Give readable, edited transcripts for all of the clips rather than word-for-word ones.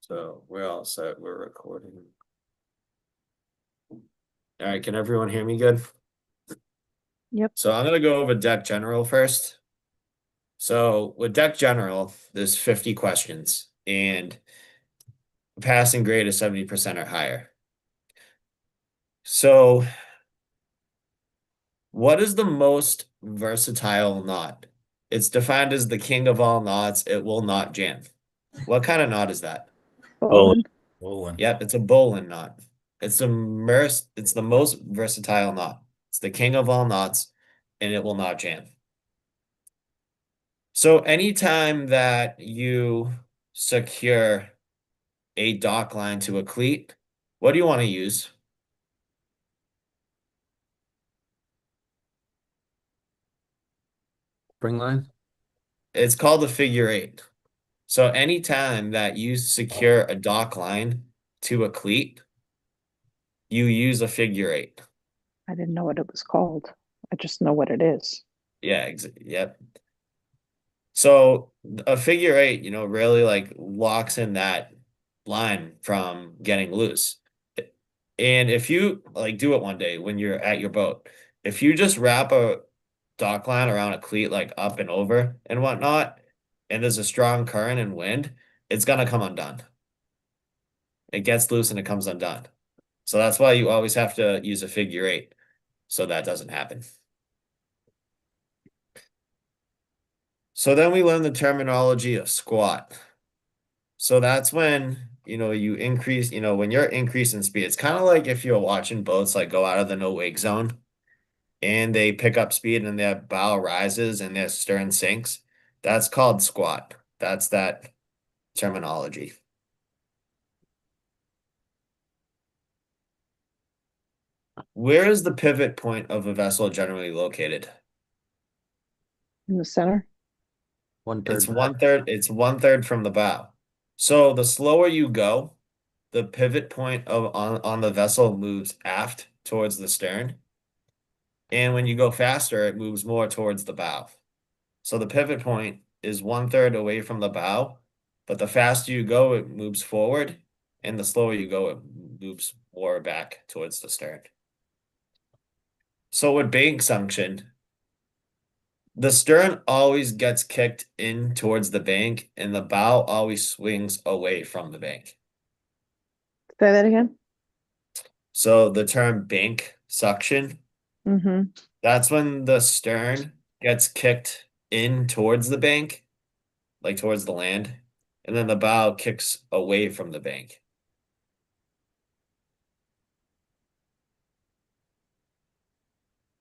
So we're all set. We're recording. All right, can everyone hear me good? Yep. So I'm gonna go over deck general first. So with deck general, there's 50 questions and passing grade is 70% or higher. So what is the most versatile knot? It's defined as the king of all knots. It will not jam. What kind of knot is that? Bowling. Bowling. Bowling. Yep, it's a bowline knot. It's the most versatile knot. It's the king of all knots, and it will not jam. So anytime that you secure a dock line to a cleat, what do you want to use? Spring line. It's called a figure eight. So anytime that you secure a dock line to a cleat, you use a figure eight. I didn't know what it was called. I just know what it is. Yeah, yep. So a figure eight, really like locks in that line from getting loose. And if you like do it one day when you're at your boat, if you just wrap a dock line around a cleat like up and over and whatnot, and there's a strong current and wind, it's gonna come undone. It gets loose and it comes undone. So that's why you always have to use a figure eight so that doesn't happen. So then we learn the terminology of squat. So that's when, you increase, when you're increasing speed, it's kind of like if you're watching boats like go out of the no wake zone and they pick up speed and their bow rises and their stern sinks. That's called squat. That's that terminology. Where is the pivot point of a vessel generally located? In the center. One It's third one back. third, it's one third from the bow. So the slower you go, the pivot point on the vessel moves aft towards the stern. And when you go faster, it moves more towards the bow. So the pivot point is one third away from the bow, but the faster you go, it moves forward, and the slower you go, it moves more back towards the stern. So with bank suction, the stern always gets kicked in towards the bank, and the bow always swings away from the bank. Say that again. So the term bank suction, Mm-hmm. that's when the stern gets kicked in towards the bank, like towards the land, and then the bow kicks away from the bank.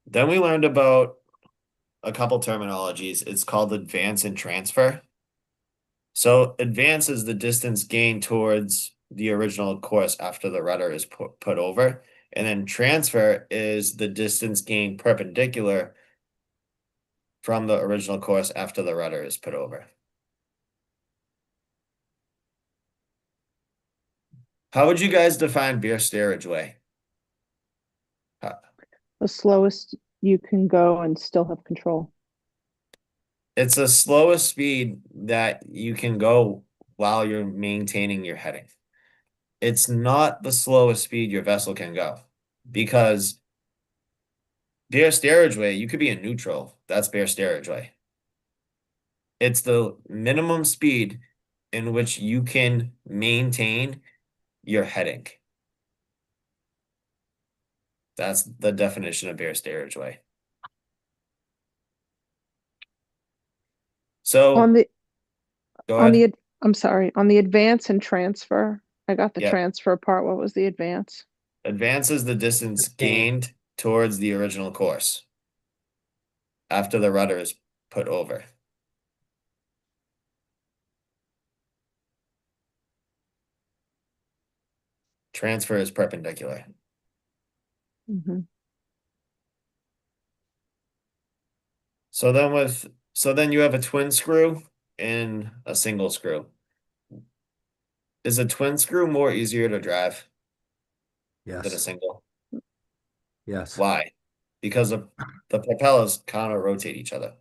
Then we learned about a couple terminologies. It's called advance and transfer. So advance is the distance gained towards the original course after the rudder is put over. And then transfer is the distance gained perpendicular from the original course after the rudder is put over. How would you guys define beer steerage way? The slowest you can go and still have control. It's the slowest speed that you can go while you're maintaining your heading. It's not the slowest speed your vessel can go because bear steerage way, you could be in neutral. That's bear steerage way. It's the minimum speed in which you can maintain your heading. That's the definition of bear steerage way. On So the go on ahead. the I'm sorry, on the advance and transfer. I got the Yep. transfer part. What was the advance? Advances the distance gained towards the original course after the rudder is put over. Transfer is perpendicular. Mm-hmm. So then you have a twin screw and a single screw. Is a twin screw more easier to drive than a Yes. single? Yes. Why? Because the propellers kind of rotate each other.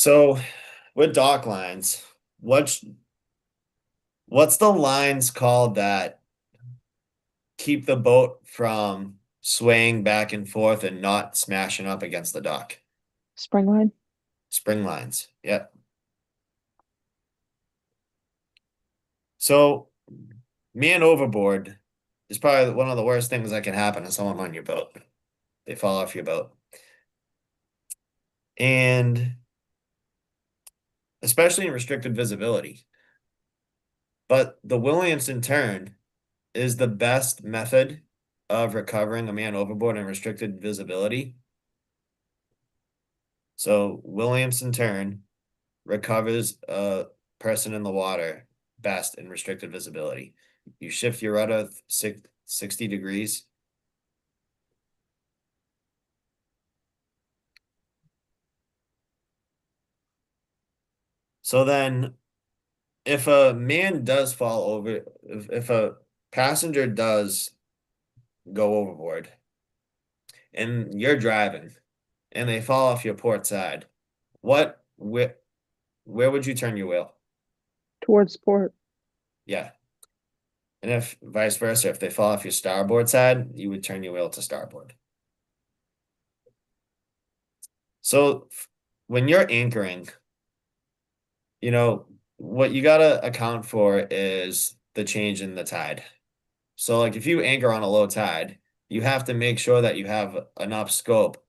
So with dock lines, what's what's the lines called that keep the boat from swaying back and forth and not smashing up against the dock? Spring line? Spring lines. Yep. So man overboard is probably one of the worst things that can happen to someone on your boat. They fall off your boat. And especially in restricted visibility. But the Williamson turn is the best method of recovering a man overboard in restricted visibility. So Williamson turn recovers a person in the water best in restricted visibility. You shift your rudder 60 degrees. So then if a man does fall over, if a passenger does go overboard and you're driving and they fall off your port side, where would you turn your wheel? Towards port. Yeah. And if vice versa, if they fall off your starboard side, you would turn your wheel to starboard. So when you're anchoring, what you gotta account for is the change in the tide. So like if you anchor on a low tide, you have to make sure that you have enough scope.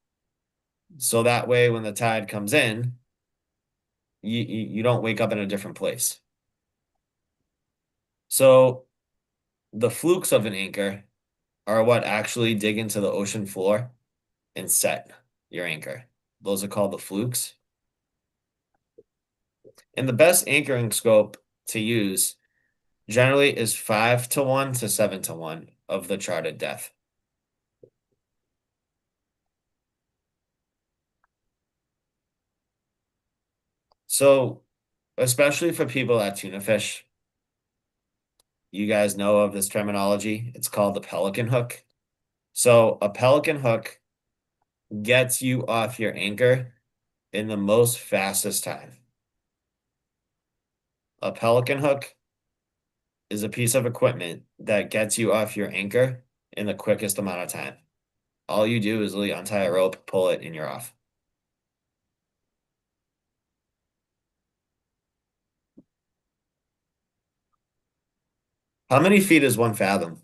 So that way when the tide comes in, you don't wake up in a different place. So the flukes of an anchor are what actually dig into the ocean floor and set your anchor. Those are called the flukes. And the best anchoring scope to use generally is 5-1 to 7-1 of the charted depth. So, especially for people that tuna fish, you guys know of this terminology. It's called the pelican hook. So, a pelican hook gets you off your anchor in the most fastest time. A pelican hook is a piece of equipment that gets you off your anchor in the quickest amount of time. All you do is literally untie a rope, pull it, and you're off. How many feet is 1 fathom?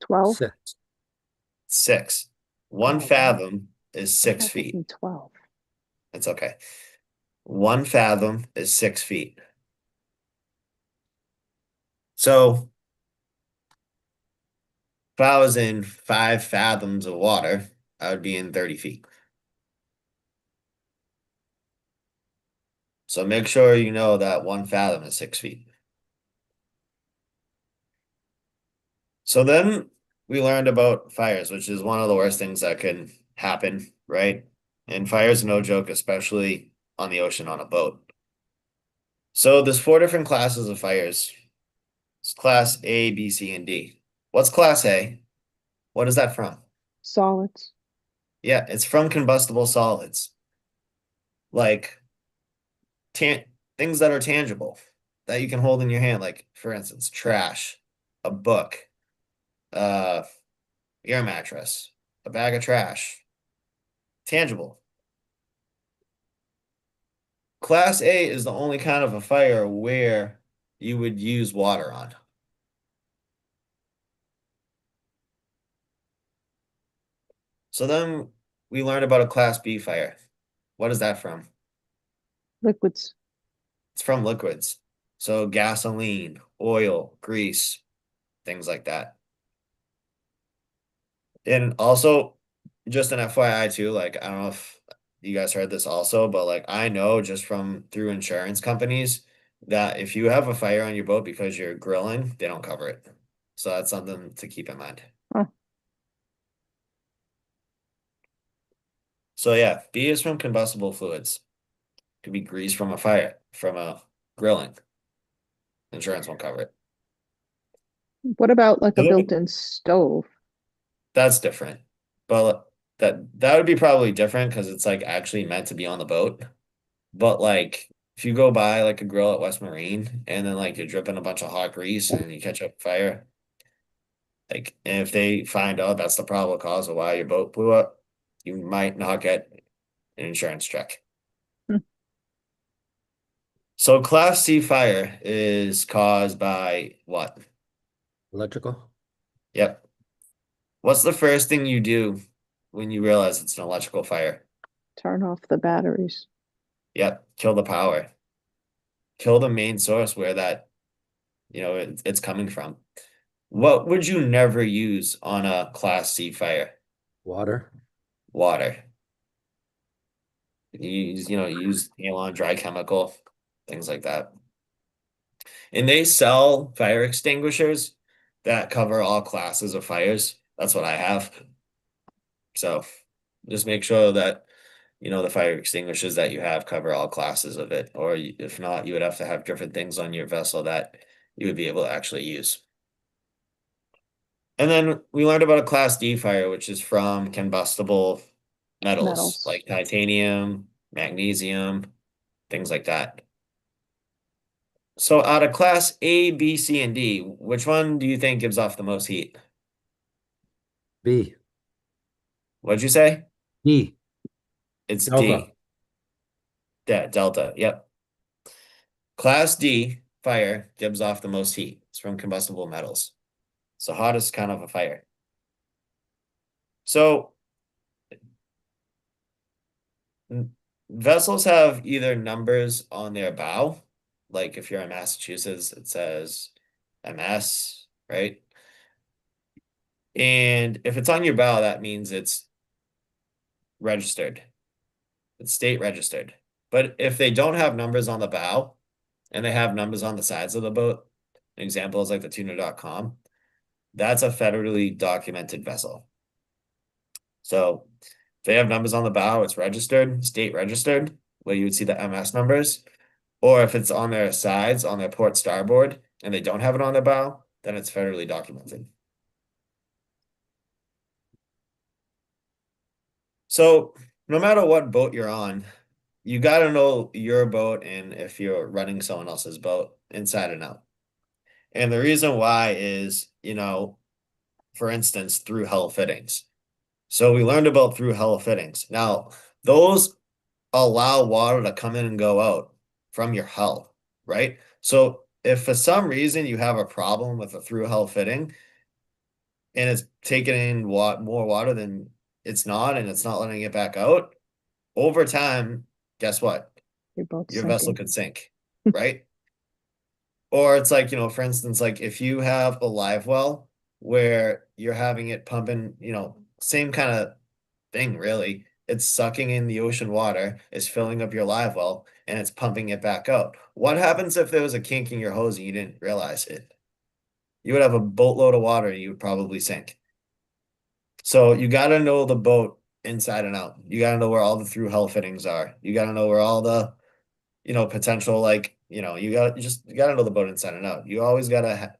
12? 6. 6. One Oh, fathom is I 6 thought this feet. was 12. It's okay. 1 fathom is 6 feet. So if I was in 5 fathoms of water, I would be in 30 feet. So make sure you know that 1 fathom is 6 feet. So then we learned about fires, which is one of the worst things that can happen, right? And fires are no joke, especially on the ocean on a boat. So there's 4 different classes of fires. It's class A, B, C, and D. What's class A? What is that from? Solids. Yeah, it's from combustible solids. Like tan things that are tangible that you can hold in your hand, like for instance, trash, a book, uh, air mattress, a bag of trash. Tangible. Class A is the only kind of a fire where you would use water on. So then we learned about a class B fire. What is that from? Liquids. It's from liquids. So gasoline, oil, grease, things like that. And also, just an FYI too, like I don't know if you guys heard this also, but like I know just from through insurance companies that if you have a fire on your boat because you're grilling, they don't cover it. So that's something to keep in mind. Huh. So yeah, B is from combustible fluids. Could be grease from a fire, from a grilling. Insurance won't cover it. What about like a So built-in stove? that's different. But that would be probably different because it's like actually meant to be on the boat. But like if you go by like a grill at West Marine and then like you're dripping a bunch of hot grease and you catch up fire, like and if they find out that's the probable cause of why your boat blew up, you might not get an insurance check. Hmm. So Class C fire is caused by what? Electrical. Yep. What's the first thing you do when you realize it's an electrical fire? Turn off the batteries. Yep. Kill the power. Kill the main source where that, it's coming from. What would you never use on a Class C fire? Water. Water. You use Halon dry chemical, things like that. And they sell fire extinguishers that cover all classes of fires. That's what I have. So just make sure that the fire extinguishers that you have cover all classes of it. Or if not, you would have to have different things on your vessel that you would be able to actually use. And then we learned about a Class D fire, which is from combustible metals Metals. like titanium, magnesium, things like that. So out of Class A, B, C, and D, which one do you think gives off the most heat? B. What'd you say? D. It's Delta. D. Delta. Yep. Class D fire gives off the most heat. It's from combustible metals. It's the hottest kind of a fire. So vessels have either numbers on their bow, like if you're in Massachusetts, it says MS, right? And if it's on your bow, that means it's registered. It's state registered. But if they don't have numbers on the bow and they have numbers on the sides of the boat, an example is like the tuna.com, that's a federally documented vessel. So if they have numbers on the bow, it's registered, state registered, where you would see the MS numbers. Or if it's on their sides, on their port starboard, and they don't have it on their bow, then it's federally documented. So no matter what boat you're on, you got to know your boat and if you're running someone else's boat inside and out. And the reason why is, for instance, through hull fittings. So we learned about through hull fittings. Now, those allow water to come in and go out from your hull, right? So if for some reason you have a problem with a through hull fitting and it's taking in more water than and it's not letting it back out, over time, guess what? You're both Your vessel sinking. could sink, right? Or it's like, for instance, like if you have a live well where you're having it pumping, same kind of thing, really. It's sucking in the ocean water, it's filling up your live well, and it's pumping it back out. What happens if there was a kink in your hose and you didn't realize it? You would have a boatload of water and you would probably sink. So you got to know the boat inside and out. You got to know where all the through hull fittings are. You got to know where all the potential like you got to know the boat inside and out. You always got to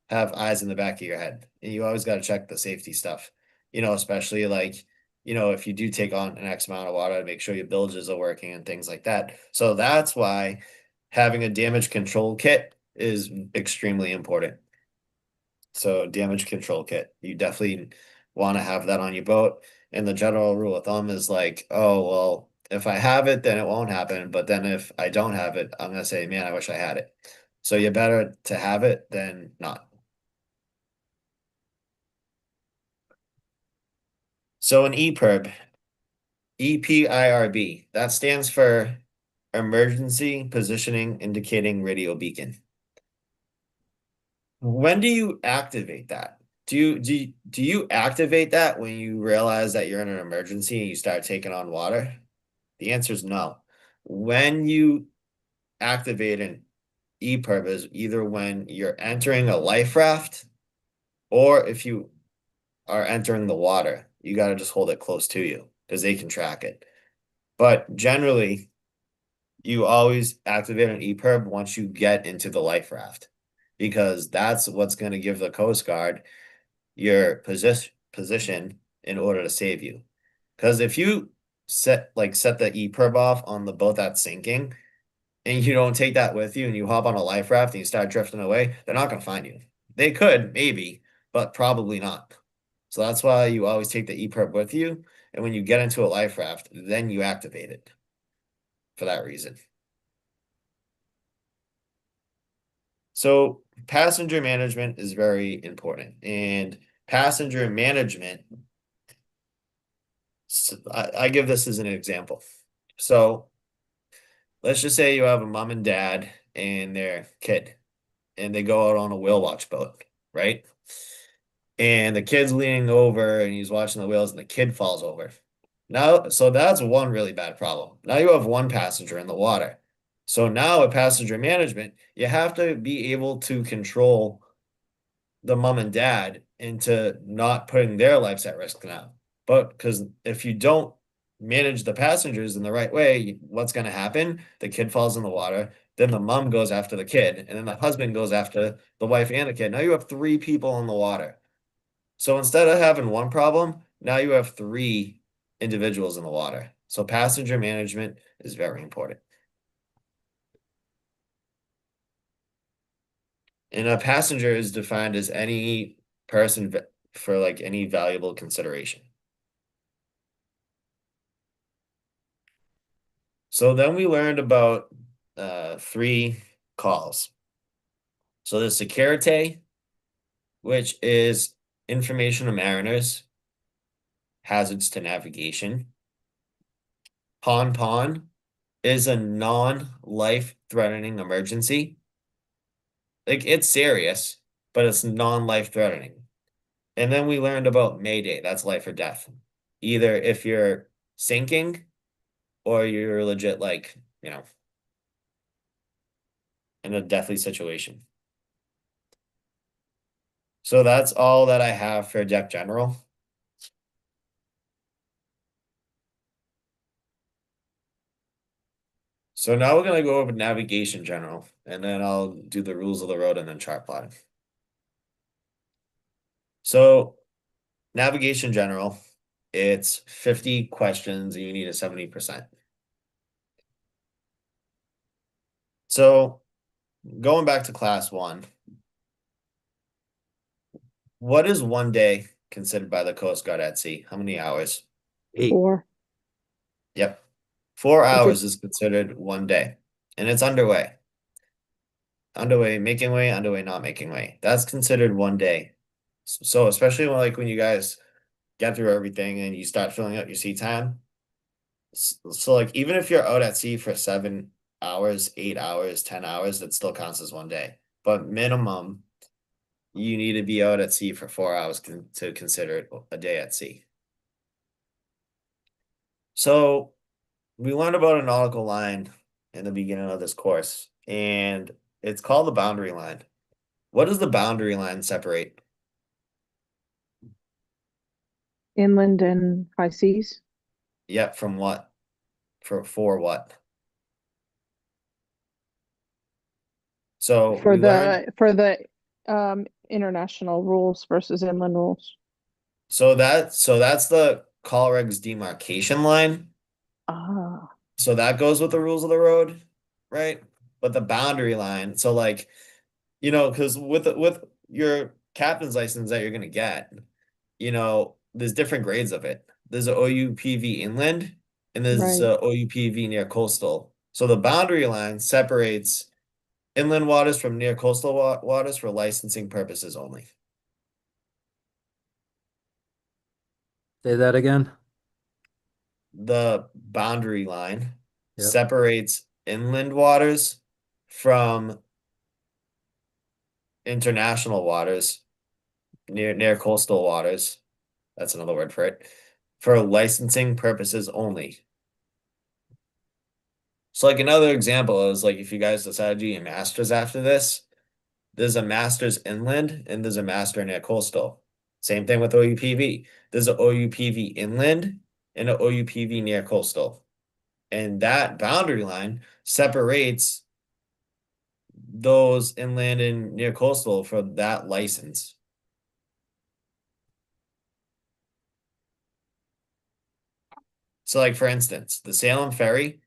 have eyes in the back of your head, and you always got to check the safety stuff. Especially like if you do take on an X amount of water, make sure your bilges are working and things like that. So that's why having a damage control kit is extremely important. So damage control kit, you definitely want to have that on your boat. And the general rule of thumb is like, oh, well, if I have it, then it won't happen. But then if I don't have it, I'm gonna say, man, I wish I had it. So you're better to have it than not. So an EPIRB, EPIRB, that stands for Emergency Positioning Indicating Radio Beacon. When do you activate that? Do you activate that when you realize that you're in an emergency and you start taking on water? The answer is no. When you activate an EPIRB is either when you're entering a life raft or if you are entering the water. You got to just hold it close to you because they can track it. But generally, you always activate an EPIRB once you get into the life raft because that's what's going to give the Coast Guard your position in order to save you. Because if you set the EPIRB off on the boat that's sinking and you don't take that with you and you hop on a life raft and you start drifting away, they're not going to find you. They could, maybe, but probably not. So that's why you always take the EPIRB with you. And when you get into a life raft, then you activate it for that reason. So passenger management is very important. And passenger management, I give this as an example. So let's just say you have a mom and dad and their kid, and they go out on a whale watch boat, right? And the kid's leaning over and he's watching the whales and the kid falls over. Now, so that's one really bad problem. Now you have one passenger in the water. So now with passenger management, you have to be able to control the mom and dad into not putting their lives at risk now. But because if you don't manage the passengers in the right way, what's going to happen? The kid falls in the water. Then the mom goes after the kid, and then the husband goes after the wife and the kid. Now you have three people in the water. So instead of having one problem, now you have three individuals in the water. So passenger management is very important. And a passenger is defined as any person for like any valuable consideration. So then we learned about three calls. So the security, which is information to mariners, hazards to navigation. Pon is a non-life threatening emergency. Like it's serious, but it's non-life threatening. And then we learned about Mayday, that's life or death. Either if you're sinking or you're legit like, in a deathly situation. So that's all that I have for Deck General. So now we're gonna go over Navigation General, and then I'll do the rules of the road and then chart plotting. So Navigation General, it's 50 questions and you need a 70%. So going back to class 1, what is one day considered by the Coast Guard at sea? How many hours? 8. 4. Yep. 4 Is it hours is considered one day. And it's underway. Underway, making way, underway, not making way. That's considered one day. So especially when you guys get through everything and you start filling out your sea time. So like even if you're out at sea for 7 hours, 8 hours, 10 hours, that still counts as one day. But minimum, you need to be out at sea for 4 hours to consider it a day at sea. So we learned about a nautical line in the beginning of this course, and it's called the boundary line. What does the boundary line separate? inland and high seas? Yep, from what? For what? So For we learned, the international rules versus inland rules. so that's the call regs demarcation line. Ah, So that goes with the rules of the road, right? But the boundary line, so like, because with your captain's license that you're gonna get, there's different grades of it. There's a OUPV inland and there's right. a OUPV near coastal. So the boundary line separates inland waters from near coastal waters for licensing purposes only. Say that again. The boundary line Yep. separates inland waters from international waters near coastal waters. That's another word for it. For licensing purposes only. So like another example is like if you guys decide to do your masters after this, there's a master's inland and there's a master near coastal. Same thing with OUPV. There's a OUPV inland and a OUPV near coastal. And that boundary line separates those inland and near coastal for that license. So like for instance, the Salem ferry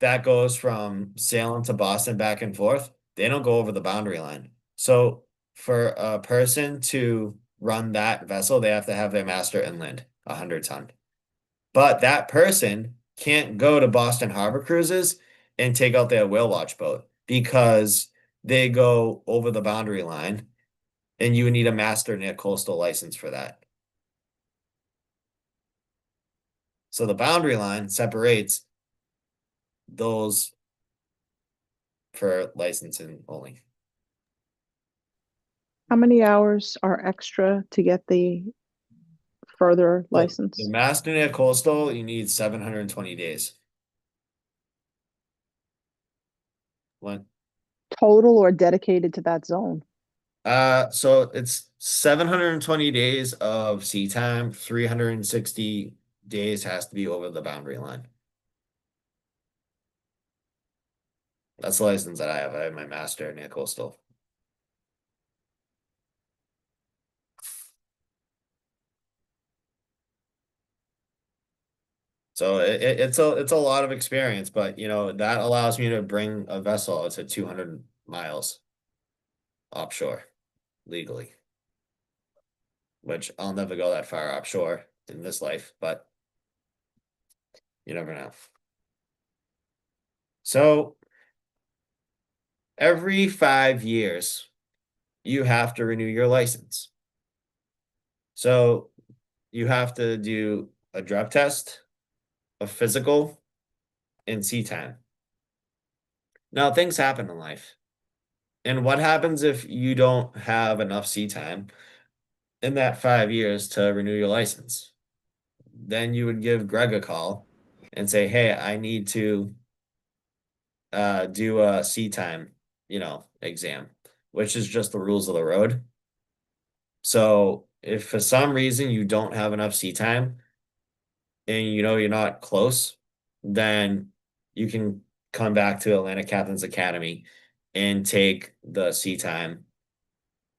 that goes from Salem to Boston back and forth, they don't go over the boundary line. So for a person to run that vessel, they have to have their master inland, 100 ton. But that person can't go to Boston Harbor Cruises and take out their whale watch boat because they go over the boundary line and you would need a master near coastal license for that. So the boundary line separates those for licensing only. How many hours are extra to get the further The license? master near coastal, you need 720 days. When Total or dedicated to that zone? so it's 720 days of sea time, 360 days has to be over the boundary line. That's the license that I have. I have my master near coastal. So it's a lot of experience, but you know, that allows me to bring a vessel to 200 miles offshore legally, which I'll never go that far offshore in this life, but you never know. So every 5 years, you have to renew your license. So you have to do a drug test, a physical, and sea time. Now, things happen in life. And what happens if you don't have enough sea time in that 5 years to renew your license? Then you would give Greg a call and say, hey, I need to do a sea time, exam, which is just the rules of the road. So if for some reason you don't have enough sea time and you know you're not close, then you can come back to Atlanta Captain's Academy and take the sea time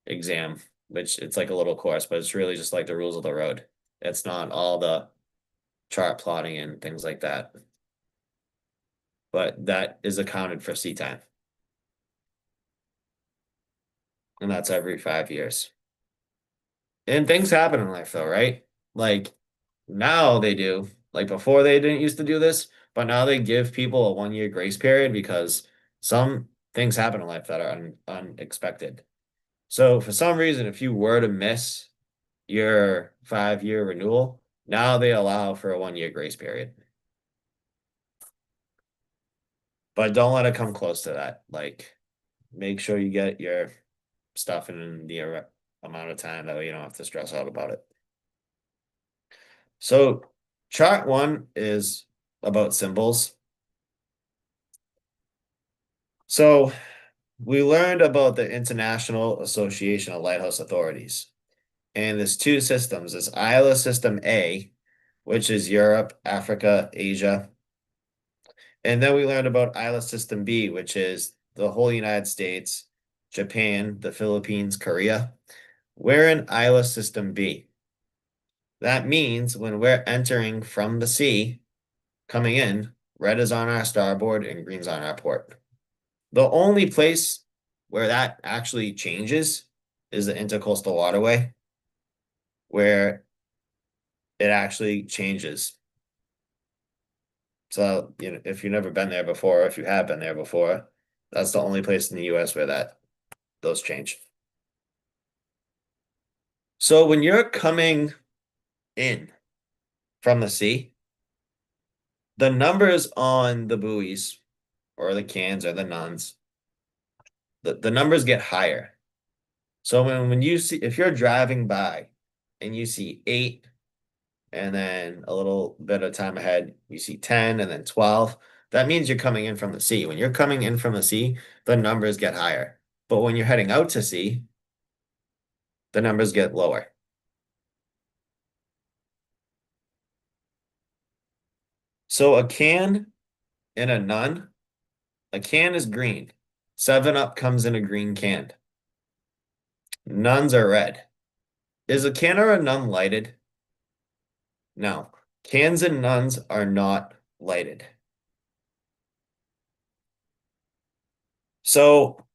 exam, which it's like a little course, but it's really just like the rules of the road. It's not all the chart plotting and things like that. But that is accounted for sea time. And that's every 5 years. And things happen in life though, right? Like now they do. Like before they didn't used to do this, but now they give people a 1 year grace period because some things happen in life that are unexpected. So for some reason, if you were to miss your 5 year renewal, now they allow for a 1 year grace period. But don't let it come close to that. Like make sure you get your stuff in the amount of time that way you don't have to stress out about it. So chart one is about symbols. So we learned about the International Association of Lighthouse Authorities. And there's two systems. There's ISLA System A, which is Europe, Africa, Asia. And then we learned about ISLA System B, which is the whole United States, Japan, the Philippines, Korea. We're in ISLA System B. That means when we're entering from the sea, coming in, red is on our starboard and green's on our port. The only place where that actually changes is the intercoastal waterway, where it actually changes. So, if you've never been there before, if you have been there before, that's the only place in the US where those change. So when you're coming in from the sea, the numbers on the buoys or the cans or the nuns, the numbers get higher. So when you see, if you're driving by and you see 8 and then a little bit of time ahead, you see 10 and then 12, that means you're coming in from the sea. When you're coming in from the sea, the numbers get higher. But when you're heading out to sea, the numbers get lower. So a can and a can is green. 7-Up comes in a green can. Nuns are red. Is a can or a nun lighted? No. Cans and nuns are not lighted. So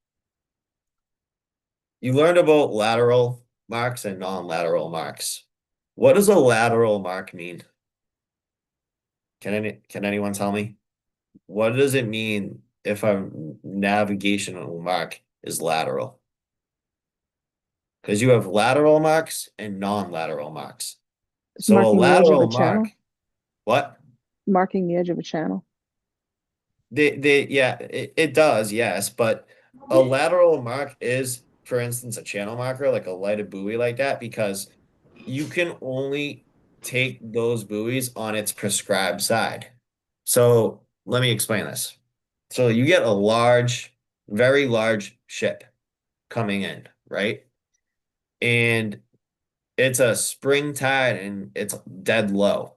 you learned about lateral marks and non-lateral marks. What does a lateral mark mean? Can anyone tell me? What does it mean if a navigational mark is lateral? Because you have lateral marks and non-lateral marks. It's So a marking the edge of a lateral mark, channel, what? marking the edge of a channel. Yeah, it does, yes, but a lateral mark is, for instance, a channel marker, like a lighted buoy like that, because you can only take those buoys on its prescribed side. So let me explain this. So you get a large, very large ship coming in, right? And it's a spring tide and it's dead low.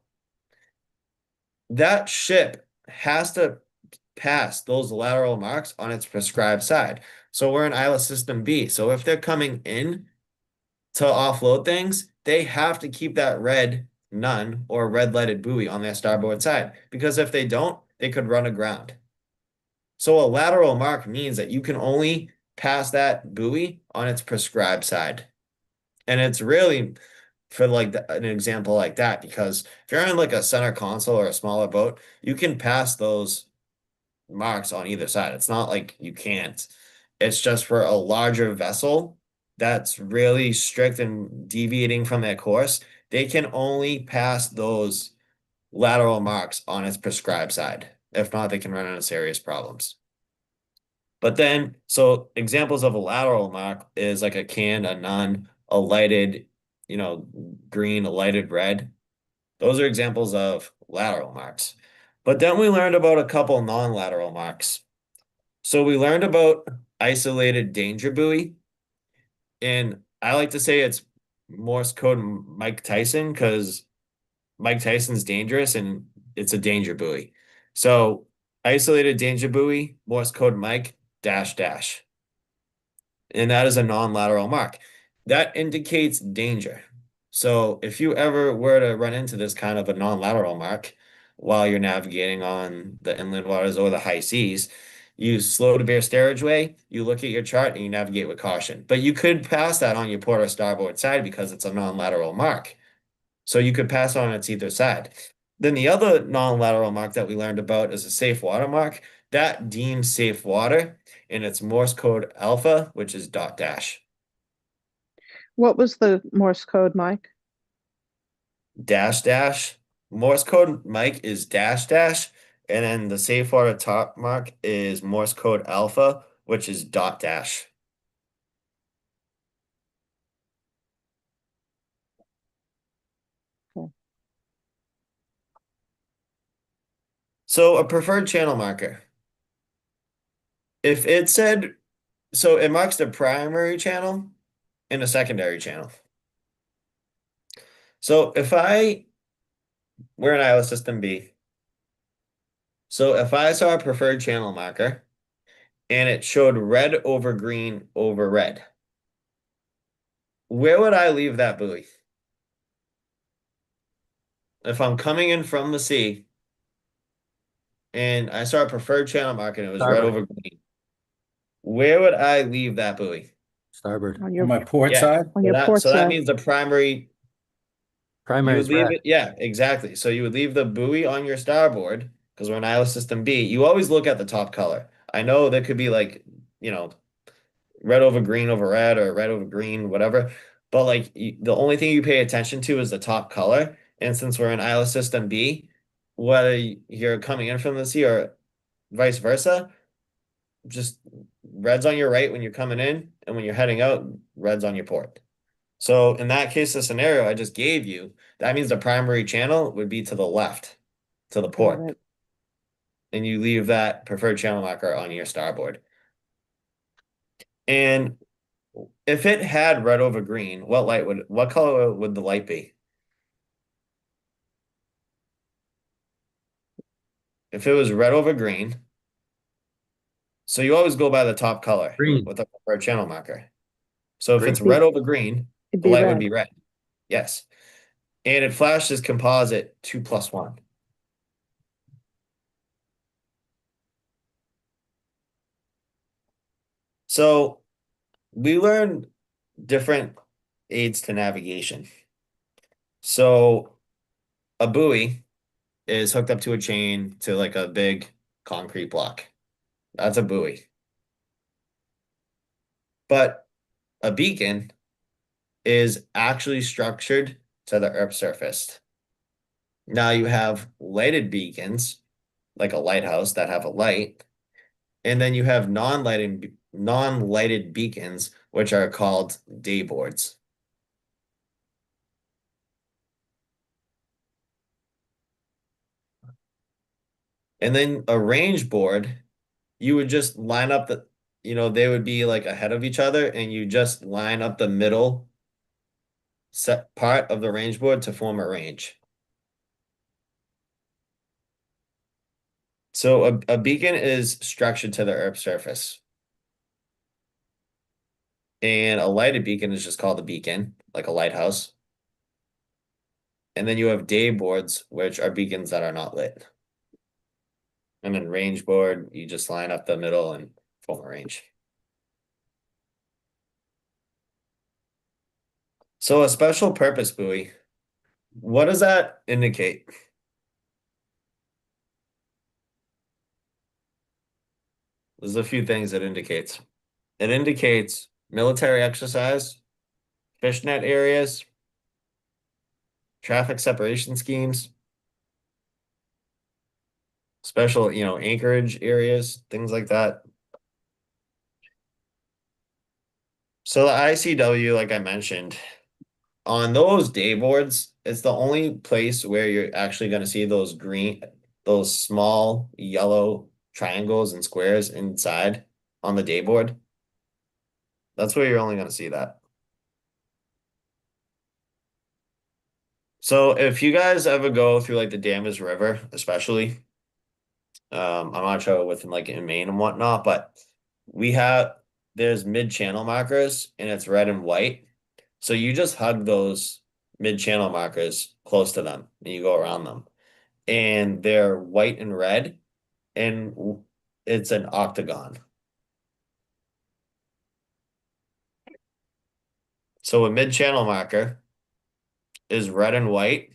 That ship has to pass those lateral marks on its prescribed side. So we're in Isla System B. So if they're coming in to offload things, they have to keep that red none or red lighted buoy on their starboard side because if they don't, they could run aground. So a lateral mark means that you can only pass that buoy on its prescribed side. And it's really for like an example like that because if you're in like a center console or a smaller boat, you can pass those marks on either side. It's not like you can't. It's just for a larger vessel that's really strict and deviating from their course, they can only pass those lateral marks on its prescribed side. If not, they can run into serious problems. But then, so examples of a lateral mark is like a can, a none, a lighted, green, a lighted red. Those are examples of lateral marks. But then we learned about a couple non-lateral marks. So we learned about isolated danger buoy, and I like to say it's Morse code Mike Tyson because Mike Tyson's dangerous and it's a danger buoy. So isolated danger buoy, Morse code Mike dash dash, and that is a non-lateral mark. That indicates danger. So if you ever were to run into this kind of a non-lateral mark while you're navigating on the inland waters or the high seas, you slow to bear steerageway, you look at your chart and you navigate with caution. But you could pass that on your port or starboard side because it's a non-lateral mark. So you could pass on its either side. Then the other non-lateral mark that we learned about is a safe water mark. That deems safe water and it's Morse code alpha, which is dot dash. What was the Morse code, Mike? Dash dash. Morse code Mike is dash dash. And then the safe water top mark is Morse code alpha, which is dot dash. Okay. So a preferred channel marker. If it said, so it marks the primary channel and a secondary channel. So if we're in Isla System B. So if I saw a preferred channel marker and it showed red over green over red, where would I leave that buoy? If I'm coming in from the sea and I saw a preferred channel marker and it was red Starboard. over green, where would I leave that buoy? Starboard. On On your my port Yeah. side? on your port So that side. means the primary, you Primary would is leave red. it. Yeah, exactly. So you would leave the buoy on your starboard because we're in Isla System B. You always look at the top color. I know there could be like, you know, red over green over red or red over green, whatever. But like the only thing you pay attention to is the top color. And since we're in Isla System B, whether you're coming in from the sea or vice versa, just red's on your right when you're coming in, and when you're heading out, red's on your port. So in that case, the scenario I just gave you, that means the primary channel would be to the left, to the Got port, it. and you leave that preferred channel marker on your starboard. And if it had red over green, what color would the light be? If it was red over green, so you always go by the top color Green. with a preferred channel marker. So if Green. it's red over green, It'd the be light would red. be red. Yes. And it flashes composite 2+1. So we learned different aids to navigation. So a buoy is hooked up to a chain to like a big concrete block. That's a buoy. But a beacon is actually structured to the Earth's surface. Now you have lighted beacons, like a lighthouse that have a light, and then you have non-lighted beacons, which are called dayboards. And then a range board, you would just line up they would be like ahead of each other, and you just line up the middle set part of the range board to form a range. So a beacon is structured to the Earth's surface. And a lighted beacon is just called a beacon, like a lighthouse. And then you have day boards, which are beacons that are not lit. And then range board, you just line up the middle and form a range. So a special purpose buoy, what does that indicate? There's a few things it indicates. It indicates military exercise, fishnet areas, traffic separation schemes, special, anchorage areas, things like that. So the ICW, like I mentioned, on those day boards, it's the only place where you're actually going to see those small yellow triangles and squares inside on the day board. That's where you're only going to see that. So if you guys ever go through like the Damas River, especially, I'm not sure within like in Maine and whatnot, but there's mid-channel markers and it's red and white. So you just hug those mid-channel markers close to them and you go around them. And they're white and red, and it's an octagon. So a mid-channel marker is red and white.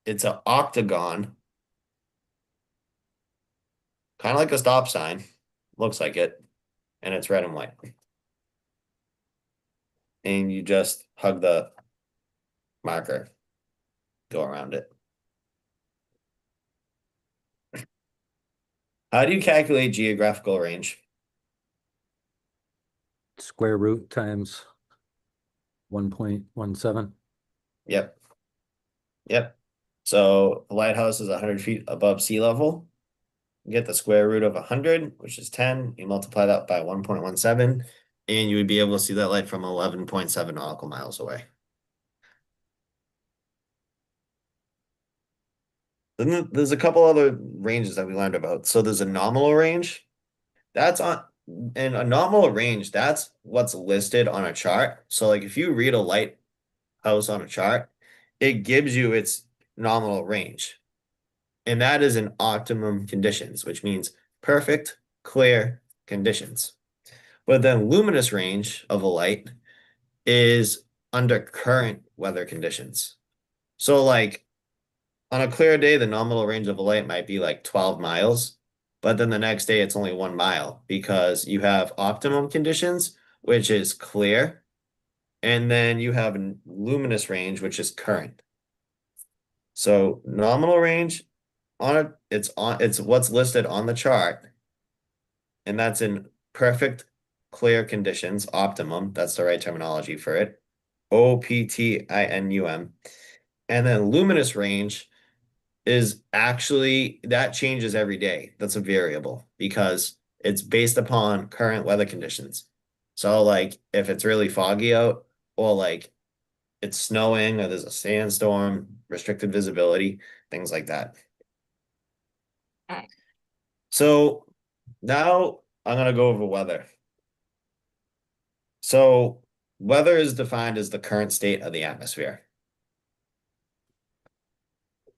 It's an octagon, kind of like a stop sign. Looks like it, and it's red and white. And you just hug the marker, go around it. How do you calculate geographical range? Square root times 1.17. Yep. Yep. So the lighthouse is 100 feet above sea level. You get the square root of 100, which is 10. You multiply that by 1.17, and you would be able to see that light from 11.7 nautical miles away. Then there's a couple other ranges that we learned about. So there's a nominal range. And a nominal range, that's what's listed on a chart. So like if you read a lighthouse on a chart, it gives you its nominal range. And that is in optimum conditions, which means perfect, clear conditions. But then luminous range of a light is under current weather conditions. So like on a clear day, the nominal range of a light might be like 12 miles, but then the next day it's only 1 mile because you have optimum conditions, which is clear, and then you have luminous range, which is current. So nominal range it's what's listed on the chart, and that's in perfect clear conditions, optimum, that's the right terminology for it. OPTINUM. And then luminous range is actually that changes every day. That's a variable because it's based upon current weather conditions. So like if it's really foggy out or like it's snowing or there's a sandstorm, restricted visibility, things like that. So now I'm gonna go over weather. So weather is defined as the current state of the atmosphere.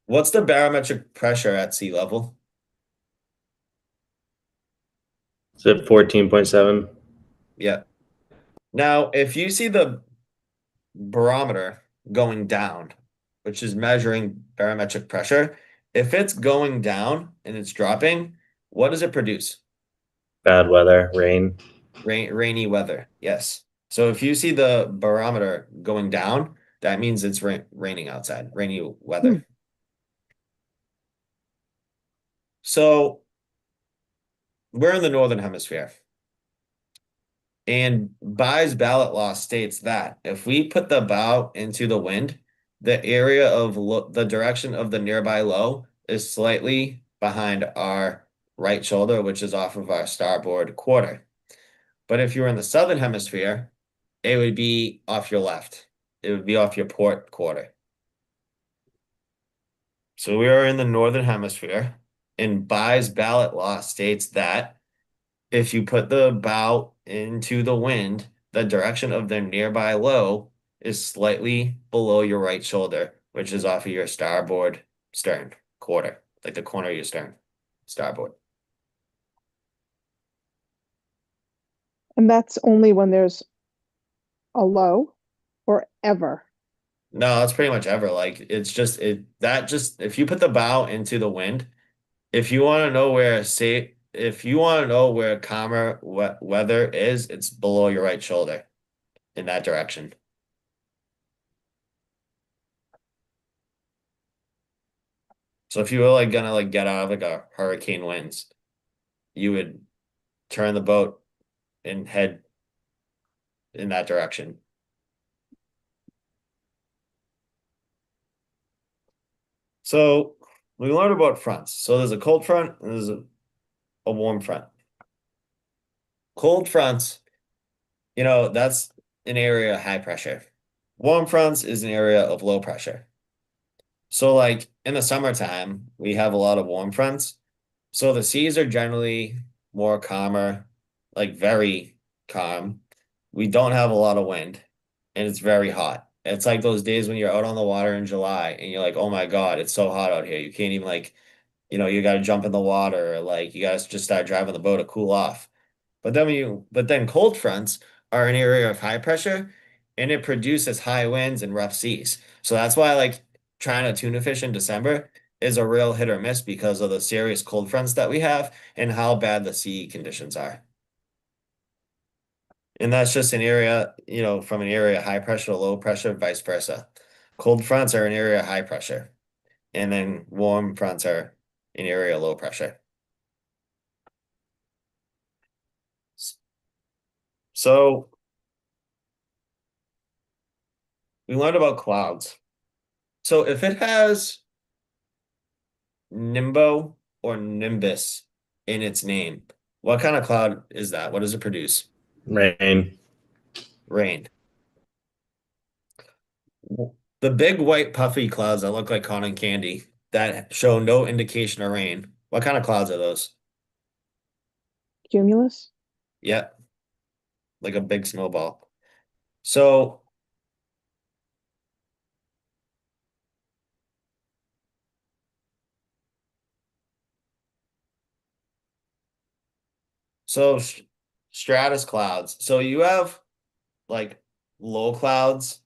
What's the barometric pressure at sea level? Is it 14.7? Yeah. Now, if you see the barometer going down, which is measuring barometric pressure, if it's going down and it's dropping, what does it produce? Bad weather, rain. Rainy weather. Yes. So if you see the barometer going down, that means it's raining outside, rainy Hmm. weather. So we're in the northern hemisphere. And Bayes' ballot law states that if we put the bow into the wind, the area of the direction of the nearby low is slightly behind our right shoulder, which is off of our starboard quarter. But if you were in the southern hemisphere, it would be off your left. It would be off your port quarter. So we are in the northern hemisphere, and Bayes' ballot law states that if you put the bow into the wind, the direction of the nearby low is slightly below your right shoulder, which is off of your starboard stern quarter, like the corner of your stern, starboard. And that's only when there's a low or ever. No, that's pretty much ever. Like it's just if you put the bow into the wind, if you want to know where say if you want to know where calmer weather is, it's below your right shoulder in that direction. So if you were like gonna like get out of like a hurricane winds, you would turn the boat and head in that direction. So we learned about fronts. So there's a cold front and there's a warm front. Cold fronts, that's an area of high pressure. Warm fronts is an area of low pressure. So like in the summertime, we have a lot of warm fronts. So the seas are generally more calmer, like very calm. We don't have a lot of wind and it's very hot. It's like those days when you're out on the water in July and you're like, oh my God, it's so hot out here. You can't even like, you got to jump in the water or like you got to just start driving the boat to cool off. But then cold fronts are an area of high pressure and it produces high winds and rough seas. So that's why like trying to tuna fish in December is a real hit or miss because of the serious cold fronts that we have and how bad the sea conditions are. And that's just an area, from an area of high pressure to low pressure, vice versa. Cold fronts are an area of high pressure, and then warm fronts are an area of low pressure. So we learned about clouds. So if it has nimbo or nimbus in its name, what kind of cloud is that? What does it produce? Rain. Rain. The big white puffy clouds that look like cotton candy that show no indication of rain. What kind of clouds are those? Cumulus? Yep, like a big snowball. So, so stratus clouds. So you have like low clouds,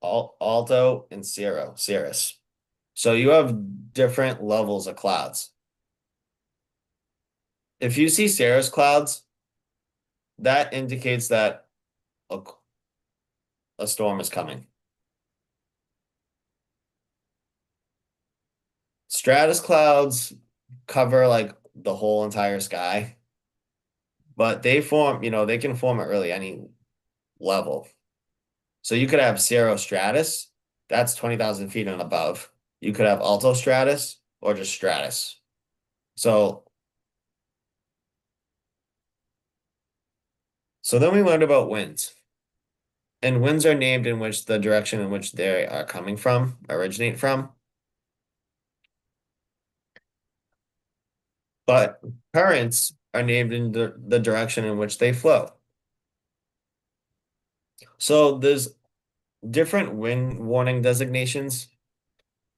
alto, and cirrus. So you have different levels of clouds. If you see cirrus clouds, that indicates that a, a storm is coming. Stratus clouds cover like the whole entire sky, but they can form at really any level. So you could have cirrostratus, that's 20,000 feet and above. You could have altostratus or just stratus. So, so then we learned about winds. And winds are named in which the direction in which they are coming from, originate from. But currents are named in the direction in which they flow. So there's different wind warning designations.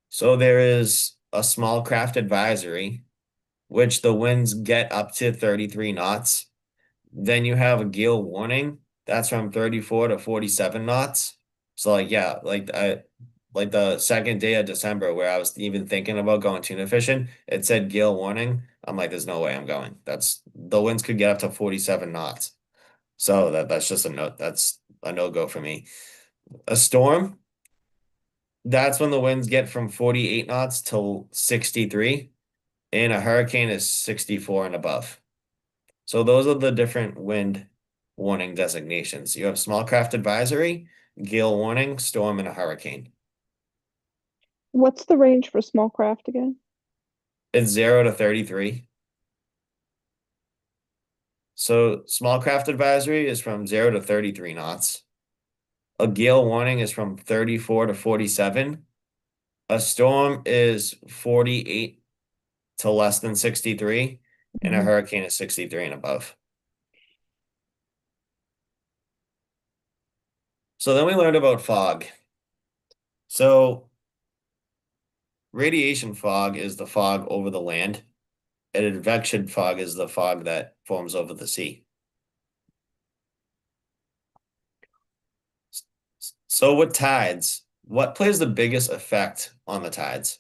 So there is a small craft advisory, which the winds get up to 33 knots. Then you have a gale warning. That's from 34 to 47 knots. So like yeah, like the second day of December where I was even thinking about going tuna fishing, it said gale warning. I'm like, there's no way I'm going. That's the winds could get up to 47 knots. So that's just a note. That's a no-go for me. A storm, that's when the winds get from 48 knots till 63, and a hurricane is 64 and above. So those are the different wind warning designations. You have small craft advisory, gale warning, storm, and a hurricane. What's the range for small craft again? It's 0 to 33. So small craft advisory is from 0 to 33 knots. A gale warning is from 34 to 47. A storm is 48 to less than 63, and a Mhm. hurricane is 63 and above. So then we learned about fog. So radiation fog is the fog over the land, and advection fog is the fog that forms over the sea. So with tides, what plays the biggest effect on the tides?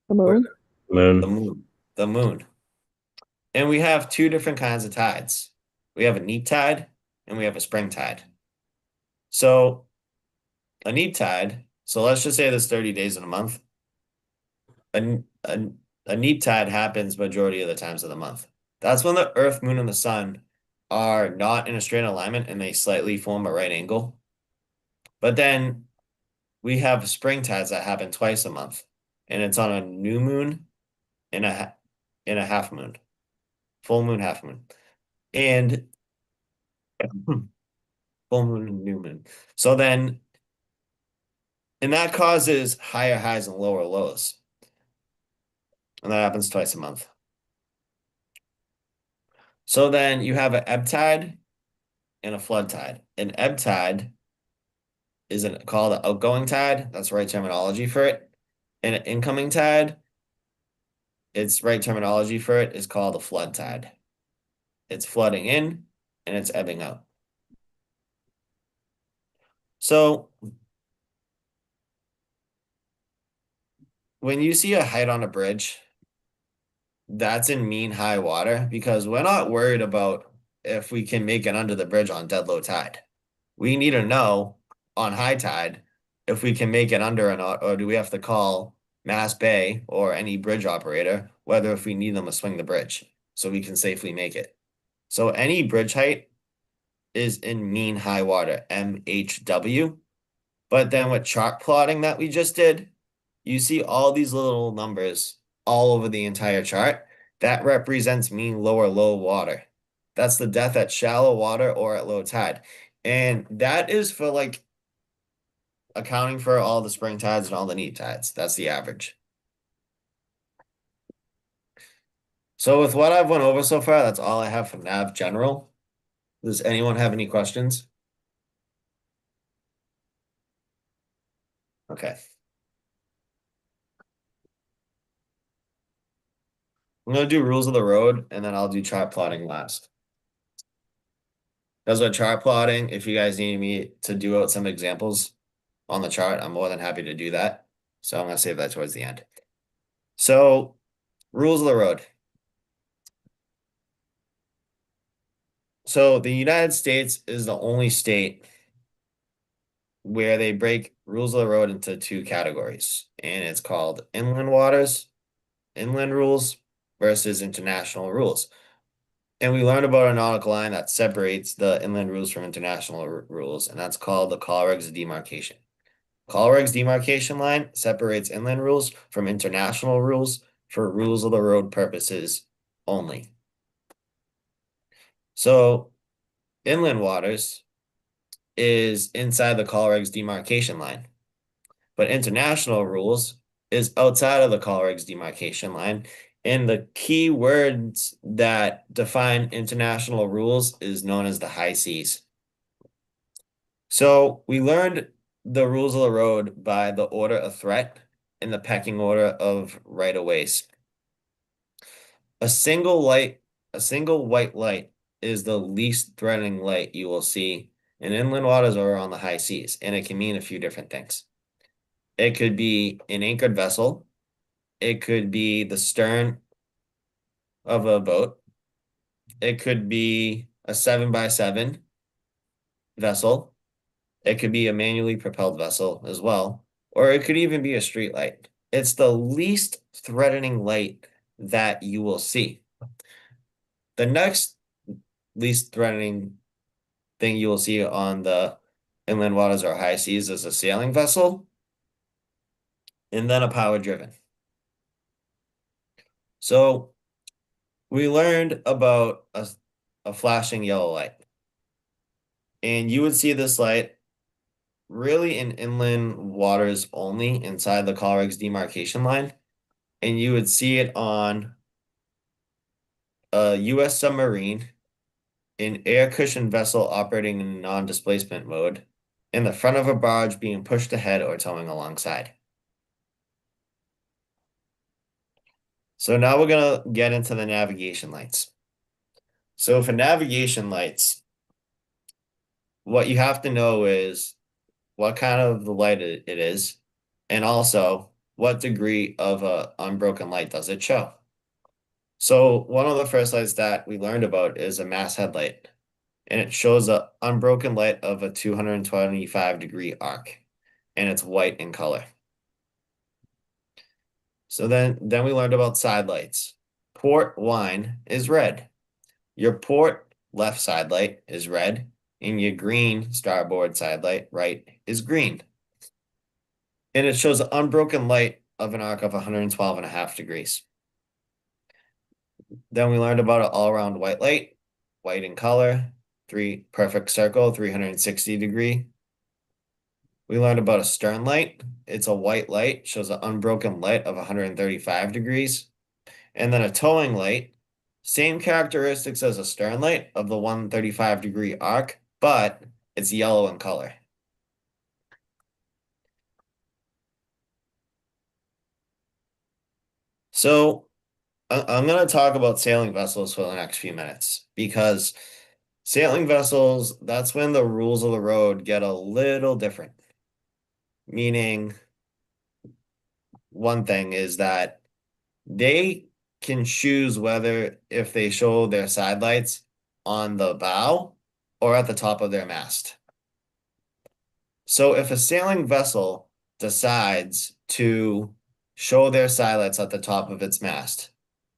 The moon? The Moon. moon. The moon. And we have two different kinds of tides. We have a neap tide and we have a spring tide. So a neap tide, so let's just say there's 30 days in a month. A, a, a neap tide happens majority of the times of the month. That's when the Earth, Moon, and the Sun are not in a straight alignment and they slightly form a right angle. But then we have spring tides that happen twice a month, and it's on a new moon and a half moon, full moon, half moon, and full moon and new moon. So then, and that causes higher highs and lower lows, and that happens twice a month. So then you have an ebb tide and a flood tide. An ebb tide isn't called an outgoing tide. That's the right terminology for it. And an incoming tide, its right terminology for it is called a flood tide. It's flooding in and it's ebbing out. So when you see a height on a bridge, that's in mean high water because we're not worried about if we can make it under the bridge on dead low tide. We need to know on high tide if we can make it under or not, or do we have to call Mass Bay or any bridge operator, whether if we need them to swing the bridge so we can safely make it. So any bridge height is in mean high water, MHW. But then with chart plotting that we just did, you see all these little numbers all over the entire chart. That represents mean lower low water. That's the depth at shallow water or at low tide. And that is for like accounting for all the spring tides and all the neap tides. That's the average. So with what I've went over so far, that's all I have for nav general. Does anyone have any questions? Okay. I'm gonna do rules of the road and then I'll do chart plotting last. Because with chart plotting, if you guys need me to do out some examples on the chart, I'm more than happy to do that. So I'm gonna save that towards the end. So rules of the road. So the United States is the only state where they break rules of the road into two categories, and it's called inland waters, inland rules versus international rules. And we learned about a nautical line that separates the inland rules from international rules, and that's called the Colorado demarcation. Colorado demarcation line separates inland rules from international rules for rules of the road purposes only. So inland waters is inside the Colorado demarcation line, but international rules is outside of the Colorado demarcation line. And the key words that define international rules is known as the high seas. So we learned the rules of the road by the order of threat in the pecking order of right-of-ways. A single white light is the least threatening light you will see in inland waters or on the high seas, and it can mean a few different things. It could be an anchored vessel. It could be the stern of a boat. It could be a 7x7 vessel. It could be a manually propelled vessel as well, or it could even be a street light. It's the least threatening light that you will see. The next least threatening thing you will see on the inland waters or high seas is a sailing vessel, and then a power driven. So we learned about a flashing yellow light. And you would see this light really in inland waters only inside the Colorado demarcation line. And you would see it on a US submarine, an air cushion vessel operating in non-displacement mode, in the front of a barge being pushed ahead or towing alongside. So now we're gonna get into the navigation lights. So for navigation lights, what you have to know is what kind of the light it is, and also what degree of a unbroken light does it show. So one of the first lights that we learned about is a masthead light, and it shows an unbroken light of a 225-degree arc, and it's white in color. So then we learned about side lights. Port wine is red. Your port left side light is red, and your green starboard side light right is green. And it shows an unbroken light of an arc of 112.5 degrees. Then we learned about an all-around white light, white in color, perfect circle, 360-degree. We learned about a stern light. It's a white light, shows an unbroken light of 135 degrees. And then a towing light, same characteristics as a stern light of the 135-degree arc, but it's yellow in color. So I'm going to talk about sailing vessels for the next few minutes because sailing vessels, that's when the rules of the road get a little different. Meaning, one thing is that they can choose whether if they show their side lights on the bow or at the top of their mast. So if a sailing vessel decides to show their side lights at the top of its mast,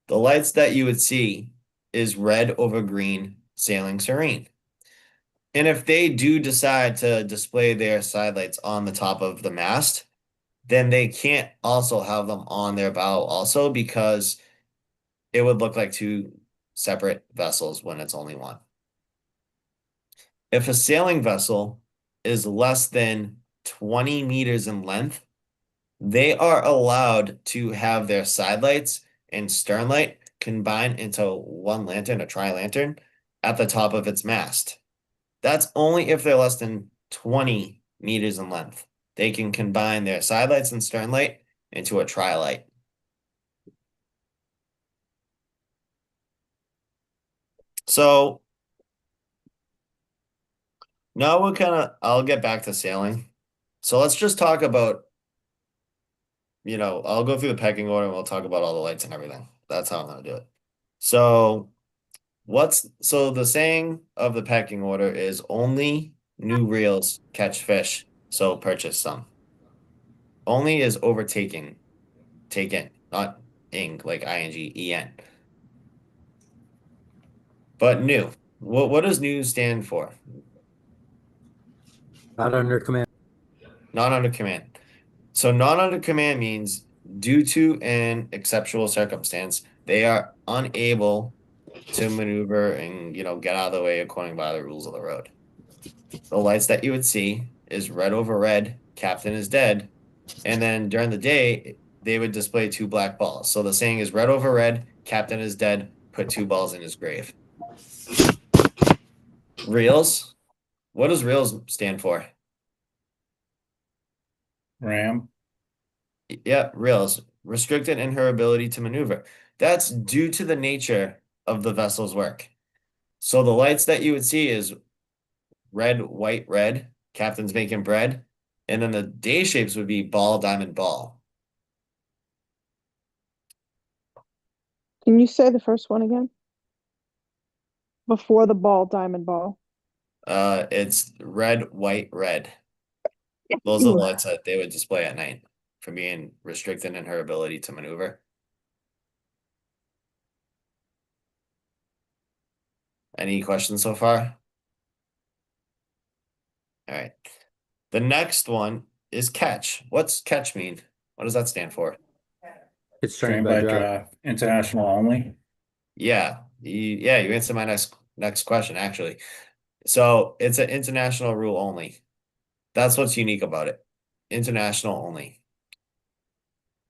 the lights that you would see is red over green, sailing serene. And if they do decide to display their side lights on the top of the mast, then they can't also have them on their bow also because it would look like two separate vessels when it's only one. If a sailing vessel is less than 20 meters in length, they are allowed to have their side lights and stern light combined into one lantern, a tri-lantern, at the top of its mast. That's only if they're less than 20 meters in length. They can combine their side lights and stern light into a tri-light. So now I'll get back to sailing. So let's just talk about, I'll go through the pecking order and we'll talk about all the lights and everything. That's how I'm gonna do it. So the saying of the pecking order is only new reels catch fish, so purchase some. Only is overtaking, taken, not ing, like ING, EN. But new. What does new stand for? Not under command. Not under command. So not under command means due to an exceptional circumstance, they are unable to maneuver and get out of the way according by the rules of the road. The lights that you would see is red over red, captain is dead, and then during the day they would display two black balls. So the saying is red over red, captain is dead, put two balls in his grave. Reels. What does reels stand for? Ram. Yeah, rails, restricted in her ability to maneuver. That's due to the nature of the vessel's work. So the lights that you would see is red, white, red, captain's making bread, and then the day shapes would be ball, diamond, ball. Can you say the first one again? Before the ball, diamond ball. It's red, white, red. Those are the lights that they would display at night for being restricted in her ability to maneuver. Any questions so far? All right. The next one is catch. What's catch mean? What does that stand for? It's Trained by draft. International only. Yeah, you answered my next question actually. So it's an international rule only. That's what's unique about it. International only.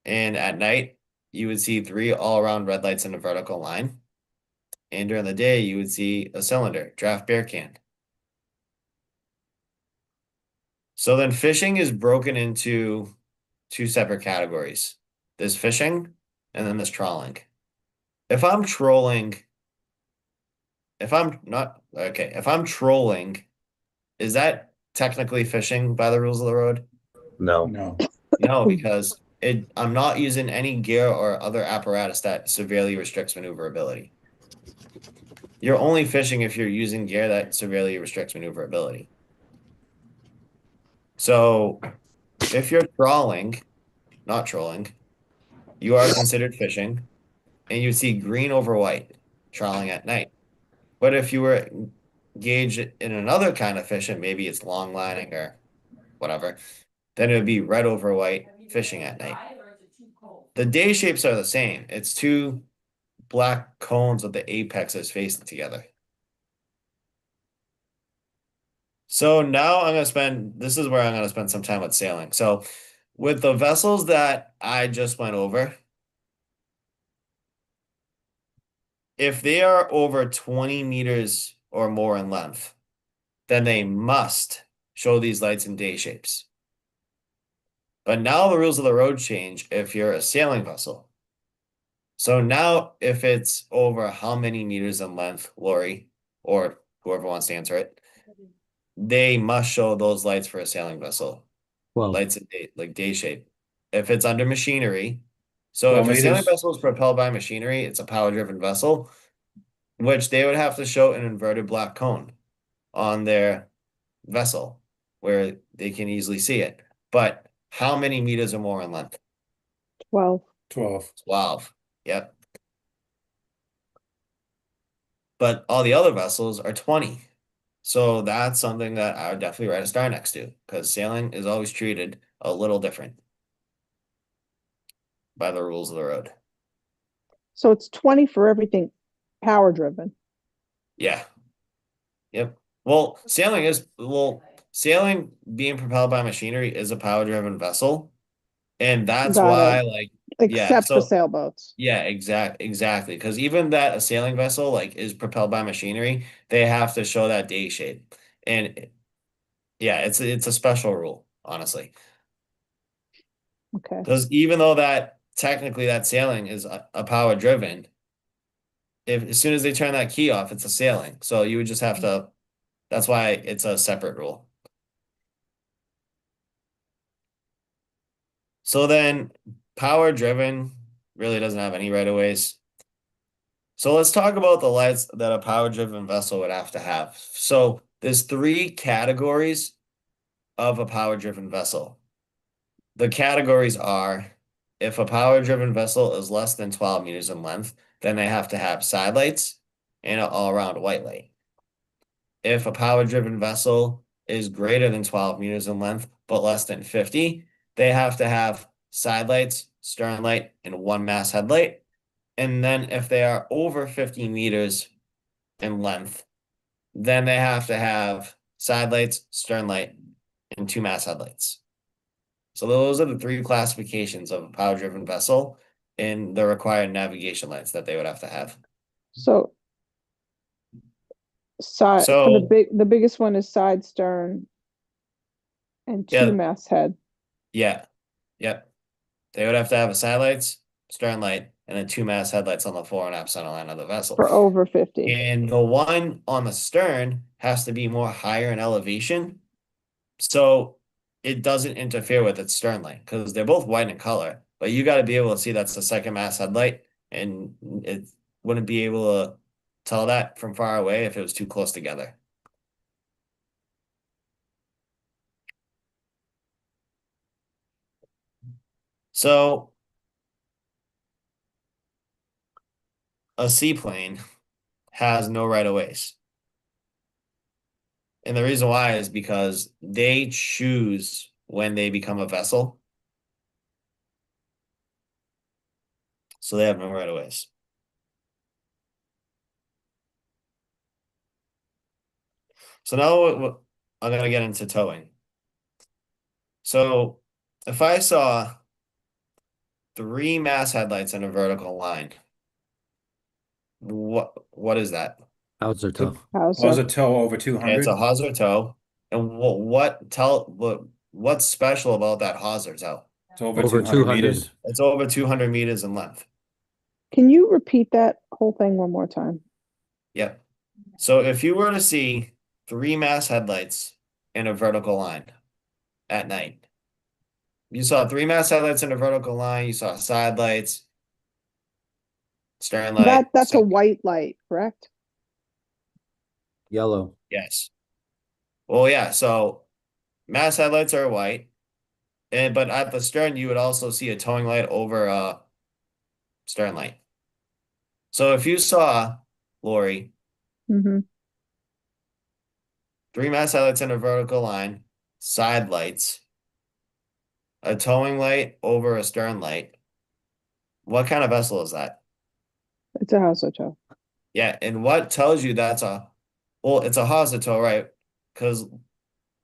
And at night, you would see 3 all-around red lights in a vertical line. And during the day, you would see a cylinder, draft beer can. So then fishing is broken into 2 separate categories. There's fishing and then there's trawling. If I'm trolling, if I'm trolling, is that technically fishing by the rules of the road? No. No. No, because I'm not using any gear or other apparatus that severely restricts maneuverability. You're only fishing if you're using gear that severely restricts maneuverability. So if you're trawling, not trolling, you are considered fishing, and you see green over white trawling at night. But if you were engaged in another kind of fishing, maybe it's long lining or whatever, then it would be red over white fishing at night. The day shapes are the same. It's 2 black cones with the apexes facing together. So now this is where I'm going to spend some time with sailing. So with the vessels that I just went over, if they are over 20 meters or more in length, then they must show these lights in day shapes. But now the rules of the road change if you're a sailing vessel. So now if it's over how many meters in length, Lori, or whoever wants to answer it, they must show those lights for a sailing vessel. Well, Lights in day shape. If it's under machinery, so 12 if a sailing meters. vessel is propelled by machinery, it's a power-driven vessel, which they would have to show an inverted black cone on their vessel where they can easily see it. But how many meters or more in length? 12. 12. 12. Yep. But all the other vessels are 20. So that's something that I would definitely write a star next to, because sailing is always treated a little different by the rules of the road. So it's 20 for everything power driven. Yeah. Yep. Well, sailing being propelled by machinery is a power-driven vessel. And that's Got why, it. like, yeah, Except for so sailboats. yeah, exactly. Because even that a sailing vessel like is propelled by machinery, they have to show that day shape. And yeah, it's a special rule, honestly. Okay. Because even though that technically that sailing is a power driven, if as soon as they turn that key off, it's a sailing. So you would just have to, that's why it's a separate rule. So then power driven really doesn't have any right of ways. So let's talk about the lights that a power driven vessel would have to have. So there's 3 categories of a power driven vessel. The categories are if a power driven vessel is less than 12 meters in length, then they have to have side lights and an all around white light. If a power driven vessel is greater than 12 meters in length, but less than 50, they have to have side lights, stern light, and 1 mast headlight. And then if they are over 50 meters in length, then they have to have side lights, stern light, and 2 mast headlights. So those are the 3 classifications of a power-driven vessel and the required navigation lights that they would have to have. So side for So the biggest one is side stern and 2 yeah, mast head. Yeah. Yep. They would have to have a side lights, stern light, and then two mast headlights on the fore and aft center line of the vessel. For over 50. And the one on the stern has to be more higher in elevation, so it doesn't interfere with its stern light because they're both white in color. But you got to be able to see that's the second mast headlight, and it wouldn't be able to tell that from far away if it was too close together. So a seaplane has no right of ways. And the reason why is because they choose when they become a vessel. So they have no right of ways. So now I'm going to get into towing. So if I saw three mast headlights in a vertical line, what is that? Howitzer tow. How's Was that? a tow over It's 200? a hawser tow. And what's special about that hawser tow? It's over Over 200 200. meters. It's over 200 meters in length. Can you repeat that whole thing one more time? Yep. So if you were to see three mast headlights in a vertical line at night, you saw three mast headlights in a vertical line, you saw side lights, stern light. That's a white light, correct? Yellow. Yes. Well, yeah, so mast headlights are white. But at the stern you would also see a towing light over a stern light. So if you saw, Lori, Mm-hmm. three mast headlights in a vertical line, side lights, a towing light over a stern light, what kind of vessel is that? It's a howser tow. Yeah, and what tells you that's it's a hawser tow, right? Because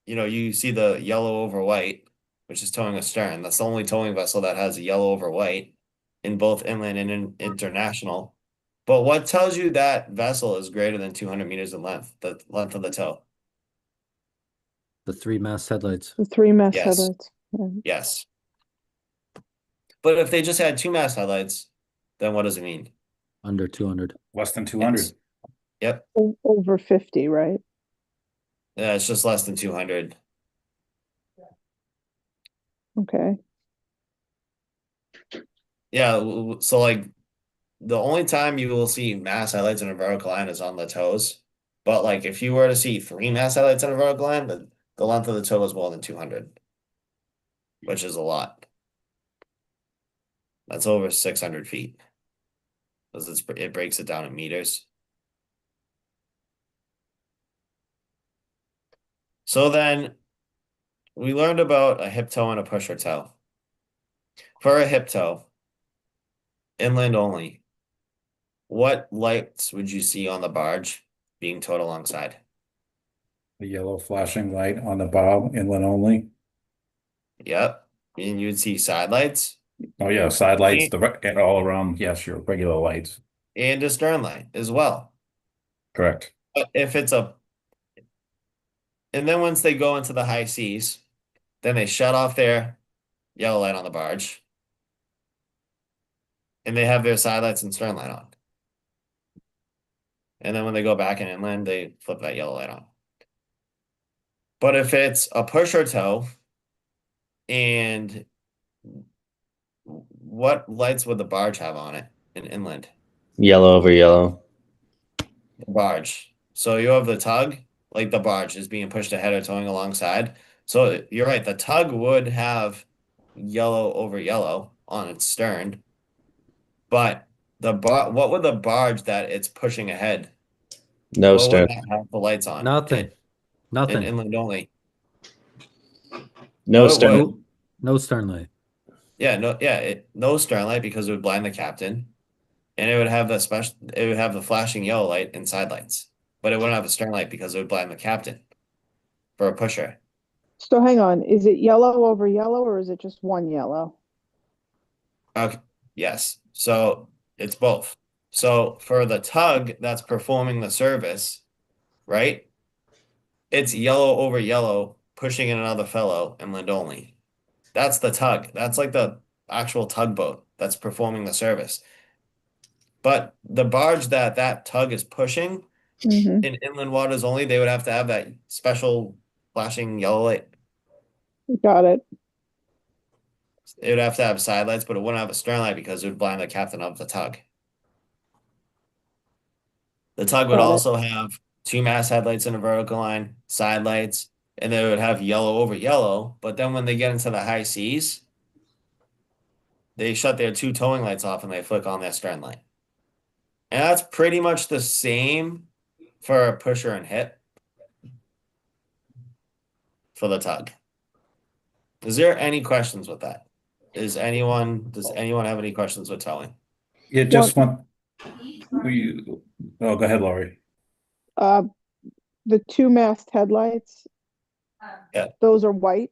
you see the yellow over white, which is towing a stern. That's the only towing vessel that has a yellow over white in both inland and international. But what tells you that vessel is greater than 200 meters in length, the length of the tow? The three mast headlights. The three mast Yes. headlights. Yeah. Yes. But if they just had two mast headlights, then what does it mean? Under 200. Less than 200. Yep. Over 50, right? Yeah, it's just less than 200. Okay. Yeah, so like the only time you will see mast headlights in a vertical line is on the toes. But like if you were to see three mast headlights in a vertical line, the length of the tow is more than 200, which is a lot. That's over 600 feet. Because it breaks it down in meters. So then we learned about a hip tow and a pusher tow. For a hip tow, inland only, what lights would you see on the barge being towed alongside? The yellow flashing light on the bow, inland only. Yep. And you'd see side lights Oh yeah, side lights, and and all around. Yes, your regular lights. a stern light as well. Correct. But and then once they go into the high seas, then they shut off their yellow light on the barge. And they have their side lights and stern light on. And then when they go back in inland, they flip that yellow light on. But if it's a pusher tow, and what lights would the barge have on it in inland? Yellow over yellow. The barge. So you have the tug, like the barge is being pushed ahead or towing alongside. So you're right, the tug would have yellow over yellow on its stern. But what would the barge that it's pushing ahead? No What stern. would that have the lights on? Nothing. In Nothing. inland only. No it stern. would. No, no stern light. Yeah, no stern light because it would blind the captain. And it would have the flashing yellow light and side lights. But it wouldn't have a stern light because it would blind the captain for a pusher. So hang on, is it yellow over yellow or is it just one yellow? Okay. Yes. So it's both. So for the tug that's performing the service, right? It's yellow over yellow, pushing in another fellow inland only. That's the tug. That's like the actual tugboat that's performing the service. But the barge that tug is pushing Mhm. in inland waters only, they would have to have that special flashing yellow light. Got it. It would have to have side lights, but it wouldn't have a stern light because it would blind the captain of the tug. The tug would Got it. also have two mast headlights in a vertical line, side lights, and they would have yellow over yellow. But then when they get into the high seas, they shut their two towing lights off and they flick on their stern light. And that's pretty much the same for a pusher and hip for the tug. Is there any questions with that? Does anyone have any questions with towing? Yeah, just one. Oh, go ahead, Laurie. The two mast headlights. Yeah. Those are white.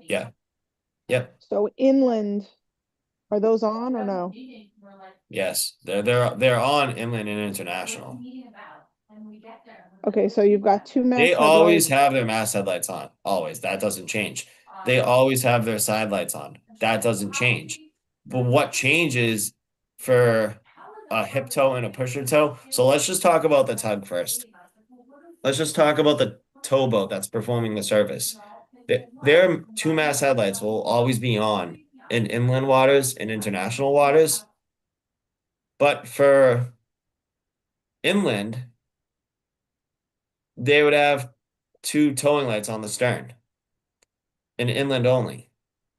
Yeah. Yep. So inland, are those on or no? Yes. They're on inland and international. Okay, so you've got two mast They always headlights. have their mast headlights on. Always. That doesn't change. They always have their side lights on. That doesn't change. But what changes for a hip tow and a pusher tow? So let's just talk about the tug first. Let's just talk about the towboat that's performing the service. Their two mast headlights will always be on in inland waters and international waters. But for inland, they would have two towing lights on the stern. In inland only,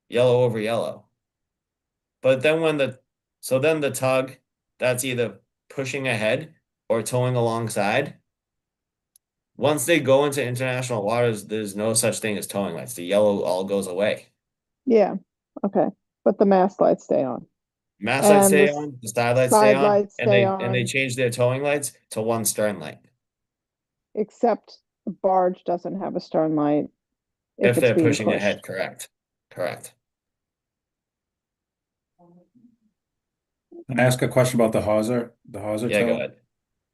yellow over yellow. But then then the tug that's either pushing ahead or towing alongside. Once they go into international waters, there's no such thing as towing lights. The yellow all goes away. Yeah, okay, but the mast lights stay on. Mast lights And stay the on, the side lights stay side on, lights and stay they on, change their towing lights to one stern light except the barge doesn't have a stern light if if it's they're being pushing pushed. ahead. Correct. Correct. Can I ask a question about the hawser Yeah, go tow? ahead.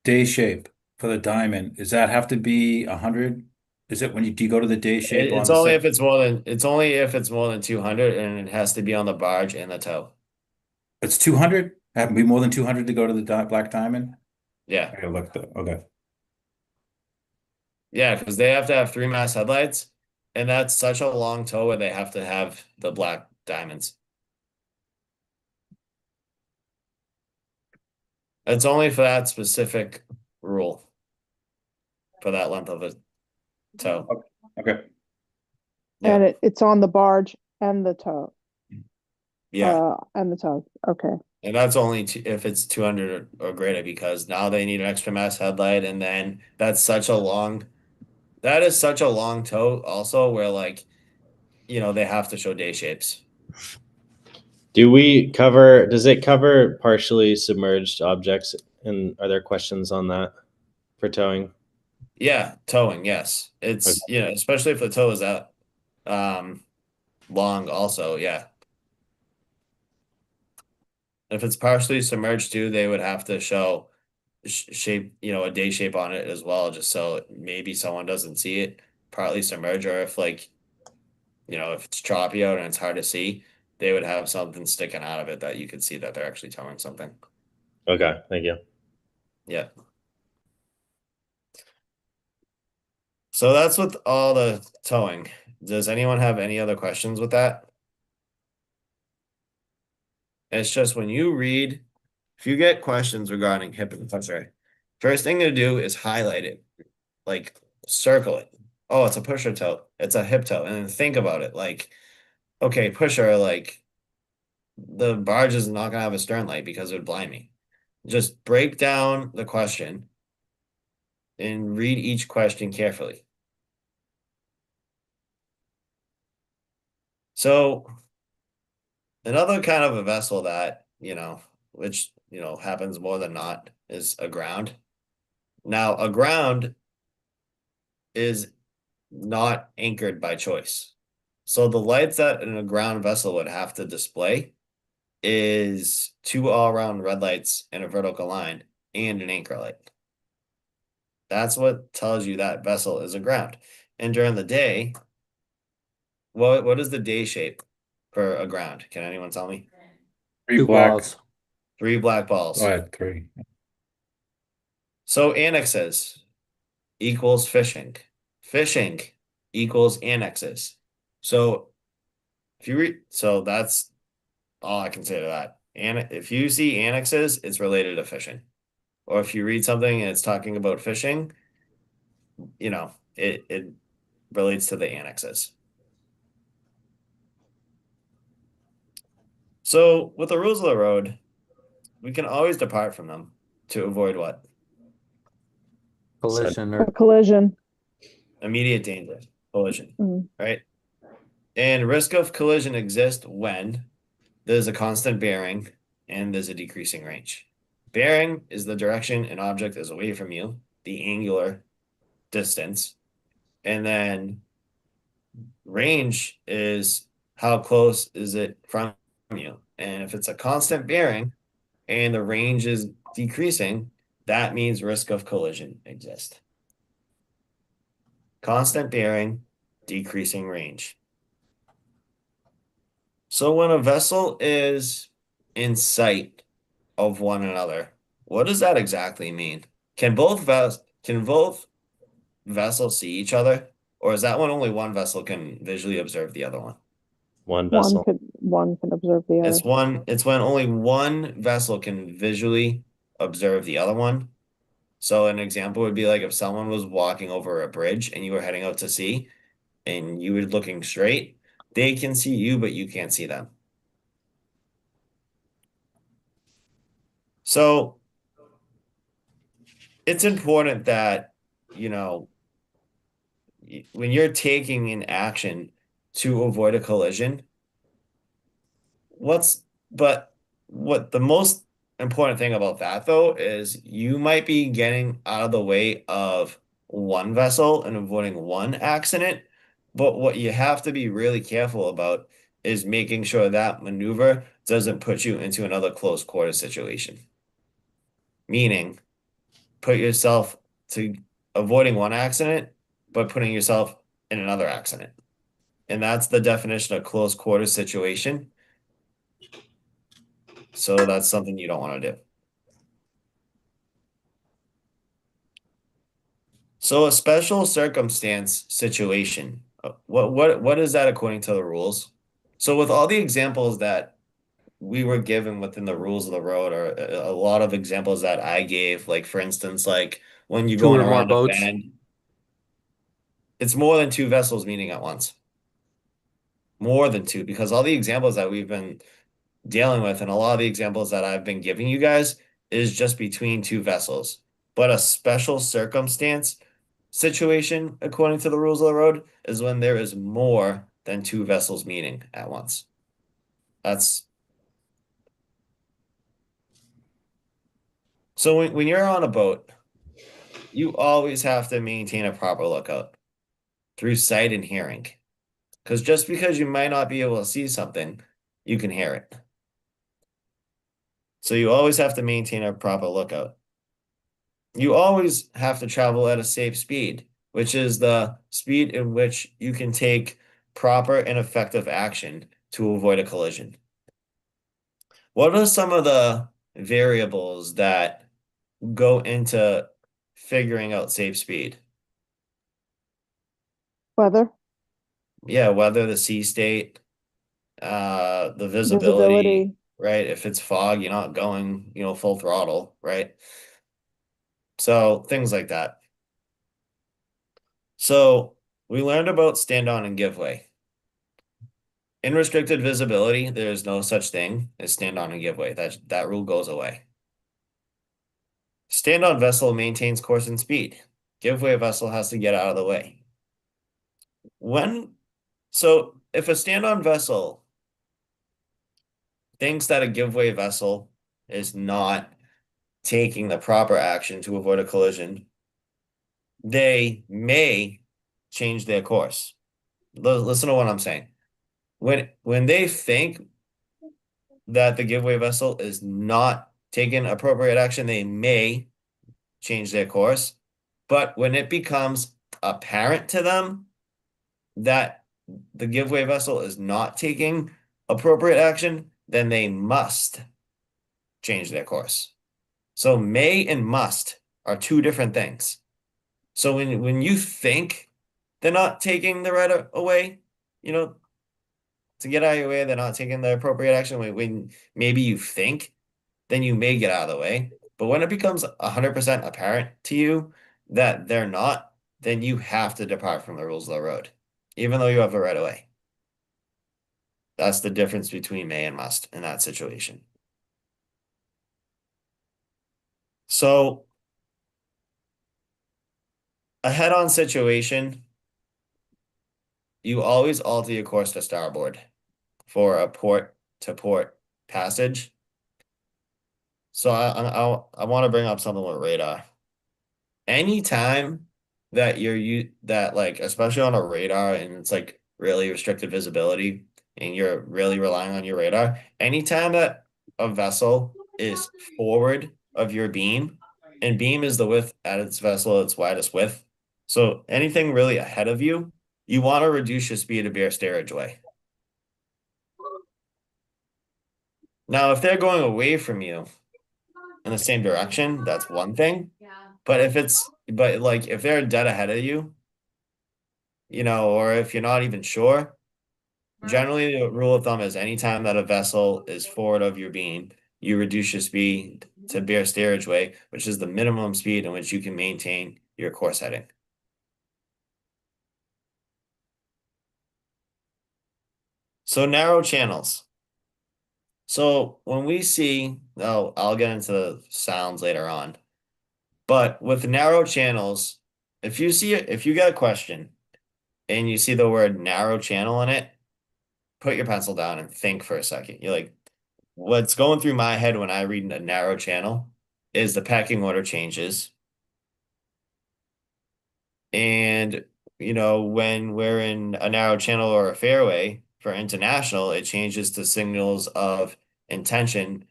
Day shape for the diamond, does that have to be 100? Is it do you go to the day shape on It's the only set? if it's only if it's more than 200 and it has to be on the barge and the tow. It's 200? Have to be more than 200 to go to the black diamond? Yeah. I gotta look okay. Yeah, because they have to have three mast headlights, and that's such a long tow where they have to have the black diamonds. It's only for that specific rule. For that length of a tow. Okay. And Yeah. it's on the barge and the tow, Yeah. and the tug, okay. And that's only if it's 200 or greater because now they need an extra mast headlight, and then that is such a long tow also where like they have to show day shapes. Does it cover partially submerged objects? And are there questions on that for towing? Yeah, towing, yes. It's especially if the tow is that long also, yeah. If it's partially submerged too, they would have to show shape, a day shape on it as well, just so maybe someone doesn't see it partly submerged, or if if it's choppy out and it's hard to see, they would have something sticking out of it that you could see that they're actually towing something. Okay, thank you. Yeah. So that's with all the towing. Does anyone have any other questions with that? It's just when you read, if you get questions regarding hip and pusher, first thing to do is highlight it, like circle it. Oh, it's a pusher toe, it's a hip toe, and then think about it. Like, okay, pusher, like the barge is not gonna have a stern light because it would blind me. Just break down the question and read each question carefully. So another kind of a vessel that, which, happens more than not is a ground. Now, a ground is not anchored by choice. So the lights that an aground vessel would have to display is two all-around red lights in a vertical line and an anchor light. That's what tells you that vessel is aground. And during the day, what is the day shape for a ground? Can anyone tell me? 3 2 black. balls. 3 black balls. Go ahead, 3. So annexes equals fishing. Fishing equals annexes. So if you read, so that's all I can say to that. And if you see annexes, it's related to fishing. Or if you read something and it's talking about fishing, it relates to the annexes. So with the rules of the road, we can always depart from them to avoid what? Collision A or collision. Immediate danger, collision, Mm. right? And risk of collision exists when there's a constant bearing and there's a decreasing range. Bearing is the direction an object is away from you, the angular distance. And then range is how close is it from you. And if it's a constant bearing and the range is decreasing, that means risk of collision exists. Constant bearing, decreasing range. So when a vessel is in sight of one another, what does that exactly mean? Can both vessels see each other, or is that when only one vessel can visually observe the other one? One vessel. One can observe the other. It's when only one vessel can visually observe the other one. So an example would be like if someone was walking over a bridge and you were heading out to sea and you were looking straight, they can see you, but you can't see them. So it's important that, when you're taking an action to avoid a collision, but what the most important thing about that though is you might be getting out of the way of one vessel and avoiding one accident, but what you have to be really careful about is making sure that maneuver doesn't put you into another close quarter situation. Meaning, put yourself to avoiding one accident, but putting yourself in another accident. And that's the definition of close quarter situation. So that's something you don't want to do. So a special circumstance situation, what is that according to the rules? So with all the examples that we were given within the rules of the road, or a lot of examples that I gave, like for instance, like when you're 2 going or more around a boats. bend, it's more than 2 vessels meeting at once. More than 2, because all the examples that we've been dealing with and a lot of the examples that I've been giving you guys is just between 2 vessels. But a special circumstance situation, according to the rules of the road, is when there is more than 2 vessels meeting at once. So when you're on a boat, you always have to maintain a proper lookout through sight and hearing. Because just because you might not be able to see something, you can hear it. So you always have to maintain a proper lookout. You always have to travel at a safe speed, which is the speed in which you can take proper and effective action to avoid a collision. What are some of the variables that go into figuring out safe speed? Weather, Yeah, weather, the sea state, the visibility, visibility. right? If it's fog, you're not going, full throttle, right? So things like that. So we learned about stand on and give way. In restricted visibility, there's no such thing as stand on and give way. That rule goes away. Stand on vessel maintains course and speed. Give way vessel has to get out of the way. So if a stand on vessel thinks that a give way vessel is not taking the proper action to avoid a collision, they may change their course. Listen to what I'm saying. When they think that the giveaway vessel is not taking appropriate action, they may change their course. But when it becomes apparent to them that the giveaway vessel is not taking appropriate action, then they must change their course. So may and must are two different things. So when you think they're not taking the right away, you know, to get out of your way, they're not taking the appropriate action. When maybe you think, then you may get out of the way. But when it becomes 100% apparent to you that they're not, then you have to depart from the rules of the road, even though you have the right of way. That's the difference between may and must in that situation. So a head-on situation, you always alter your course to starboard for a port to port passage. So I want to bring up something with radar. Anytime that that like especially on a radar and it's like really restricted visibility and you're really relying on your radar, anytime that a vessel is forward of your beam, and beam is the width at its vessel its widest width. So anything really ahead of you, you want to reduce your speed to bear steerage way. Now, if they're going away from you in the same direction, that's one thing. But if they're dead ahead of you, or if you're not even sure, generally the rule of thumb is anytime that a vessel is forward of your beam, you reduce your speed to bear steerage way, which is the minimum speed in which you can maintain your course heading. So narrow channels. So when we see, I'll get into the sounds later on, but with narrow channels, if you get a question and you see the word narrow channel in it, put your pencil down and think for a second. You're like, what's going through my head when I read a narrow channel is the pecking order changes. And, when we're in a narrow channel or a fairway for international, it changes to signals of intention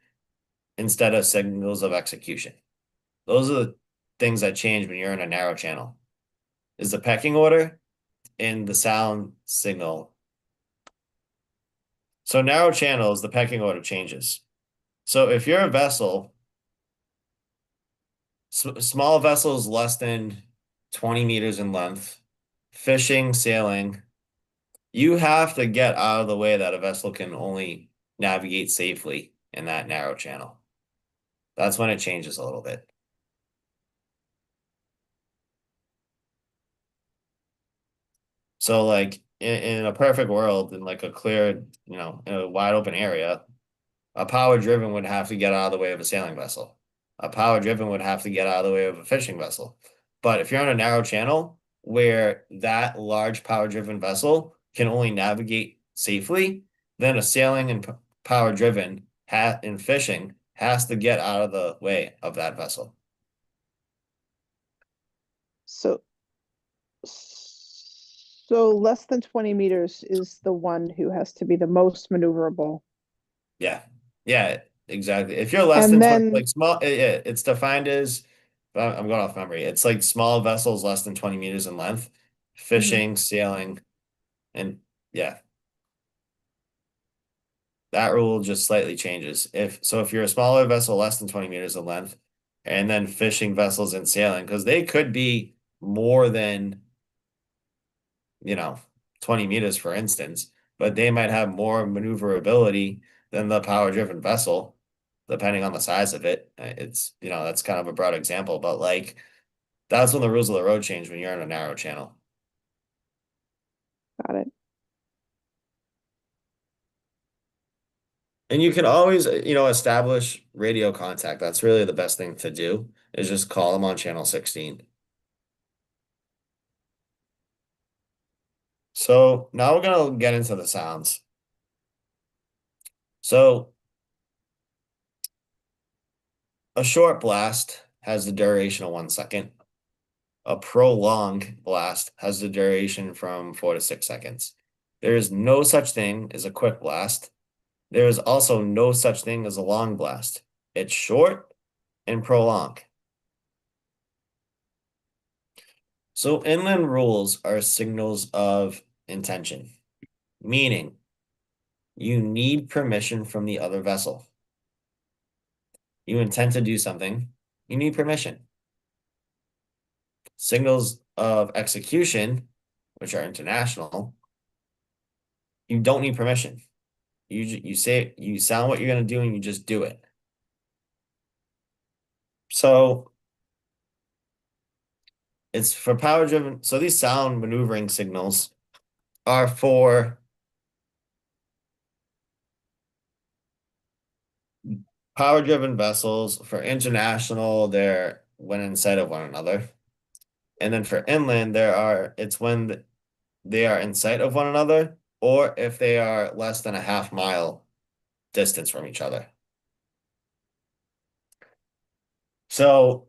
instead of signals of execution. Those are the things that change when you're in a narrow channel. Is the pecking order and the sound signal. So narrow channels, the pecking order changes. So if you're a vessel, small vessels less than 20 meters in length, fishing, sailing, you have to get out of the way that a vessel can only navigate safely in that narrow channel. That's when it changes a little bit. So like in a perfect world, in like a clear, in a wide open area, a power driven would have to get out of the way of a sailing vessel. A power driven would have to get out of the way of a fishing vessel. But if you're on a narrow channel where that large power driven vessel can only navigate safely, then a sailing and power driven in fishing has to get out of the way of that vessel. So less than 20 meters is the one who has to be the most maneuverable. Yeah. Yeah, exactly. If you're less And than 20, then like small, it's defined as, I'm going off memory. It's like small vessels less than 20 meters in length, fishing, sailing, and yeah. That rule just slightly changes. If you're a smaller vessel less than 20 meters in length, and then fishing vessels and sailing, because they could be more than, 20 meters, for instance, but they might have more maneuverability than the power driven vessel, depending on the size of it. It's, that's kind of a broad example, but like that's when the rules of the road change when you're in a narrow channel. got it. And you can always, establish radio contact. That's really the best thing to do is just call them on channel 16. So now we're going to get into the sounds. So a short blast has the duration of 1 second. A prolonged blast has the duration from 4 to 6 seconds. There is no such thing as a quick blast. There is also no such thing as a long blast. It's short and prolonged. So inland rules are signals of intention, meaning you need permission from the other vessel. You intend to do something, you need permission. Signals of execution, which are international, you don't need permission. You say you sound what you're gonna do and you just do it. So it's for power driven. So these sound maneuvering signals are for power driven vessels. For international, they're when in sight of one another. And then for inland, it's when they are in sight of one another, or if they are less than a half mile distance from each other. So,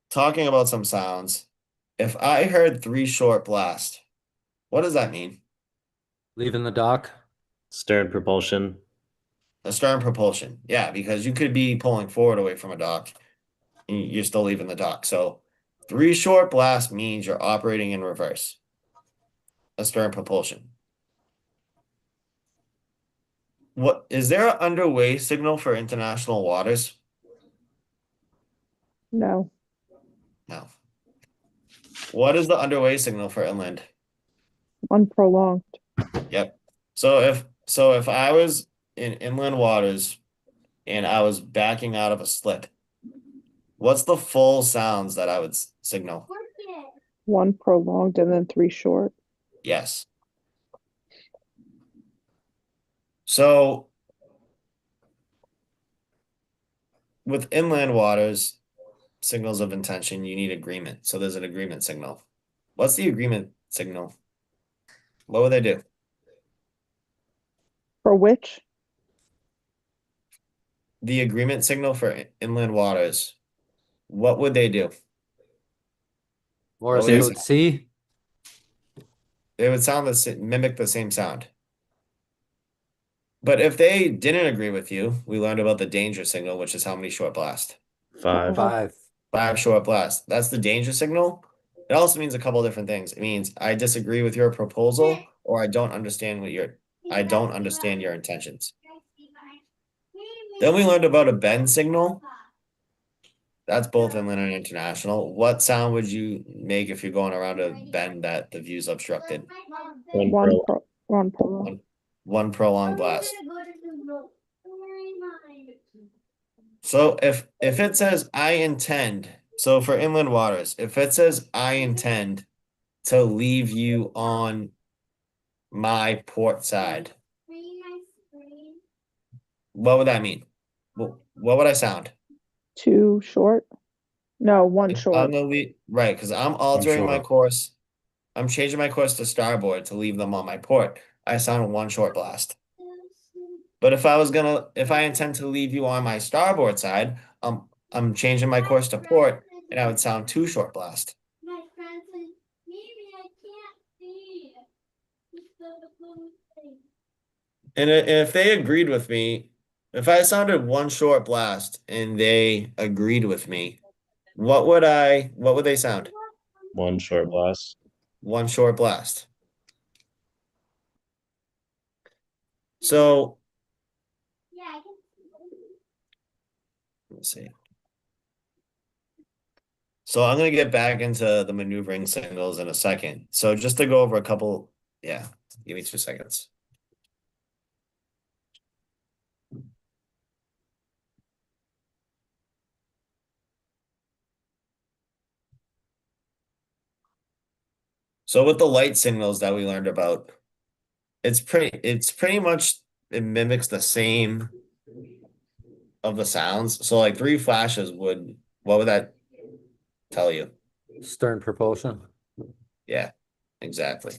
talking about some sounds, if I heard 3 short blast, what does that mean? Leaving the dock. Stern propulsion. A stern propulsion. Yeah, because you could be pulling forward away from a dock, and you're still leaving the dock. So, 3 short blast means you're operating in reverse. A stern propulsion. What is there an underway signal for international waters? No, No. What is the underway signal for inland? unprolonged. Yep. So if I was in inland waters and I was backing out of a slip, what's the full sounds that I would signal? One prolonged and then 3 short. Yes. So with inland waters, signals of intention, you need agreement. So there's an agreement signal. What's the agreement signal? What would they do? For which? The agreement signal for inland waters. What would they do? Morse would they code say? C. It would mimic the same sound. But if they didn't agree with you, we learned about the danger signal, which is how many short blast? 5. 5. 5 short blast. That's the danger signal. It also means a couple different things. It means I disagree with your proposal, or I don't understand your intentions. Then we learned about a bend signal. That's both inland and international. What sound would you make if you're going around a bend that the view's obstructed? One prolonged. One prolonged blast. So if it says I intend, so for inland waters, if it says I intend to leave you on my port side, what would that mean? What would I sound? 2 short? No, 1 I'm short. gonna leave, right, because I'm altering my short. course. I'm changing my course to starboard to leave them on my port. I sound 1 short blast. But if I intend to leave you on my starboard side, I'm changing my course to port, and I would sound 2 short blast. And if they agreed with me, if I sounded 1 short blast and they agreed with me, what would they sound? 1 short blast. 1 short blast. So let's see. So I'm gonna get back into the maneuvering signals in a second. So just to go over a couple, yeah, give me 2 seconds. So with the light signals that we learned about, it's pretty much it mimics the same of the sounds. So like 3 flashes what would that tell you? Stern propulsion. Yeah, exactly.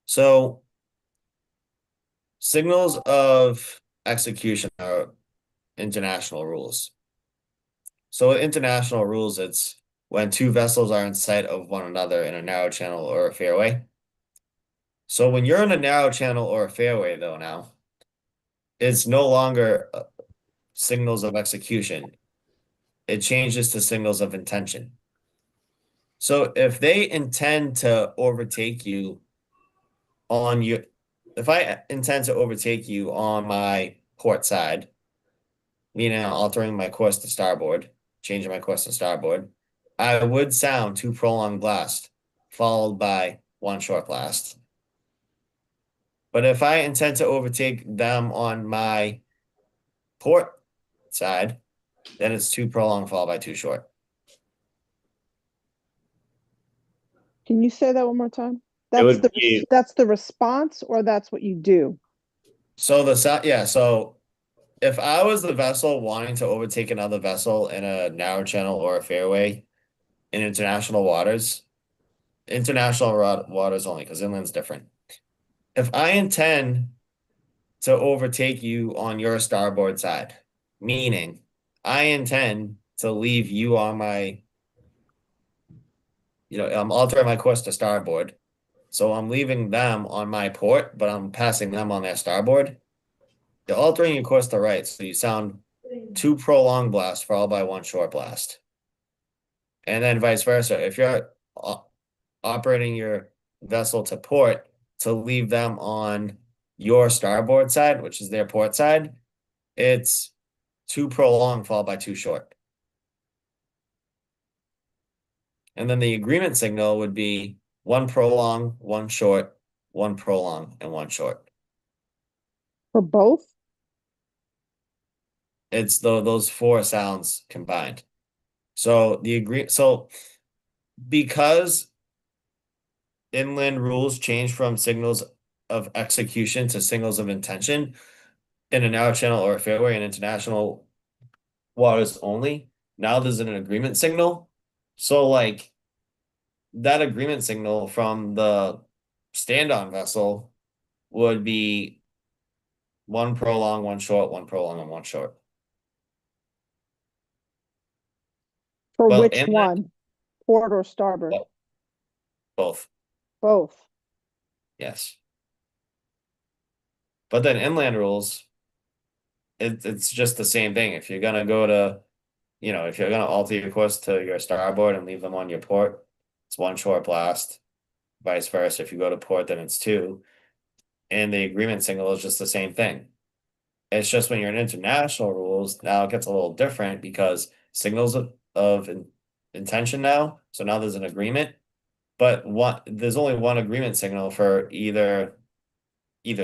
So signals of execution are international rules. So with international rules, it's when 2 vessels are in sight of one another in a narrow channel or a fairway. So when you're in a narrow channel or a fairway, though, now it's no longer signals of execution. It changes to signals of intention. So if they intend to overtake you on your, if I intend to overtake you on my port side, meaning I'm altering my course to starboard, changing my course to starboard, I would sound two prolonged blasts followed by one short blast. But if I intend to overtake them on my port side, then it's two prolonged followed by two short. Can you say that one more time? It would be That's the response, or that's what you do? So so if I was the vessel wanting to overtake another vessel in a narrow channel or a fairway in international waters, waters only, because inland's different. If I intend to overtake you on your starboard side, meaning I intend to leave you on my, I'm altering my course to starboard. So I'm leaving them on my port, but I'm passing them on their starboard. You're altering your course to right, so you sound two prolonged blasts followed by one short blast. And then vice versa. If you're operating your vessel to port to leave them on your starboard side, which is their port side, it's two prolonged followed by two short. And then the agreement signal would be one prolong, one short, one prolong, and one short. For both? It's those four sounds combined. So because inland rules change from signals of execution to signals of intention in a narrow channel or a fairway in international waters only, now there's an agreement signal. So like that agreement signal from the stand-on vessel would be one prolong, one short, one prolong, and one short. For Well, which inland, one? Port or starboard? both, Both. yes. But then inland rules, it's just the same thing. If you're gonna go to, if you're gonna alter your course to your starboard and leave them on your port, it's one short blast. Vice versa. If you go to port, then it's two. And the agreement signal is just the same thing. It's just when you're in international rules, now it gets a little different because signals of intention now. So now there's an agreement, but there's only one agreement signal for either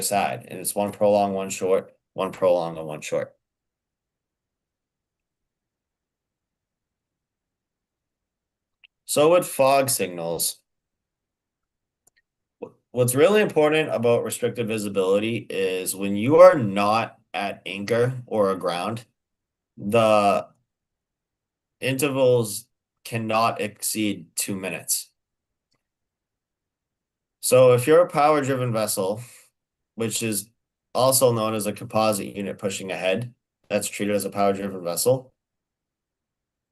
side, and it's one prolong, one short, one prolong, and one short. So with fog signals, what's really important about restricted visibility is when you are not at anchor or aground, the intervals cannot exceed 2 minutes. So if you're a power-driven vessel, which is also known as a composite unit pushing ahead, that's treated as a power-driven vessel,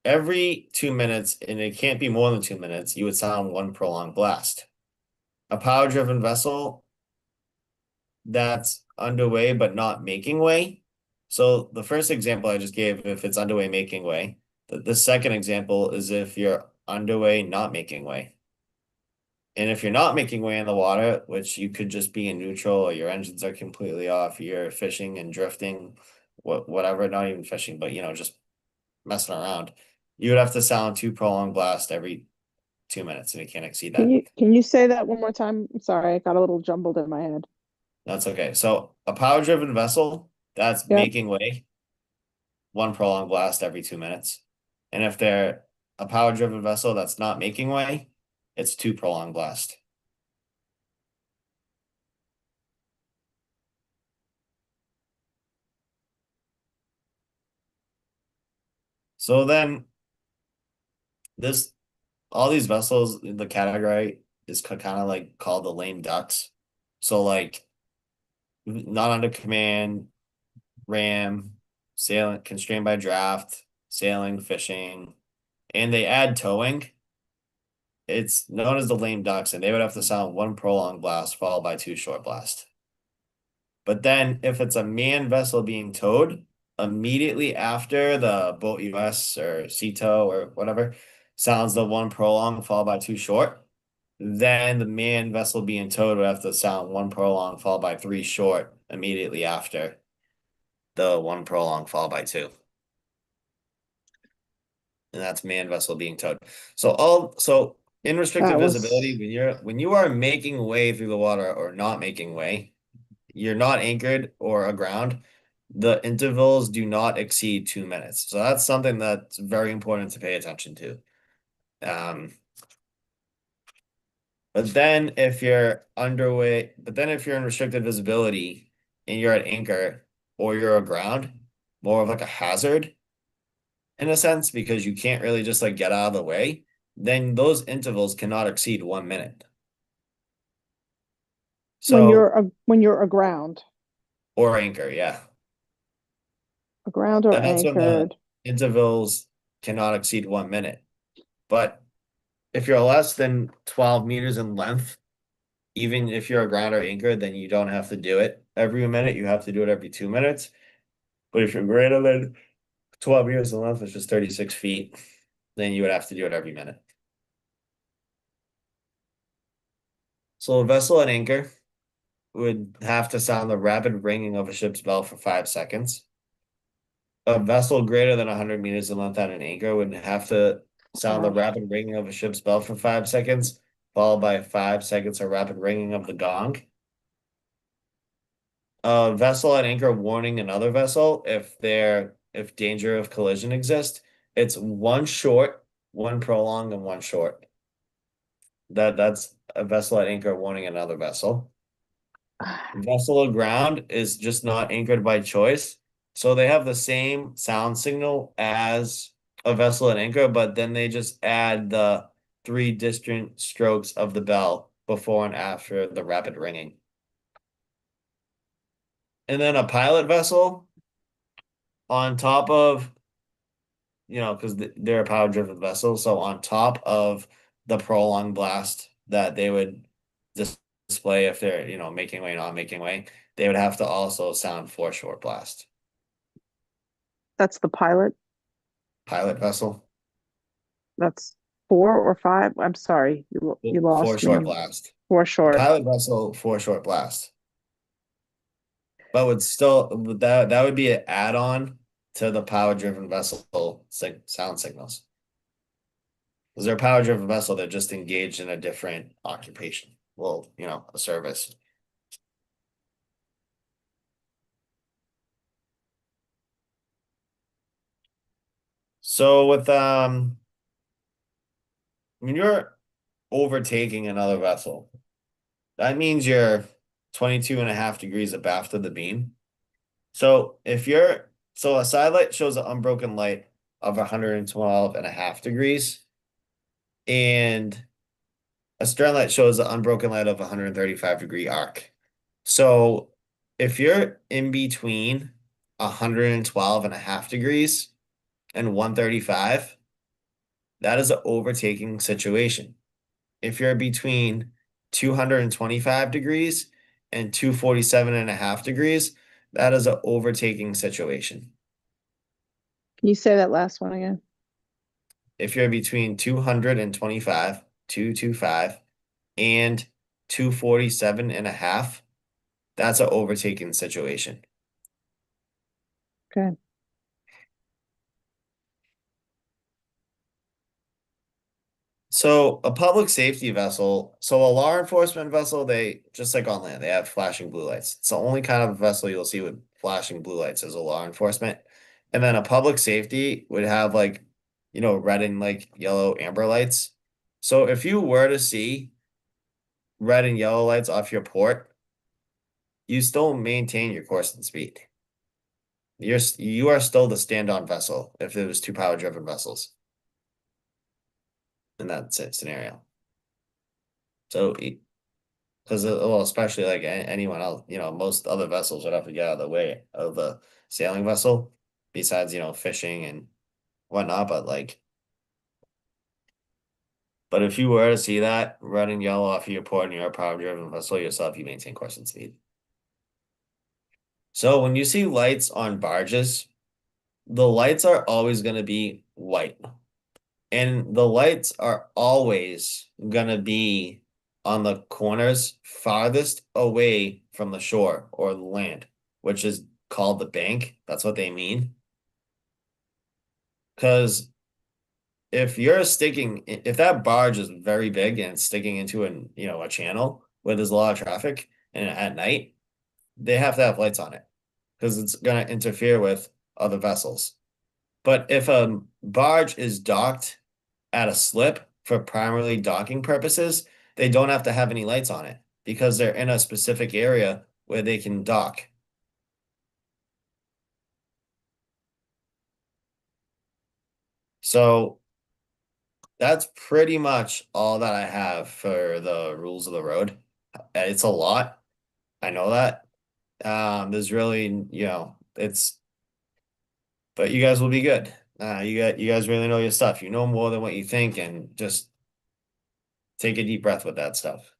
every 2 minutes, and it can't be more than 2 minutes, you would sound one prolonged blast. A power-driven vessel that's underway but not making way. So the first example I just gave, if it's underway making way, the second example is if you're underway not making way. And if you're not making way in the water, which you could just be in neutral or your engines are completely off, you're fishing and drifting, whatever, not even fishing, but just messing around, you would have to sound two prolonged blasts every 2 minutes, and you can't exceed that. Can you say that one more time? I'm sorry, I got a little jumbled in my head. That's okay. So a power driven vessel that's Yep. making way, one prolonged blast every 2 minutes. And if they're a power driven vessel that's not making way, it's two prolonged blast. So then all these vessels, the category is kind of like called the lame ducks. So like not under command, ram, sailing, constrained by draft, sailing, fishing, and they add towing. It's known as the lame ducks, and they would have to sound one prolonged blast followed by two short blasts. But then if it's a manned vessel being towed, immediately after the boat US or sea tow or whatever sounds the one prolonged followed by two short, then the manned vessel being towed would have to sound one prolonged followed by three short immediately after the one prolonged followed by two. And that's manned vessel being towed. So in restricted That was- visibility, when you are making way through the water or not making way, you're not anchored or aground, the intervals do not exceed 2 minutes. So that's something that's very important to pay attention to. But then if you're underway, but then if you're in restricted visibility and you're at anchor or you're aground, more of like a hazard in a sense, because you can't really just like get out of the way, then those intervals cannot exceed 1 minute. when you're aground, Or anchor, yeah. aground or And that's when the anchored. intervals cannot exceed 1 minute. But if you're less than 12 meters in length, even if you're aground or anchored, then you don't have to do it every minute. You have to do it every 2 minutes. But if you're greater than 12 meters in length, which is 36 feet, then you would have to do it every minute. So a vessel at anchor would have to sound the rapid ringing of a ship's bell for 5 seconds. A vessel greater than 100 meters in length at an anchor would have to sound the rapid ringing of a ship's bell for 5 seconds, followed by 5 seconds of rapid ringing of the gong. A vessel at anchor warning another vessel if danger of collision exists. It's one short, one prolonged, and one short. That's a vessel at anchor warning another vessel. Vessel aground is just not anchored by choice. So they have the same sound signal as a vessel at anchor, but then they just add the 3 distant strokes of the bell before and after the rapid ringing. And then a pilot vessel on top of, because they're a power driven vessel. So on top of the prolonged blast that they would display if they're, making way, not making way, they would have to also sound for short blast. That's the pilot. Pilot vessel. That's 4 or 5. I'm sorry, you lost For me. short blast. 4 short. Pilot vessel for short blast. But that would be an add-on to the power driven vessel sound signals. Because they're a power driven vessel, they're just engaged in a different occupation. Well, a service. So when you're overtaking another vessel, that means you're 22.5 degrees abaft of the beam. So a side light shows an unbroken light of 112.5 degrees, and a stern light shows an unbroken light of 135-degree arc. So if you're in between 112.5 degrees and 135, that is an overtaking situation. If you're between 225 degrees and 247.5 degrees, that is an overtaking situation. Can you say that last one again? If you're between 225 and 247.5, that's an overtaking situation. Okay. So a public safety vessel, so a law enforcement vessel, they just like on land, they have flashing blue lights. It's the only kind of vessel you'll see with flashing blue lights as a law enforcement. And then a public safety would have like, red and like yellow amber lights. So if you were to see red and yellow lights off your port, you still maintain your course and speed. You are still the stand-on vessel if it was two power driven vessels in that scenario. So, because well, especially like anyone else, most other vessels would have to get out of the way of the sailing vessel, besides fishing and whatnot. But if you were to see that red and yellow off of your port and you're a power driven vessel yourself, you maintain course and speed. So when you see lights on barges, the lights are always going to be white. And the lights are always gonna be on the corners farthest away from the shore or the land, which is called the bank. That's what they mean. Because if that barge is very big and it's sticking into a channel where there's a lot of traffic and at night, they have to have lights on it because it's gonna interfere with other vessels. But if a barge is docked at a slip for primarily docking purposes, they don't have to have any lights on it because they're in a specific area where they can dock. So that's pretty much all that I have for the rules of the road. It's a lot. I know that. There's really, but you guys will be good. You guys really know your stuff. You know more than what you think, and just take a deep breath with that stuff.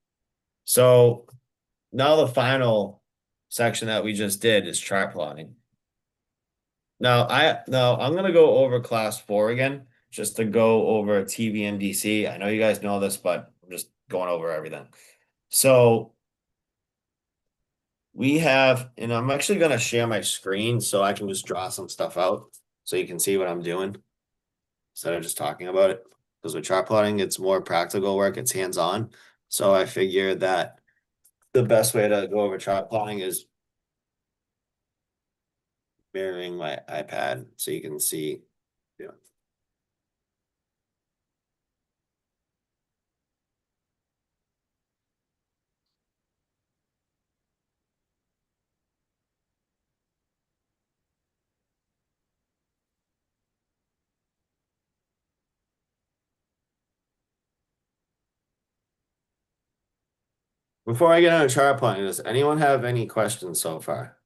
So now the final section that we just did is chart plotting. Now I'm gonna go over class 4 again, just to go over TVMDC. I know you guys know this, but I'm just going over everything. So we have, and I'm actually gonna share my screen so I can just draw some stuff out so you can see what I'm doing instead of just talking about it. Because with chart plotting, it's more practical work, it's hands-on. So I figured that the best way to go over chart plotting is mirroring my iPad so you can see. Yeah. Before I get into chart plotting, does anyone have any questions so far?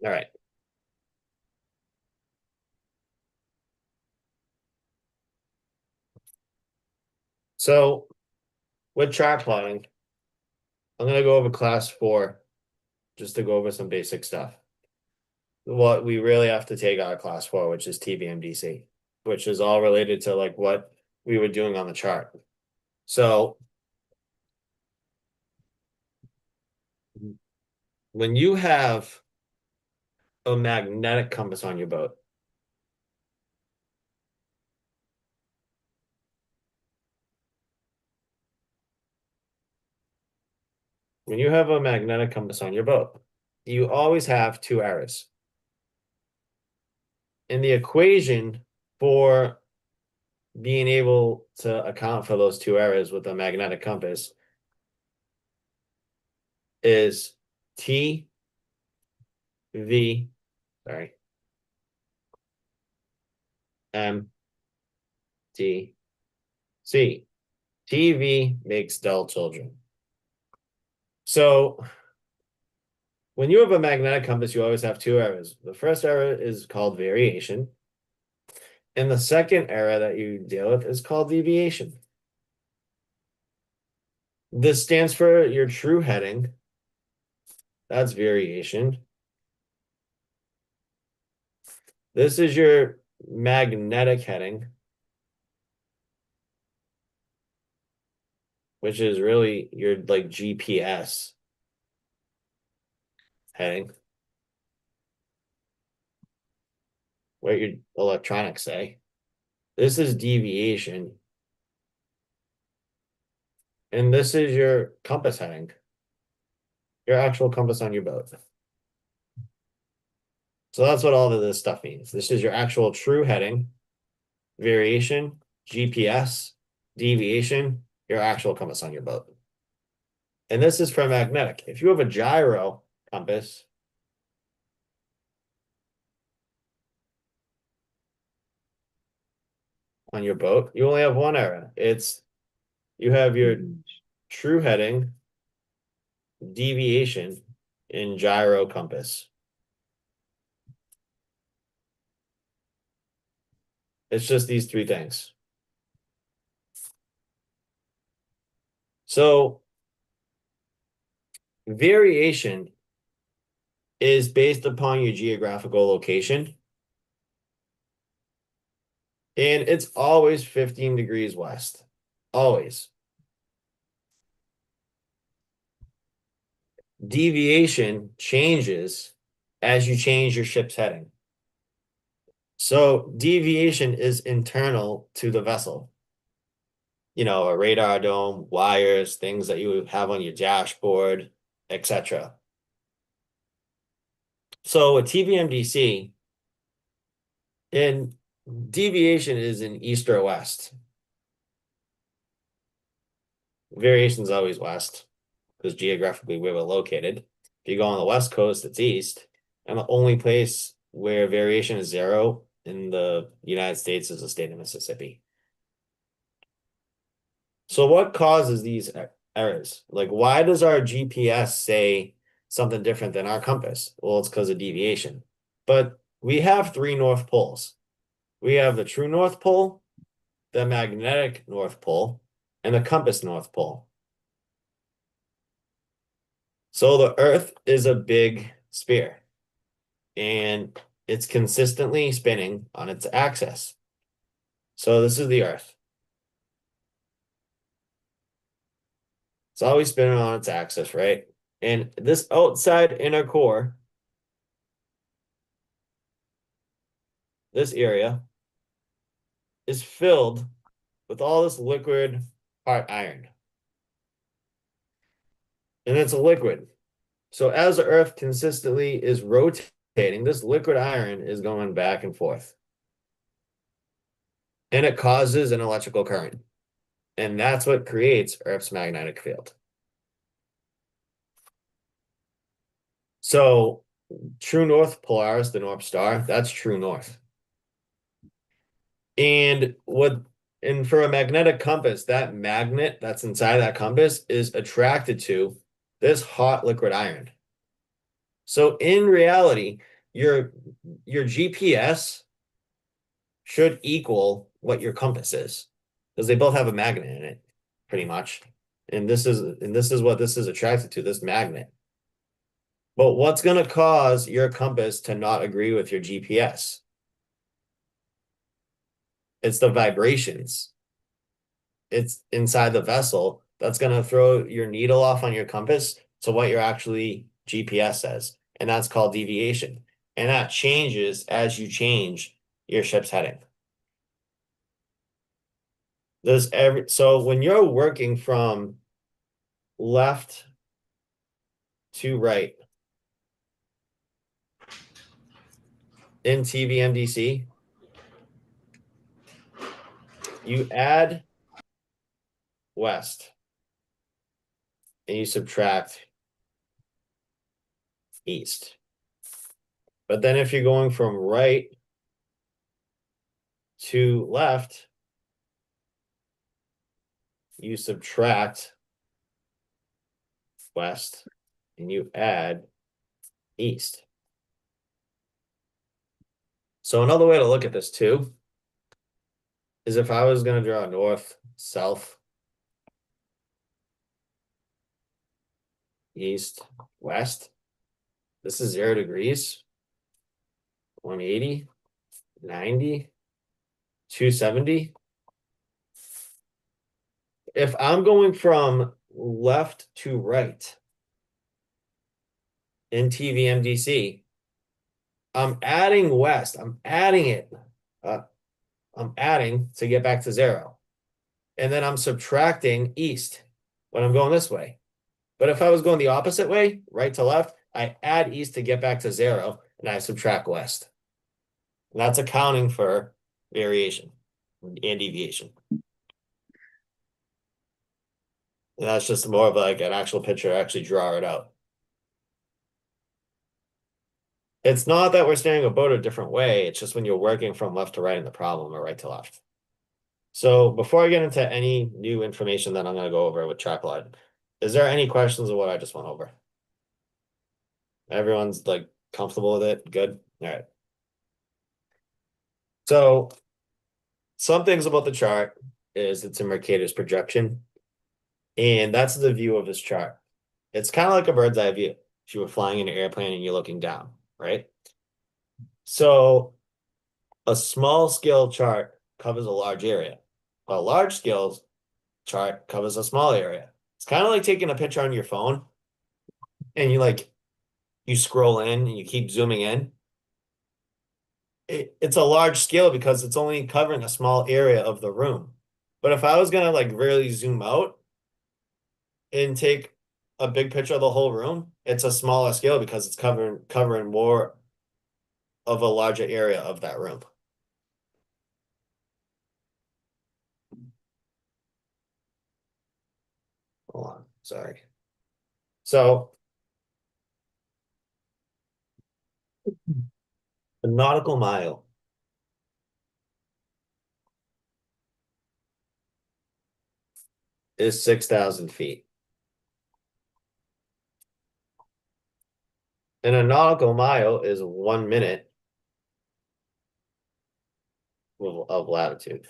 All right. So with chart plotting, I'm gonna go over class 4 just to go over some basic stuff. What we really have to take out of class 4, which is TVMDC, which is all related to like what we were doing on the chart. So when you have a magnetic compass on your boat, when you have a magnetic compass on your boat, you always have two arrows. And the equation for being able to account for those two arrows with a magnetic compass is T V, sorry, M T C. TV makes dull children. So when you have a magnetic compass, you always have two arrows. The first arrow is called variation. And the second arrow that you deal with is called deviation. This stands for your true heading. That's variation. This is your magnetic heading, which is really your like GPS heading. What your electronics say. This is deviation. And this is your compass heading. your actual compass on your boat. So that's what all of this stuff means. This is your actual true heading, variation, GPS, deviation, your actual compass on your boat. And this is for magnetic. If you have a gyro compass, on your boat, you only have one error. You have your true heading, deviation, and gyro compass. It's just these three things. So variation is based upon your geographical location. And it's always 15 degrees west. Always. Deviation changes as you change your ship's heading. So deviation is internal to the vessel. You know, a radar dome, wires, things that you have on your dashboard, etc. So a TVMDC, and deviation is in east or west. Variation is always west, because geographically where we're located. If you go on the west coast, it's east. And the only place where variation is 0 in the United States is the state of Mississippi. So what causes these errors? Like, why does our GPS say something different than our compass? Well, it's because of deviation. But we have 3 North Poles. We have the true North Pole, the magnetic North Pole, and the compass North Pole. So the Earth is a big sphere, and it's consistently spinning on its axis. So this is the Earth. It's always spinning on its axis, right? And this outside inner core, this area, is filled with all this liquid hot iron. And it's a liquid. So as the Earth consistently is rotating, this liquid iron is going back and forth. And it causes an electrical current. And that's what creates Earth's magnetic field. So true north Polaris, the North Star, that's true north. And for a magnetic compass, that magnet that's inside that compass is attracted to this hot liquid iron. So in reality, your GPS should equal what your compass is, because they both have a magnet in it, pretty much. And this is what this is attracted to, this magnet. But what's going to cause your compass to not agree with your GPS? It's the vibrations. It's inside the vessel that's going to throw your needle off on your compass to what your actually GPS says. And that's called deviation. And that changes as you change your ship's heading. So when you're working from left to right in TVMDC, you add west and you subtract east. But then if you're going from right to left, you subtract west and you add east. So another way to look at this too is if I was going to draw north, south, east, west, this is 0 degrees, 180, 90, 270. If I'm going from left to right in TVMDC, I'm adding west. I'm adding it. I'm adding to get back to 0. And then I'm subtracting east when I'm going this way. But if I was going the opposite way, right to left, I add east to get back to 0, and I subtract west. And that's accounting for variation and deviation. And that's just more of like an actual picture, actually draw it out. It's not that we're staring a boat a different way, it's just when you're working from left to right in the problem or right to left. So before I get into any new information that I'm gonna go over with tripod, is there any questions of what I just went over? Everyone's like comfortable with it? Good? All right. So some things about the chart is it's a Mercator's projection. And that's the view of this chart. It's kind of like a bird's eye view. If you were flying in an airplane and you're looking down, right? So a small scale chart covers a large area. A large scale chart covers a small area. It's kind of like taking a picture on your phone and you scroll in and you keep zooming in. It's a large scale because it's only covering a small area of the room. But if I was gonna like really zoom out and take a big picture of the whole room, it's a smaller scale because it's covering more of a larger area of that room. Hold on, sorry. So the nautical mile is 6,000 feet. And a nautical mile is 1 minute of latitude.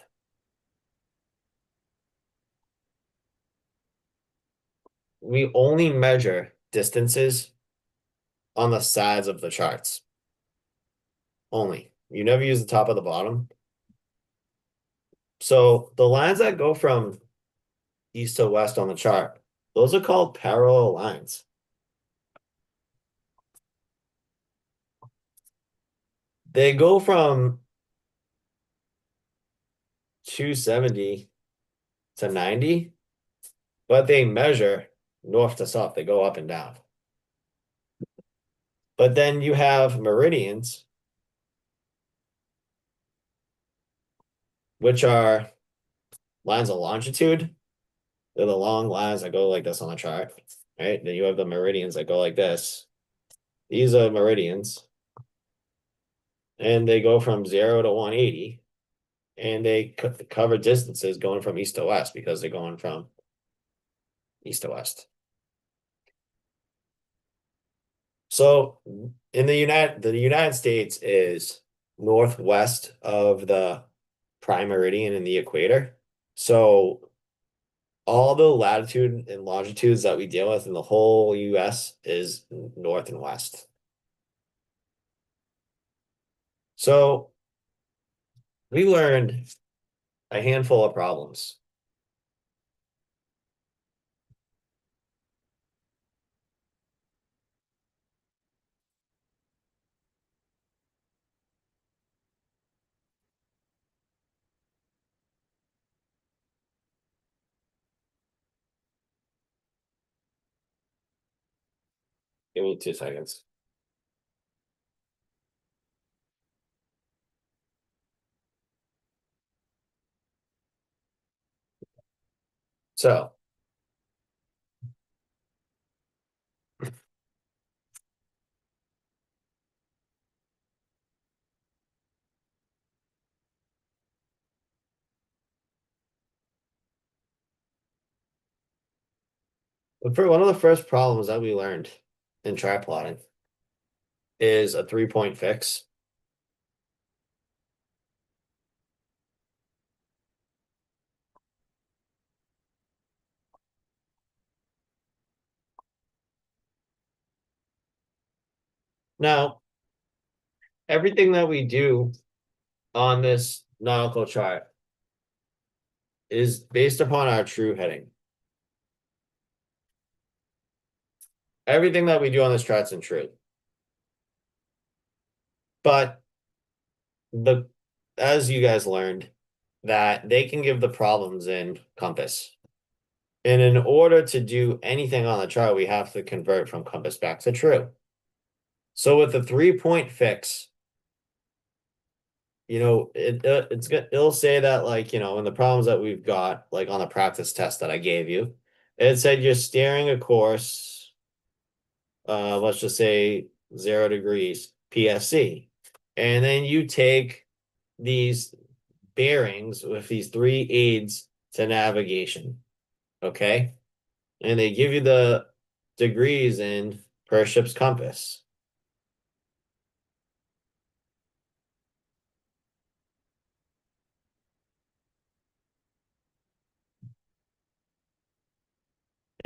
We only measure distances on the sides of the charts. Only. You never use the top or the bottom. So the lines that go from east to west on the chart, those are called parallel lines. They go from 270 to 90, but they measure north to south. They go up and down. But then you have meridians, which are lines of longitude. They're the long lines that go like this on the chart, right? Then you have the meridians that go like this. These are meridians. And they go from 0 to 180. And they cover distances going from east to west because they're going from east to west. So in the United States is northwest of the prime meridian and the equator. So all the latitude and longitudes that we deal with in the whole US is north and west. So we learned a handful of problems. Give me 2 seconds. So for one of the first problems that we learned in triplotting is a 3-point fix. Now, everything that we do on this nautical chart is based upon our true heading. Everything that we do on this chart's in true. But as you guys learned, that they can give the problems in compass. And in order to do anything on the chart, we have to convert from compass back to true. So with the 3-point fix, it'll say that, like, in the problems that we've got, like on the practice test that I gave you, it said you're steering a course, let's just say 0 degrees PSC. And then you take these bearings with these 3 aids to navigation. Okay? And they give you the degrees in per ship's compass.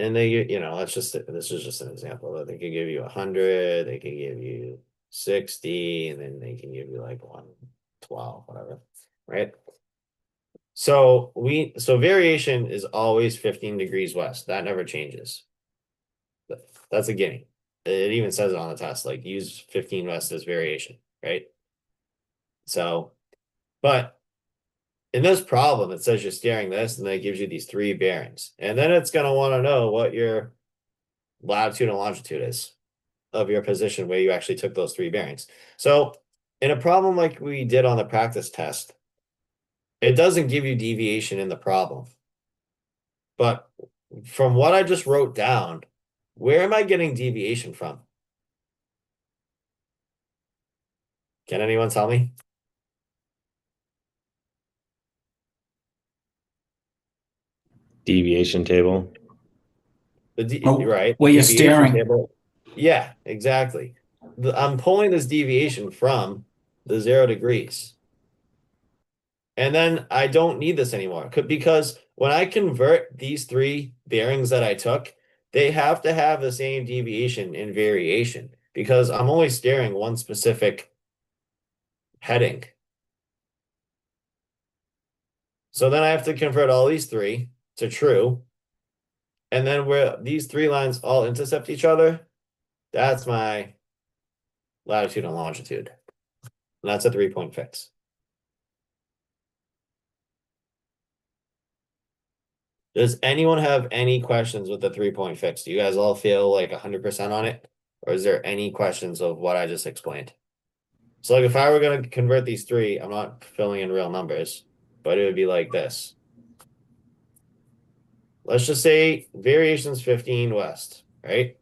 And this is just an example. That they can give you 100, they can give you 60, and then they can give you like 112, whatever, right? So variation is always 15 degrees west. That never changes. That's a guinea. It even says it on the test, like use 15 west as variation, right? So, but in this problem, it says you're steering this, and then it gives you these 3 bearings. And then it's going to want to know what your latitude and longitude is of your position where you actually took those 3 bearings. So in a problem like we did on the practice test, it doesn't give you deviation in the problem. But from what I just wrote down, where am I getting deviation from? Can anyone tell me? Deviation table. Right. Where you're Deviation staring. table. Yeah, exactly. I'm pulling this deviation from the 0 degrees. And then I don't need this anymore because when I convert these 3 bearings that I took, they have to have the same deviation in variation because I'm only steering one specific heading. So then I have to convert all these 3 to true. And then where these 3 lines all intercept each other, that's my latitude and longitude. And that's a 3-point fix. Does anyone have any questions with the 3-point fix? Do you guys all feel like 100% on it? Or is there any questions of what I just explained? So like if I were going to convert these 3, I'm not filling in real numbers, but it would be like this. Let's just say variation's 15 west, right?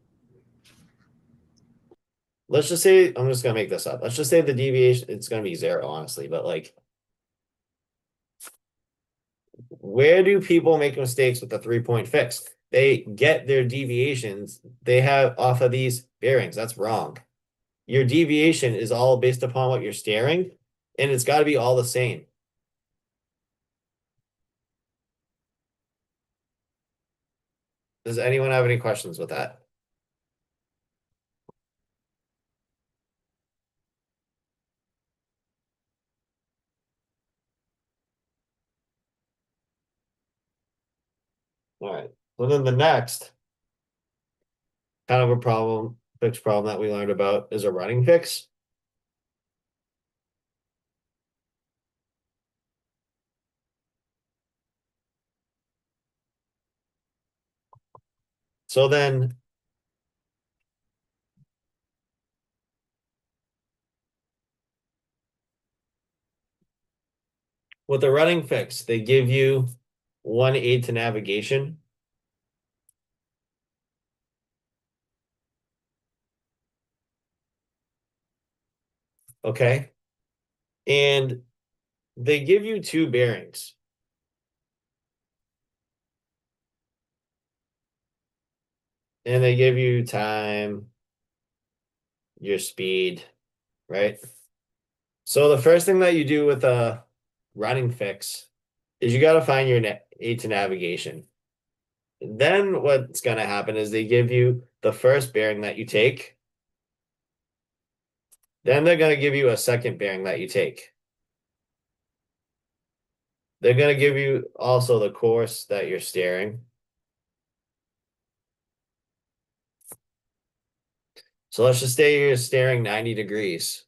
Let's just say, I'm just going to make this up. Let's just say the deviation, it's going to be 0, honestly, but like, where do people make mistakes with the 3-point fix? They get their deviations they have off of these bearings. That's wrong. Your deviation is all based upon what you're steering, and it's got to be all the same. Does anyone have any questions with that? All right. So then the next kind of a fixed problem that we learned about is a running fix. So then with the running fix, they give you 1 aid to navigation. Okay. And they give you 2 bearings. And they give you time, your speed, right? So the first thing that you do with a running fix is you got to find your aid to navigation. Then what's going to happen is they give you the first bearing that you take. Then they're going to give you a second bearing that you take. They're going to give you also the course that you're steering. So let's just say you're steering 90 degrees.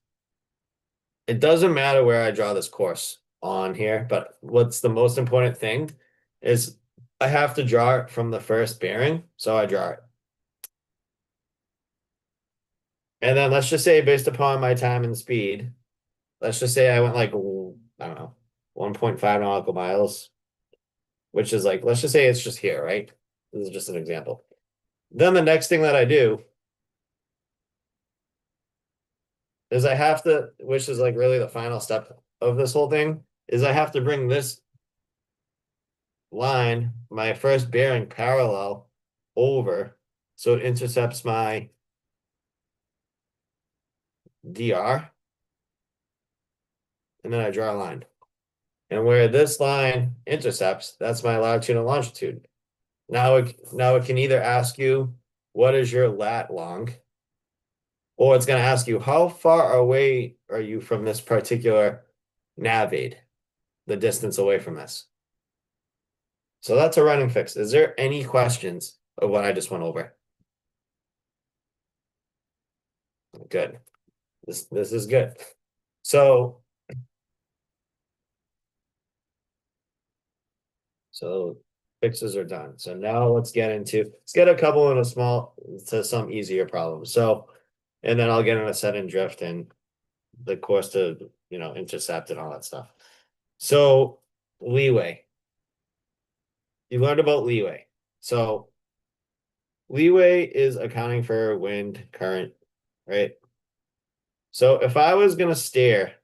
It doesn't matter where I draw this course on here, but what's the most important thing is I have to draw it from the first bearing, so I draw it. And then let's just say based upon my time and speed, let's just say I went like, I don't know, 1.5 nautical miles, which is like, let's just say it's just here, right? This is just an example. Then the next thing that I do is I have to, which is like really the final step of this whole thing, is I have to bring this line, my first bearing parallel over, so it intercepts my DR, and then I draw a line. And where this line intercepts, that's my latitude and longitude. Now it can either ask you, what is your lat long? Or it's going to ask you, how far away are you from this particular nav aid, the distance away from this? So that's a running fix. Is there any questions of what I just went over? Good. This is good. So fixes are done. So now let's get a couple of some easier problems. So, and then I'll get into set and drift and the course to, intercept and all that stuff. So leeway. You learned about leeway. So leeway is accounting for wind, current, right? So if I was gonna steer,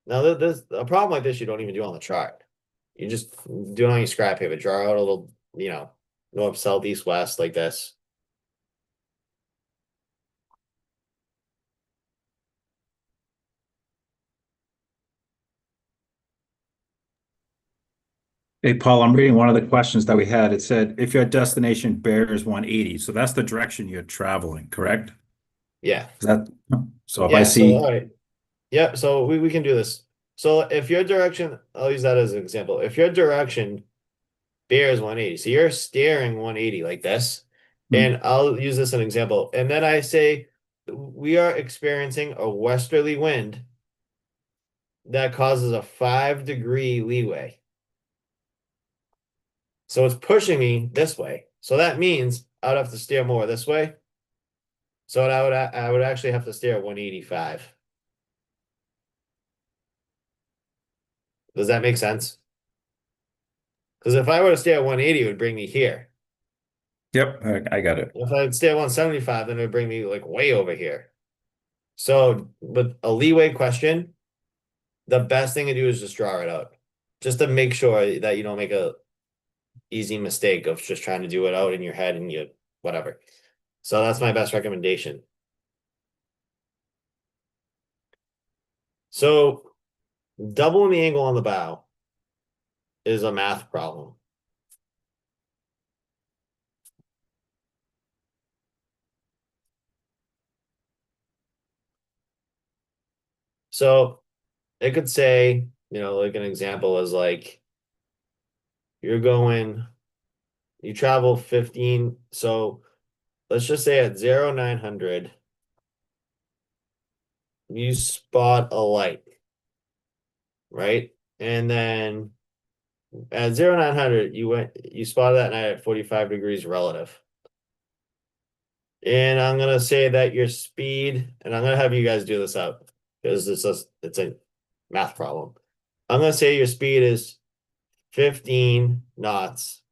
now this a problem like this you don't even do on the chart. You just do it on your scrap paper, draw out a little, north, south, east, west like this. Hey, Paul, I'm reading one of the questions that we had. It said, if your destination bears 180, so that's the direction you're traveling, correct? Yeah. Is that, so if I Yeah, so see, all right. Yeah, so we can do this. So if your direction, I'll use that as an example. If your direction bears 180, so you're steering 180 like this, and I'll use this as an example. And then I say we are experiencing a westerly wind that causes a 5-degree leeway. So it's pushing me this way. So that means I would have to steer more this way. So I would actually have to steer 185. Does that make sense? Because if I were to stay at 180, it would bring me here. yep, I got it. If I'd stay at 175, then it would bring me like way over here. So with a leeway question, the best thing to do is just draw it out. Just to make sure that you don't make a easy mistake of just trying to do it out in your head and you whatever. So that's my best recommendation. So doubling the angle on the bow is a math problem. So it could say, like an example is like you travel 15. So let's just say at 0900, you spot a light, right? And then at 0900, you spotted that night at 45 degrees relative. And I'm gonna say that your speed, and I'm gonna have you guys do this out because it's a math problem. I'm gonna say your speed is 15 knots.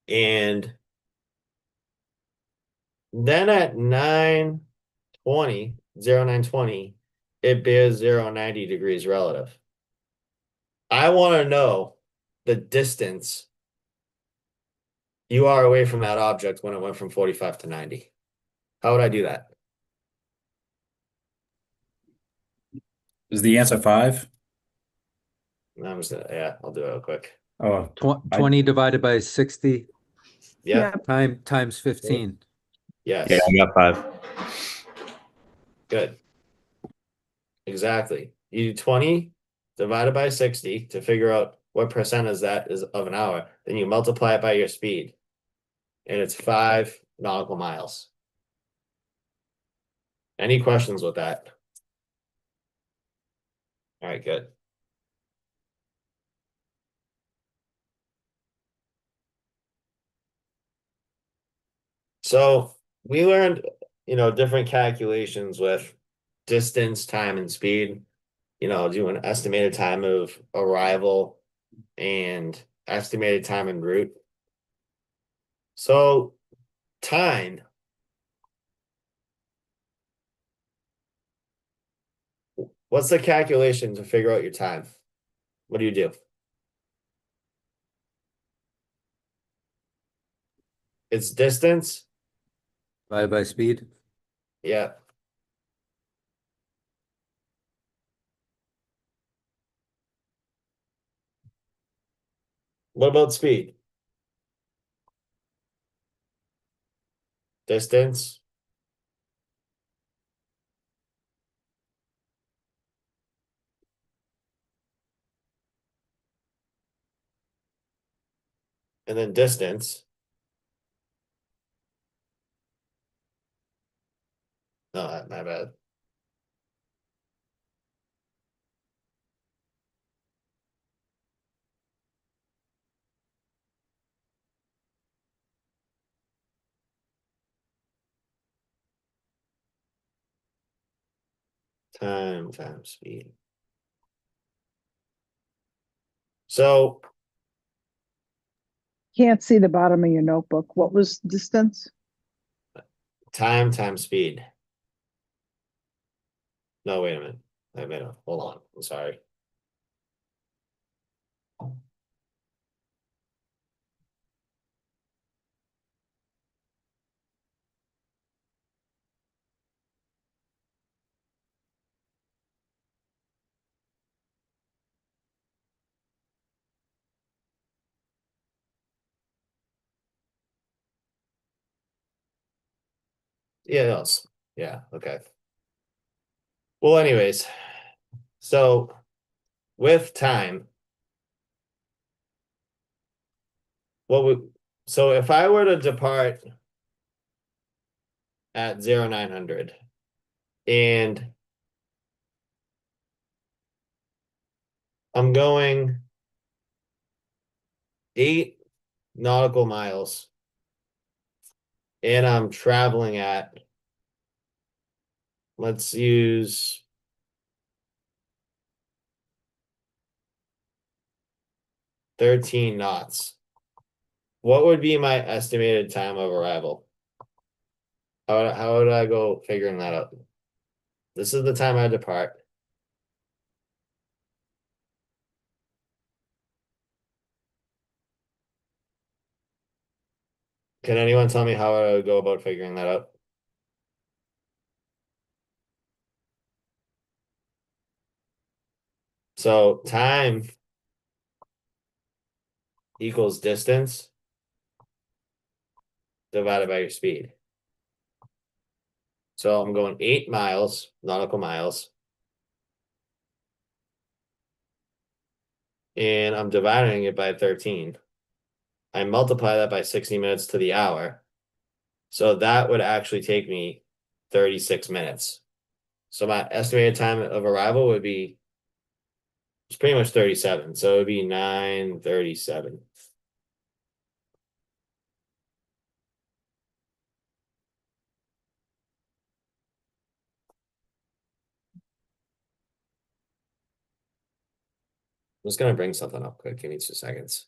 And then at 0920, it bears 090 degrees relative. I want to know the distance you are away from that object when it went from 45 to 90. How would I do that? Is the answer 5? I'm just gonna, yeah, I'll do it real quick. Oh, I- 20 divided by 60 Yeah, times 15. yes, Yeah, I got 5. good. Exactly. You do 20 divided by 60 to figure out what percent is that is of an hour. Then you multiply it by your speed. And it's 5 nautical miles. Any questions with that? All right, good. So we learned, different calculations with distance, time, and speed. Doing estimated time of arrival and estimated time en route. So time. What's the calculation to figure out your time? What do you do? It's distance. Divided by speed. Yeah. What about speed? Distance. And then distance. No, my bad. Time times speed. So Can't see the bottom of your notebook. What was distance? time times speed. No, wait a minute. Hold on. I'm sorry. Yeah, yeah, okay. Well, anyways, so with time, so if I were to depart at 0900 and I'm going 8 nautical miles and I'm traveling at, let's use 13 knots. What would be my estimated time of arrival? How would I go figuring that out? This is the time I depart. Can anyone tell me how I would go about figuring that out? So time equals distance divided by your speed. So I'm going 8 nautical miles. And I'm dividing it by 13. I multiply that by 60 minutes to the hour. So that would actually take me 36 minutes. So my estimated time of arrival would be, it's pretty much 37. So it would be 9:37. I'm just gonna bring something up quick. Give me 2 seconds.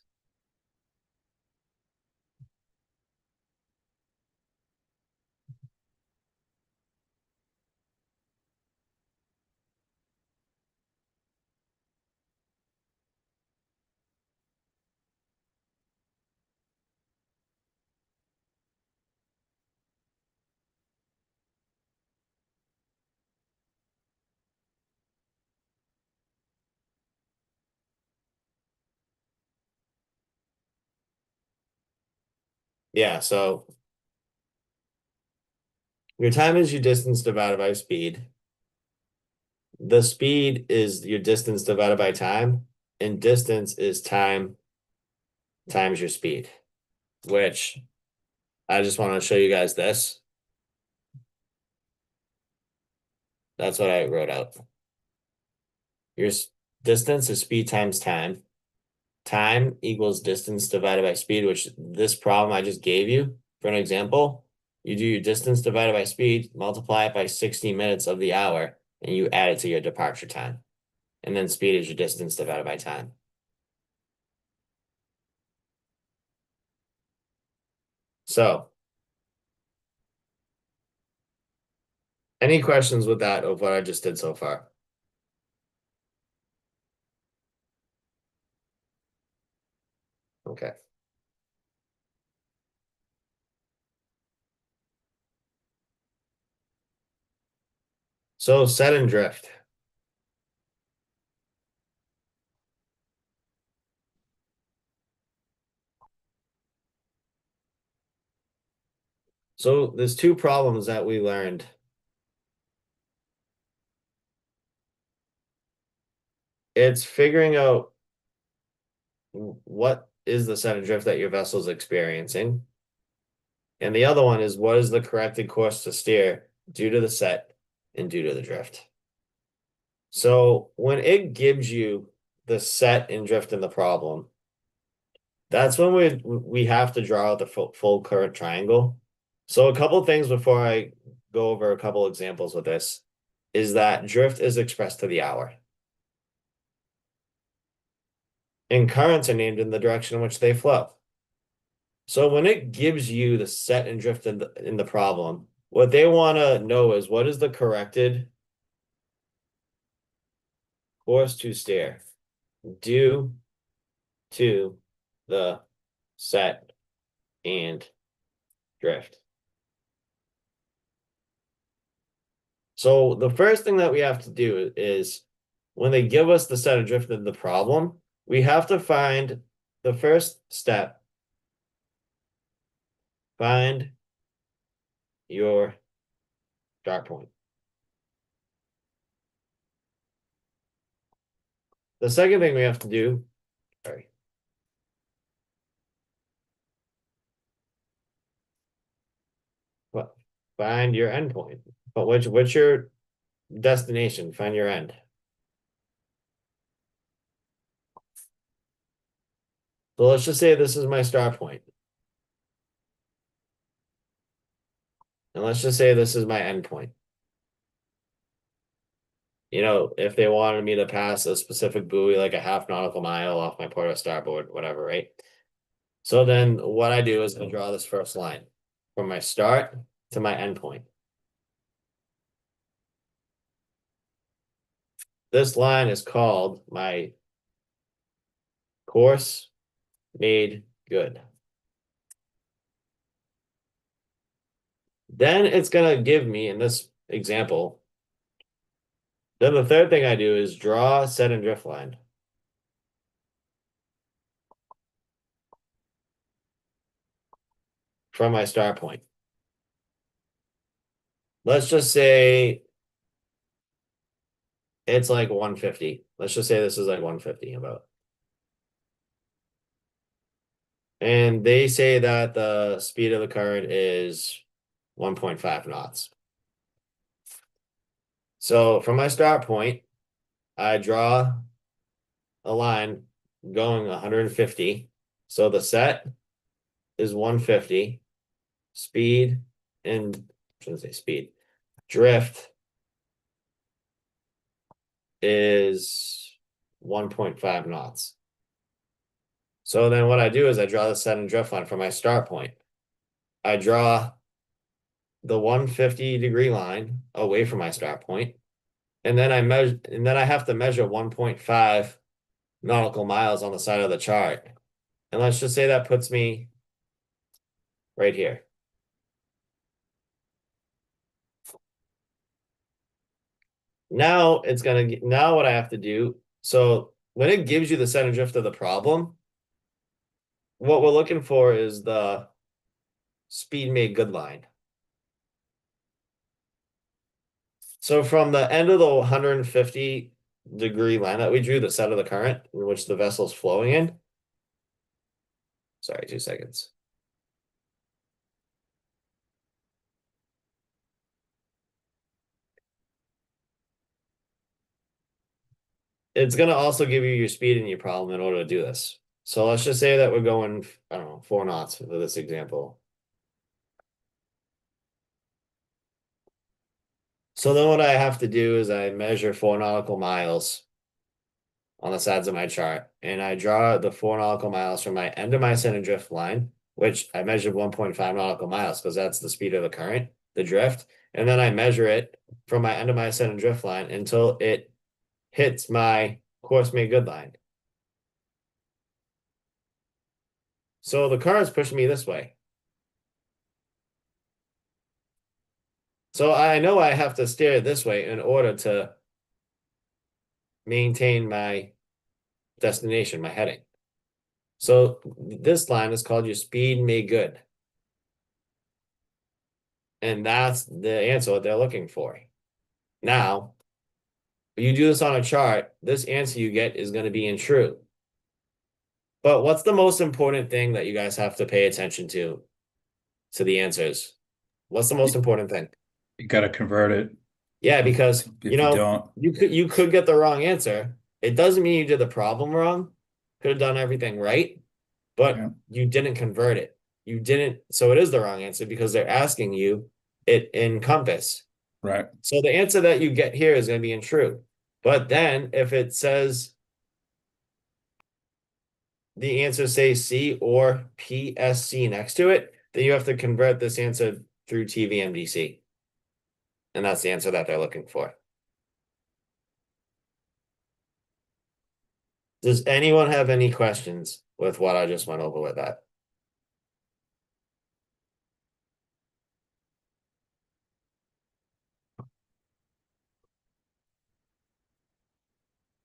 Yeah, so your time is your distance divided by speed. The speed is your distance divided by time, and distance is time times your speed, which I just want to show you guys this. That's what I wrote out. Your distance is speed times time. Time equals distance divided by speed, which this problem I just gave you for an example you do your distance divided by speed, multiply it by 60 minutes of the hour, and you add it to your departure time. And then speed is your distance divided by time. So, any questions with that of what I just did so far? Okay. So set and drift. So there's two problems that we learned. It's figuring out what is the set and drift that your vessel is experiencing. And the other one is what is the corrected course to steer due to the set and due to the drift. So when it gives you the set and drift in the problem, that's when we have to draw out the full current triangle. So a couple things before I go over a couple examples with this is that drift is expressed to the hour. And currents are named in the direction in which they flow. So when it gives you the set and drift in the problem, what they want to know is what is the corrected course to steer due to the set and drift. So the first thing that we have to do is when they give us the set and drift of the problem, we have to find the first step. Find your start point. The second thing we have to do, sorry. What? Find your endpoint. But what's your destination? Find your end. So let's just say this is my start point. And let's just say this is my end point. You know, if they wanted me to pass a specific buoy, like a half nautical mile off my port or starboard, whatever, right? So then what I do is I draw this first line from my start to my end point. This line is called my course made good. Then it's going to give me, in this example, then the third thing I do is draw a set and drift line. From my start point. Let's just say it's like 150. Let's just say this is like 150 about. And they say that the speed of the current is 1.5 knots. So from my start point, I draw a line going 150. So the set is 150. Speed and I shouldn't say speed. Drift is 1.5 knots. So then what I do is I draw the set and drift line from my start point. I draw the 150-degree line away from my start point. And then I have to measure 1.5 nautical miles on the side of the chart. And let's just say that puts me right here. Now now what I have to do, so when it gives you the set and drift of the problem, what we're looking for is the speed made good line. So from the end of the 150-degree line that we drew, the set of the current in which the vessel's flowing in. Sorry, 2 seconds. It's going to also give you your speed and your problem in order to do this. So let's just say that we're going, I don't know, 4 knots for this example. So then what I have to do is I measure 4 nautical miles on the sides of my chart, and I draw the 4 nautical miles from my end of my center drift line, which I measured 1.5 nautical miles because that's the speed of the current, the drift. And then I measure it from my end of my center drift line until it hits my course made good line. So the current's pushing me this way. So I know I have to steer this way in order to maintain my destination, my heading. So this line is called your speed made good. And that's the answer that they're looking for. Now, you do this on a chart, this answer you get is going to be in true. But what's the most important thing that you guys have to pay attention to the answers? What's the most important thing? You gotta convert it. Yeah, because If you don't, you could get the wrong answer. It doesn't mean you did the problem wrong. Could have done everything right, but Yeah. you didn't convert it. You didn't, so it is the wrong answer because they're asking you it in compass. right? So the answer that you get here is going to be in true. But then if it says the answer says C or PSC next to it, then you have to convert this answer through TVMDC. And that's the answer that they're looking for. Does anyone have any questions with what I just went over with that?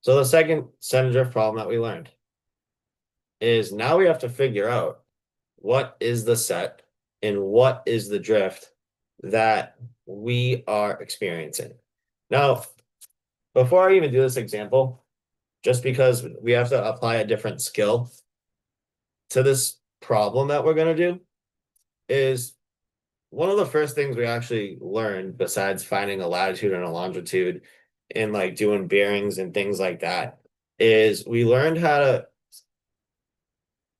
So the second center drift problem that we learned is now we have to figure out what is the set and what is the drift that we are experiencing. Now, before I even do this example, just because we have to apply a different skill to this problem that we're going to do, is one of the first things we actually learned besides finding a latitude and a longitude and like doing bearings and things like that is we learned how to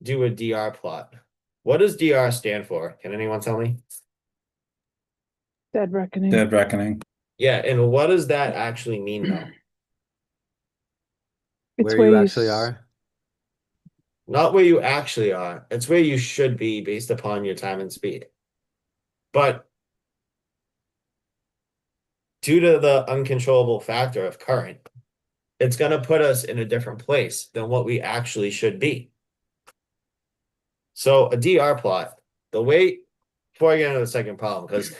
do a DR plot. What does DR stand for? Can anyone tell me? Dead reckoning. Dead reckoning. Yeah, and what does that actually mean though? It's Where you s- actually are? Not where you actually are. It's where you should be based upon your time and speed. But due to the uncontrollable factor of current, it's going to put us in a different place than what we actually should be. So a DR plot, the way, before I get into the second problem, because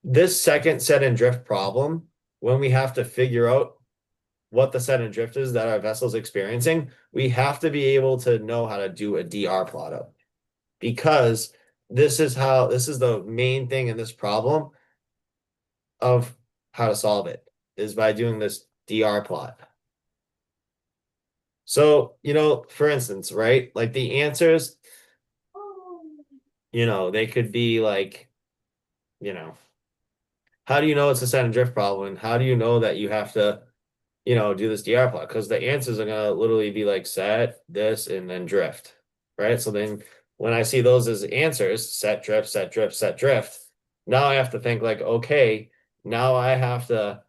this second set and drift problem, when we have to figure out what the set and drift is that our vessel's experiencing, we have to be able to know how to do a DR plot of. Because this is the main thing in this problem of how to solve it, is by doing this DR plot. So, for instance, right? Like the answers, they could be like, how do you know it's a set and drift problem? And how do you know that you have to, do this DR plot? Because the answers are gonna literally be like set, this, and then drift, right? So then when I see those as answers, set, drift, set, drift, set, drift, now I have to think like, okay, now I have to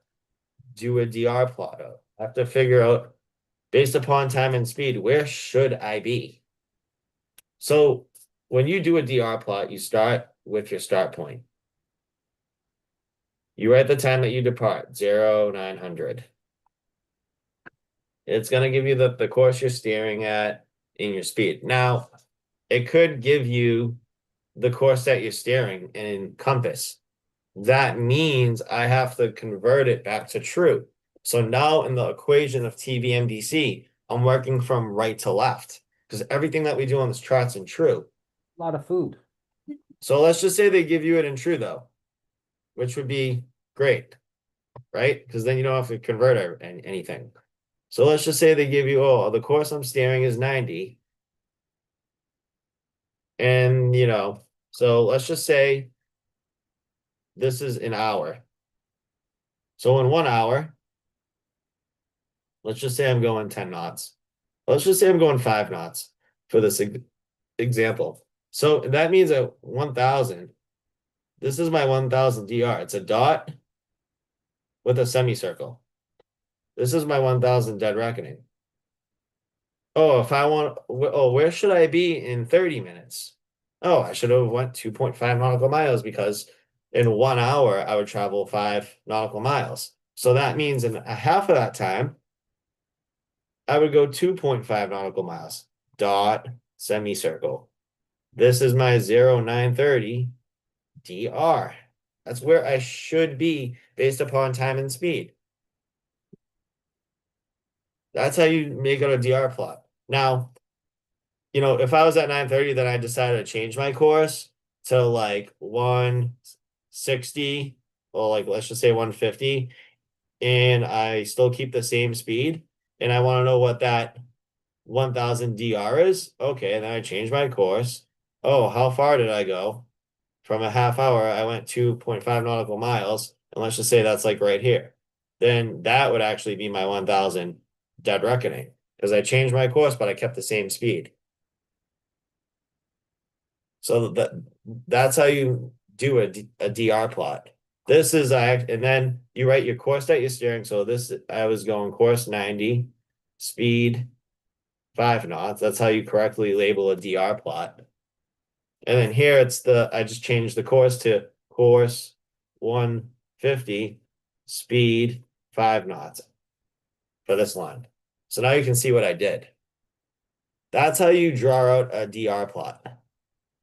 do a DR plot of. I have to figure out based upon time and speed, where should I be? So when you do a DR plot, you start with your start point. You write the time that you depart, 0, 900. It's going to give you the course you're steering at in your speed. Now, it could give you the course that you're steering in compass. That means I have to convert it back to true. So now in the equation of TVMDC, I'm working from right to left because everything that we do on this chart's in true. A lot of food. So let's just say they give you it in true though, which would be great, right? Because then you don't have to convert anything. So let's just say they give you, oh, the course I'm steering is 90. And, so let's just say this is an hour. So in 1 hour, let's just say I'm going 10 knots. Let's just say I'm going 5 knots for this example. So that means at 1000, this is my 1000 DR. It's a dot with a semicircle. This is my 1000 dead reckoning. Oh, if I want, oh, where should I be in 30 minutes? Oh, I should have went 2.5 nautical miles because in 1 hour I would travel 5 nautical miles. So that means in a half of that time, I would go 2.5 nautical miles. Dot semicircle. This is my 0930 DR. That's where I should be based upon time and speed. That's how you make out a DR plot. Now, you know, if I was at 930, then I decided to change my course to like 160 or like let's just say 150, and I still keep the same speed, and I want to know what that 1000 DR is. Okay, and then I change my course. Oh, how far did I go? From a half hour, I went 2.5 nautical miles, and let's just say that's like right here. Then that would actually be my 1000 dead reckoning because I changed my course, but I kept the same speed. So that's how you do a DR plot. This is and then you write your course that you're steering. So this I was going course 90, speed 5 knots. That's how you correctly label a DR plot. And then here it's I just changed the course to course 150, speed 5 knots for this line. So now you can see what I did. That's how you draw out a DR plot.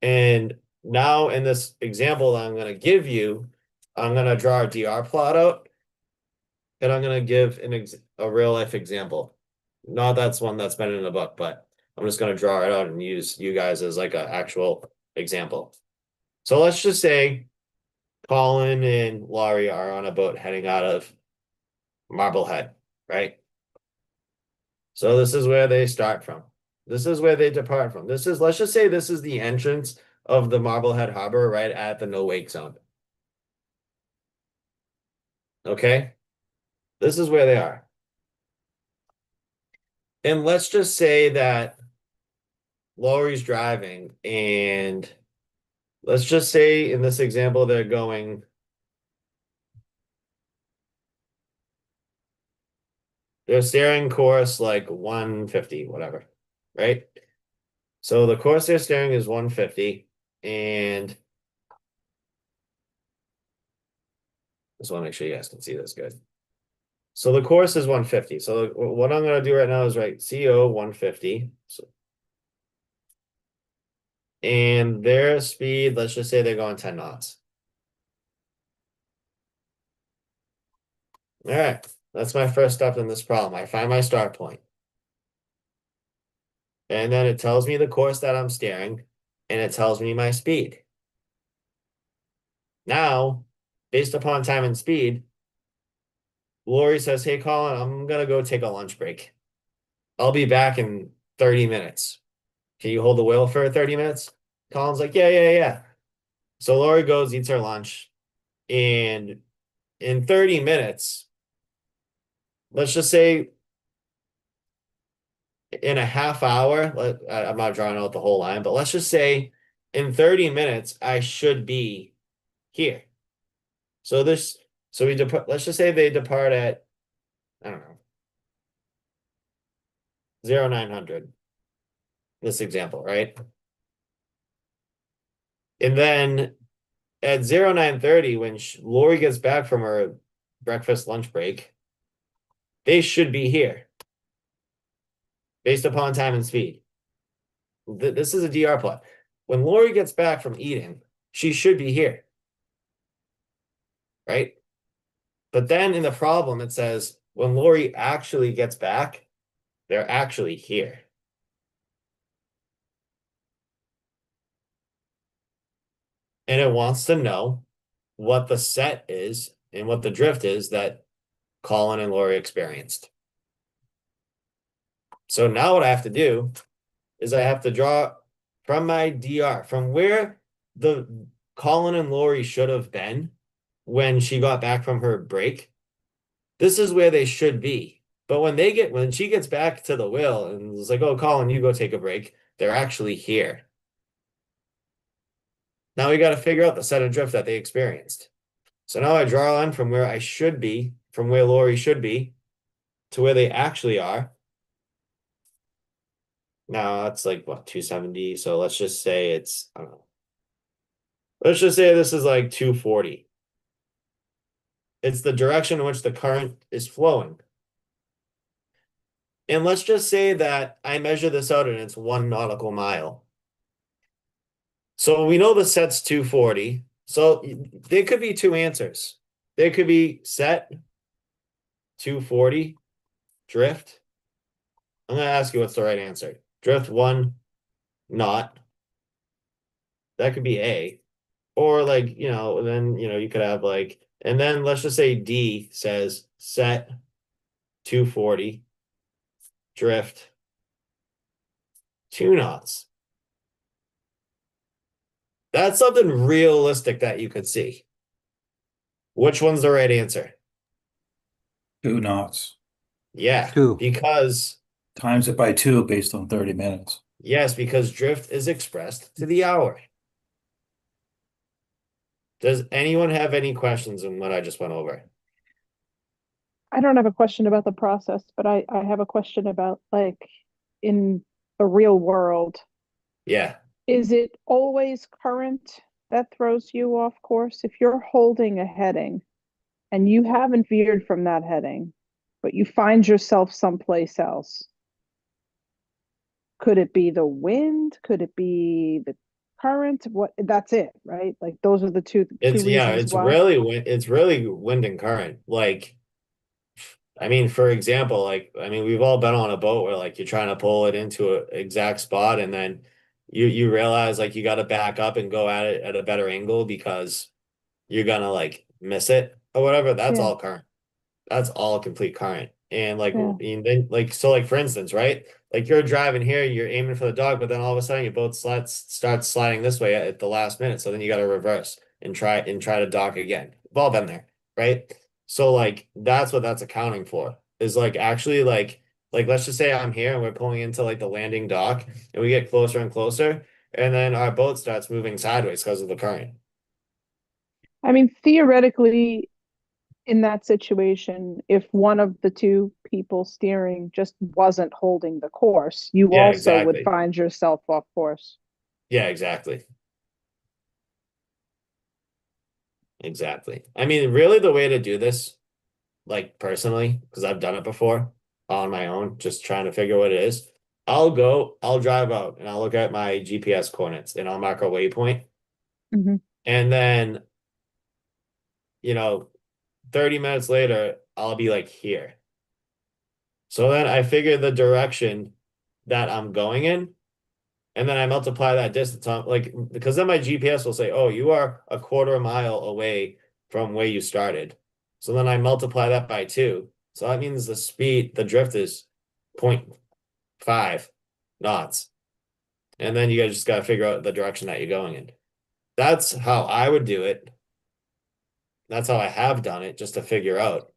And now in this example that I'm going to give you, I'm going to draw a DR plot out, and I'm going to give a real life example. Not that's one that's been in the book, but I'm just going to draw it out and use you guys as like an actual example. So let's just say Colin and Laurie are on a boat heading out of Marblehead, right? So this is where they start from. This is where they depart from. Let's just say this is the entrance of the Marblehead Harbor right at the no wake zone. Okay? This is where they are. And let's just say that Laurie's driving, and let's just say in this example they're going their steering course like 150, whatever, right? So the course they're steering is 150, and just want to make sure you guys can see this good. So the course is 150. So what I'm going to do right now is write CO 150. So, and their speed, let's just say they're going 10 knots. All right, that's my first step in this problem. I find my start point. And then it tells me the course that I'm steering, and it tells me my speed. Now, based upon time and speed, Lori says, hey, Colin, I'm going to go take a lunch break. I'll be back in 30 minutes. Can you hold the wheel for 30 minutes? Colin's like, yeah. So Lori goes, eats her lunch, and in 30 minutes, let's just say in a half hour, I'm not drawing out the whole line, but let's just say in 30 minutes, I should be here. So we depart, let's just say they depart at, I don't know, 0900. This example, right? And then at 0930, when Lori gets back from her breakfast lunch break, they should be here based upon time and speed. This is a DR plot. When Lori gets back from eating, she should be here, right? But then in the problem, it says when Lori actually gets back, they're actually here. And it wants to know what the set is and what the drift is that Colin and Lori experienced. So now what I have to do is I have to draw from my DR, from where the Colin and Lori should have been when she got back from her break. This is where they should be. But when she gets back to the wheel and it's like, oh, Colin, you go take a break, they're actually here. Now we got to figure out the set of drift that they experienced. So now I draw a line from where I should be from where Lori should be to where they actually are. Now that's like what, 270. So let's just say it's, I don't know. Let's just say this is like 240. It's the direction in which the current is flowing. And let's just say that I measure this out and it's 1 nautical mile. So we know the set's 240. So there could be two answers. There could be set 240, drift. I'm going to ask you what's the right answer. Drift 1 knot. That could be A. Or like, then, you could have like, and then let's just say D says set 240, drift 2 knots. That's something realistic that you could see. Which one's the right answer? 2 knots. Yeah, 2. because Times it by 2 based on 30 minutes. yes, because drift is expressed to the hour. Does anyone have any questions on what I just went over? I don't have a question about the process, but I have a question about like in the real world, Yeah, is it always current that throws you off course? If you're holding a heading and you haven't veered from that heading, but you find yourself someplace else, could it be the wind? Could it be the current? What, that's it, right? Like those are the two reasons it's why. really wind and current. Like, I mean, for example, we've all been on a boat where like you're trying to pull it into an exact spot and then you realize like you got to back up and go at it at a better angle because you're gonna like miss it or whatever. That's Yeah, all current. That's all complete current. And like, yeah. and then like, so like for instance, right? Like you're driving here, you're aiming for the dog, but then all of a sudden your boat starts sliding this way at the last minute. So then you got to reverse and try to dock again. We've all been there, right? So like that's what that's accounting for. Is like actually like let's just say I'm here and we're pulling into like the landing dock and we get closer and closer, and then our boat starts moving sideways because of the current. I mean, theoretically, in that situation, if one of the two people steering just wasn't holding the course, you Yeah, also would exactly. find yourself off course. Yeah, exactly. Exactly. I mean, really the way to do this, like personally, because I've done it before on my own, just trying to figure what it is. I'll drive out and I'll look at my GPS coordinates and I'll mark a waypoint. Mhm. And then, you know, 30 minutes later, I'll be like here. So then I figure the direction that I'm going in, and then I multiply that distance on like because then my GPS will say, oh, you are a quarter mile away from where you started. So then I multiply that by 2. So that means the drift is 0.5 knots. And then you guys just gotta figure out the direction that you're going in. That's how I would do it. That's how I have done it, just to figure out.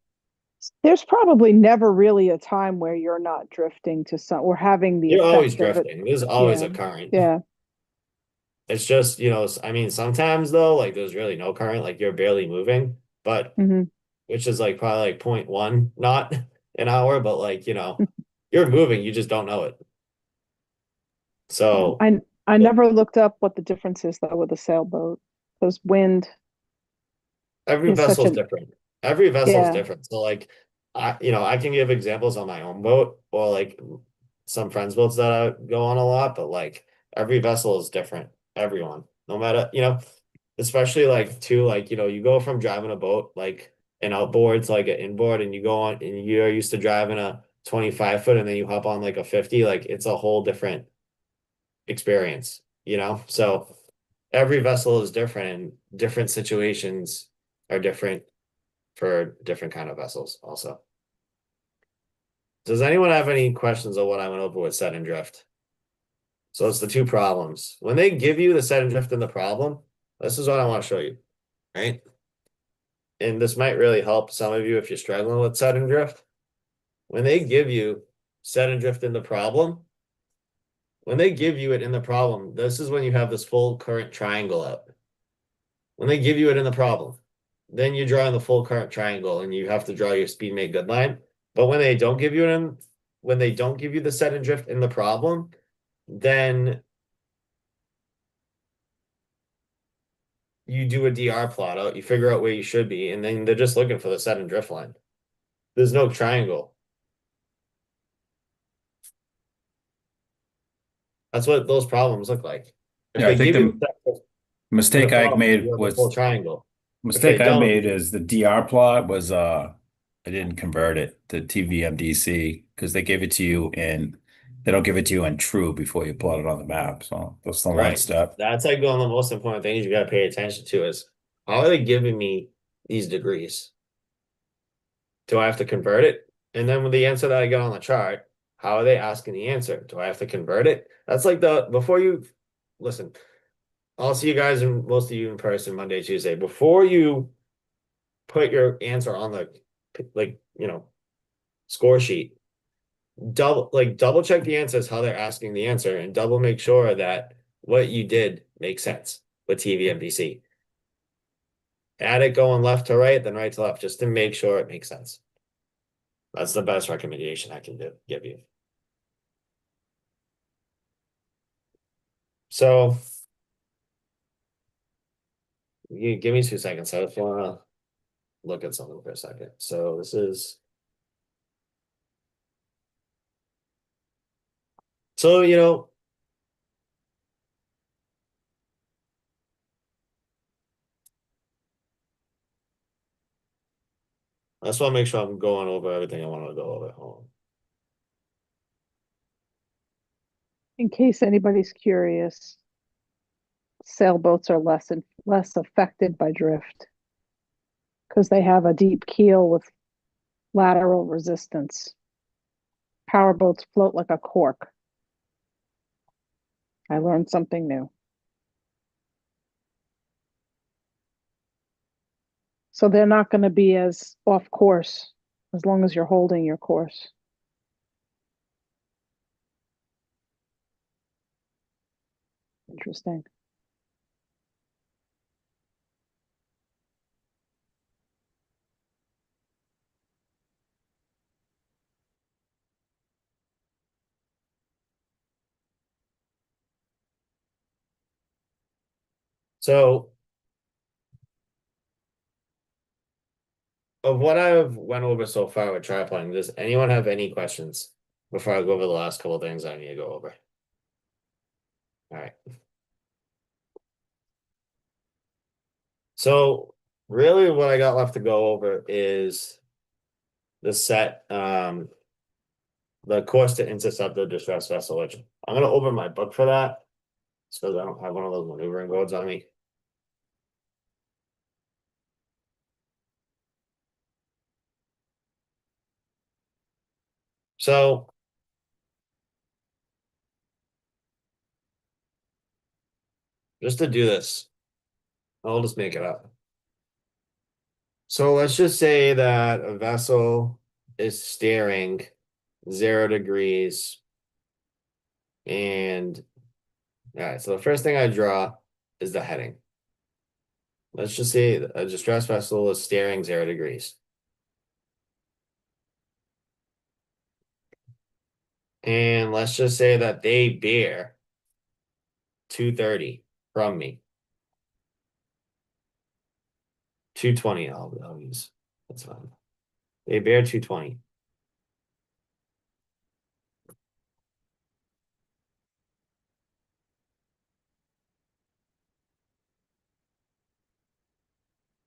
There's probably never really a time where you're not drifting to some or having the You're always effect of it. drifting. There's always Yeah. a current. Yeah. It's just, I mean, sometimes though, like there's really no current, like you're barely moving, but Hmm. which is like probably like 0.1 knot an hour, but like, you're moving, you just don't know it. Yeah. So I never looked up what the difference is though with a sailboat because wind every is such vessel is an, different. Every vessel is yeah. different. So like I can give examples on my own boat or like some friends' boats that I go on a lot, but like every vessel is different. Everyone, no matter, especially like too, like, you go from driving a boat like an outboard to like an inboard and you go on and you're used to driving a 25 foot and then you hop on like a 50, like it's a whole different experience. So every vessel is different and different situations are different for different kind of vessels also. Does anyone have any questions on what I went over with set and drift? So it's the two problems. When they give you the set and drift and the problem, this is what I want to show you, right? And this might really help some of you if you're struggling with set and drift. When they give you set and drift in the problem, when they give you it in the problem, this is when you have this full current triangle out. When they give you it in the problem, then you're drawing the full current triangle and you have to draw your speed made good line. But when they don't give you when they don't give you the set and drift in the problem, then you do a DR plot out, you figure out where you should be, and then they're just looking for the set and drift line. There's no triangle. That's what those problems look like. If Yeah, I they think give you the the set and mistake I problem, you made have the full was triangle. mistake they I don't- made is the DR plot was I didn't convert it to TVMDC because they gave it to you in they don't give it to you in true before you plot it on the map. So that's the one Right. step. That's like one of the most important things you gotta pay attention to is how are they giving me these degrees? Do I have to convert it? And then with the answer that I get on the chart, how are they asking the answer? Do I have to convert it? That's like before you listen, I'll see you guys and most of you in person Monday, Tuesday. Before you put your answer on the score sheet, double check the answers, how they're asking the answer, and double make sure that what you did makes sense with TVMDC. Add it going left to right, then right to left, just to make sure it makes sense. That's the best recommendation I can give you. So, you give me 2 seconds. I just want to look at something for a second. So this is. So, I just want to make sure I'm going over everything I want to go over. Hold on. In case anybody's curious, sailboats are less affected by drift because they have a deep keel with lateral resistance. Powerboats float like a cork. I learned something new. So they're not going to be as off course as long as you're holding your course. Interesting. So, of what I've went over so far with tripling, does anyone have any questions before I go over the last couple of things I need to go over? All right. So really what I got left to go over is the the course to intercept the distress vessel, which I'm gonna open my book for that. So I don't have one of those maneuvering boards on me. So just to do this, I'll just make it up. So let's just say that a vessel is steering 0 degrees. And all right, so the first thing I draw is the heading. Let's just say a distress vessel is steering 0 degrees. And let's just say that they bear 230 from me. 220, I'll use. That's fine. They bear 220.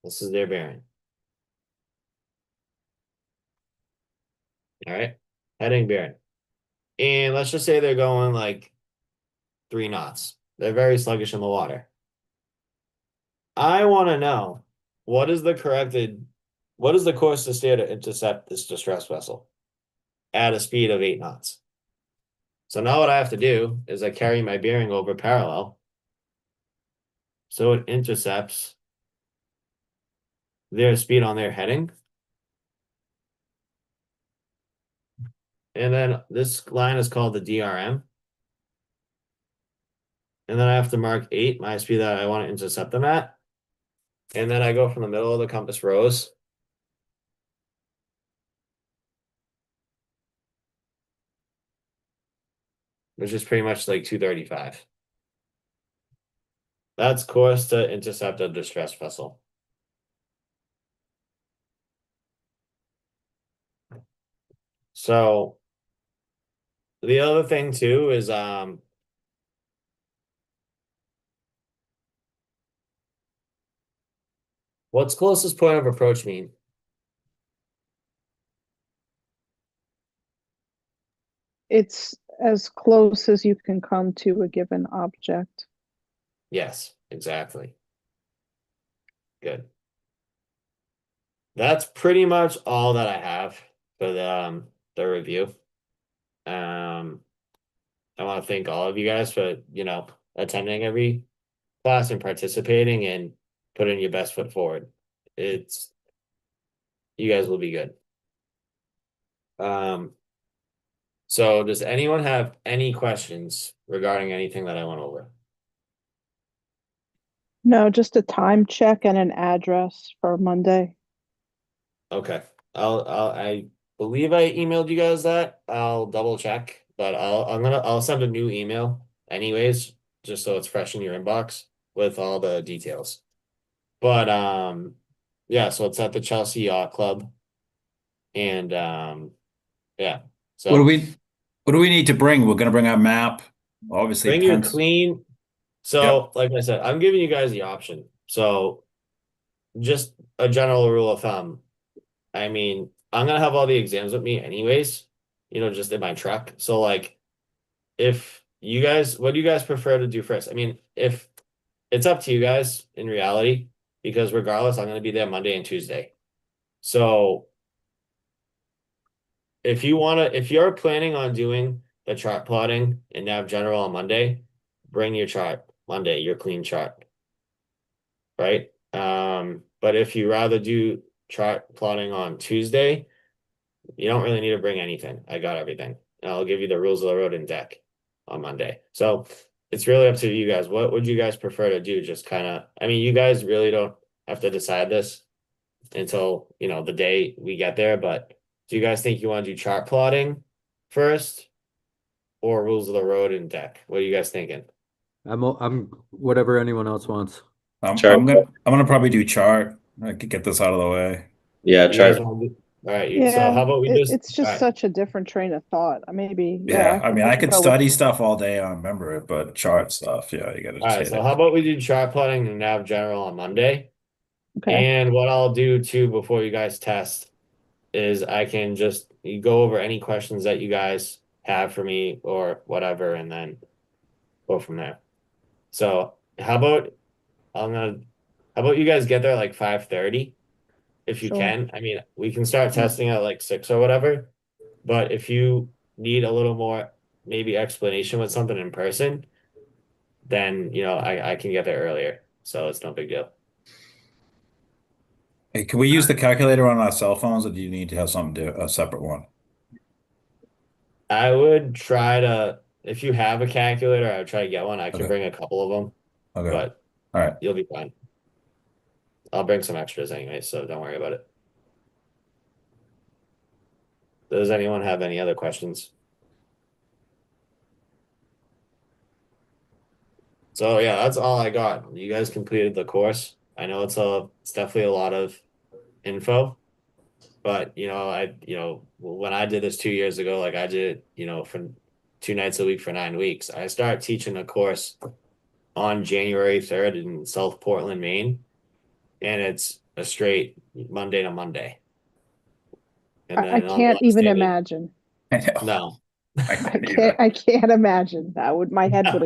This is their bearing. All right. Heading bearing. And let's just say they're going like 3 knots. They're very sluggish in the water. I want to know what is the course to steer to intercept this distress vessel at a speed of 8 knots. So now what I have to do is I carry my bearing over parallel. So it intercepts their speed on their heading. And then this line is called the DRM. And then I have to mark 8, my speed that I want to intercept them at. And then I go from the middle of the compass rose. Which is pretty much like 235. That's course to intercept a distress vessel. So the other thing too is what's closest point of approach mean? It's as close as you can come to a given object. Yes, exactly. Good. That's pretty much all that I have for the review. I want to thank all of you guys for, attending every class and participating and putting your best foot forward. You guys will be good. So does anyone have any questions regarding anything that I went over? No, just a time check and an address for Monday. Okay, I believe I emailed you guys that. I'll double check, but I'll send a new email anyways, just so it's fresh in your inbox with all the details. But yeah, so it's at the Chelsea Yacht Club, and yeah, What do so we need to bring? We're gonna bring our map, obviously bring your pens. clean. Yep. So, like I said, I'm giving you guys the option. So, just a general rule of thumb. I mean, I'm gonna have all the exams with me anyways, just in my truck. So, like, if you guys, what do you guys prefer to do first? I mean, if it's up to you guys in reality, because regardless, I'm gonna be there Monday and Tuesday. So, if you're planning on doing the chart plotting in Nav General on Monday, bring your chart Monday, your clean chart. Right? But if you rather do chart plotting on Tuesday, you don't really need to bring anything. I got everything. And I'll give you the rules of the road in deck on Monday. So it's really up to you guys. What would you guys prefer to do? Just kind of, I mean, you guys really don't have to decide this until, the day we get there, but do you guys think you want to do chart plotting first or rules of the road in deck? What are you guys thinking? I'm whatever anyone else wants. Chart. I'm gonna probably do chart. I could get this out of the way. Yeah, You guys chart. want to do, all right, so Yeah, how about we just, it's all just right. such a different train of thought. Maybe, yeah, Yeah, I mean, I I can could go with study stuff all day on remember it, but chart stuff, yeah, you gotta All just right, hit so it. how about we do chart plotting and nav general on Monday? okay. And what I'll do too before you guys test is I can just go over any questions that you guys have for me or whatever, and then go from there. So I'm gonna how about you guys get there like 5:30 if you Sure. can? I mean, we can start Yeah. testing at like 6 or whatever, but if you need a little more maybe explanation with something in person, then I can get there earlier. So it's no big deal. Hey, can we use the calculator on our cell phones, or do you need to have something a separate one? I would try to, if you have a calculator, I would try to get one. I can Okay. bring a couple of them, Okay. but All right. you'll be fine. I'll bring some extras anyway, so don't worry about it. Does anyone have any other questions? So yeah, that's all I got. You guys completed the course. I know it's definitely a lot of info, but when I did this 2 years ago, like I did, for 2 nights a week for 9 weeks, I started teaching a course on January 3rd in South Portland, Maine, and it's a straight Monday to Monday. And I then on can't even Wednesday, imagine. I know. no. I couldn't either. I can't imagine. My head would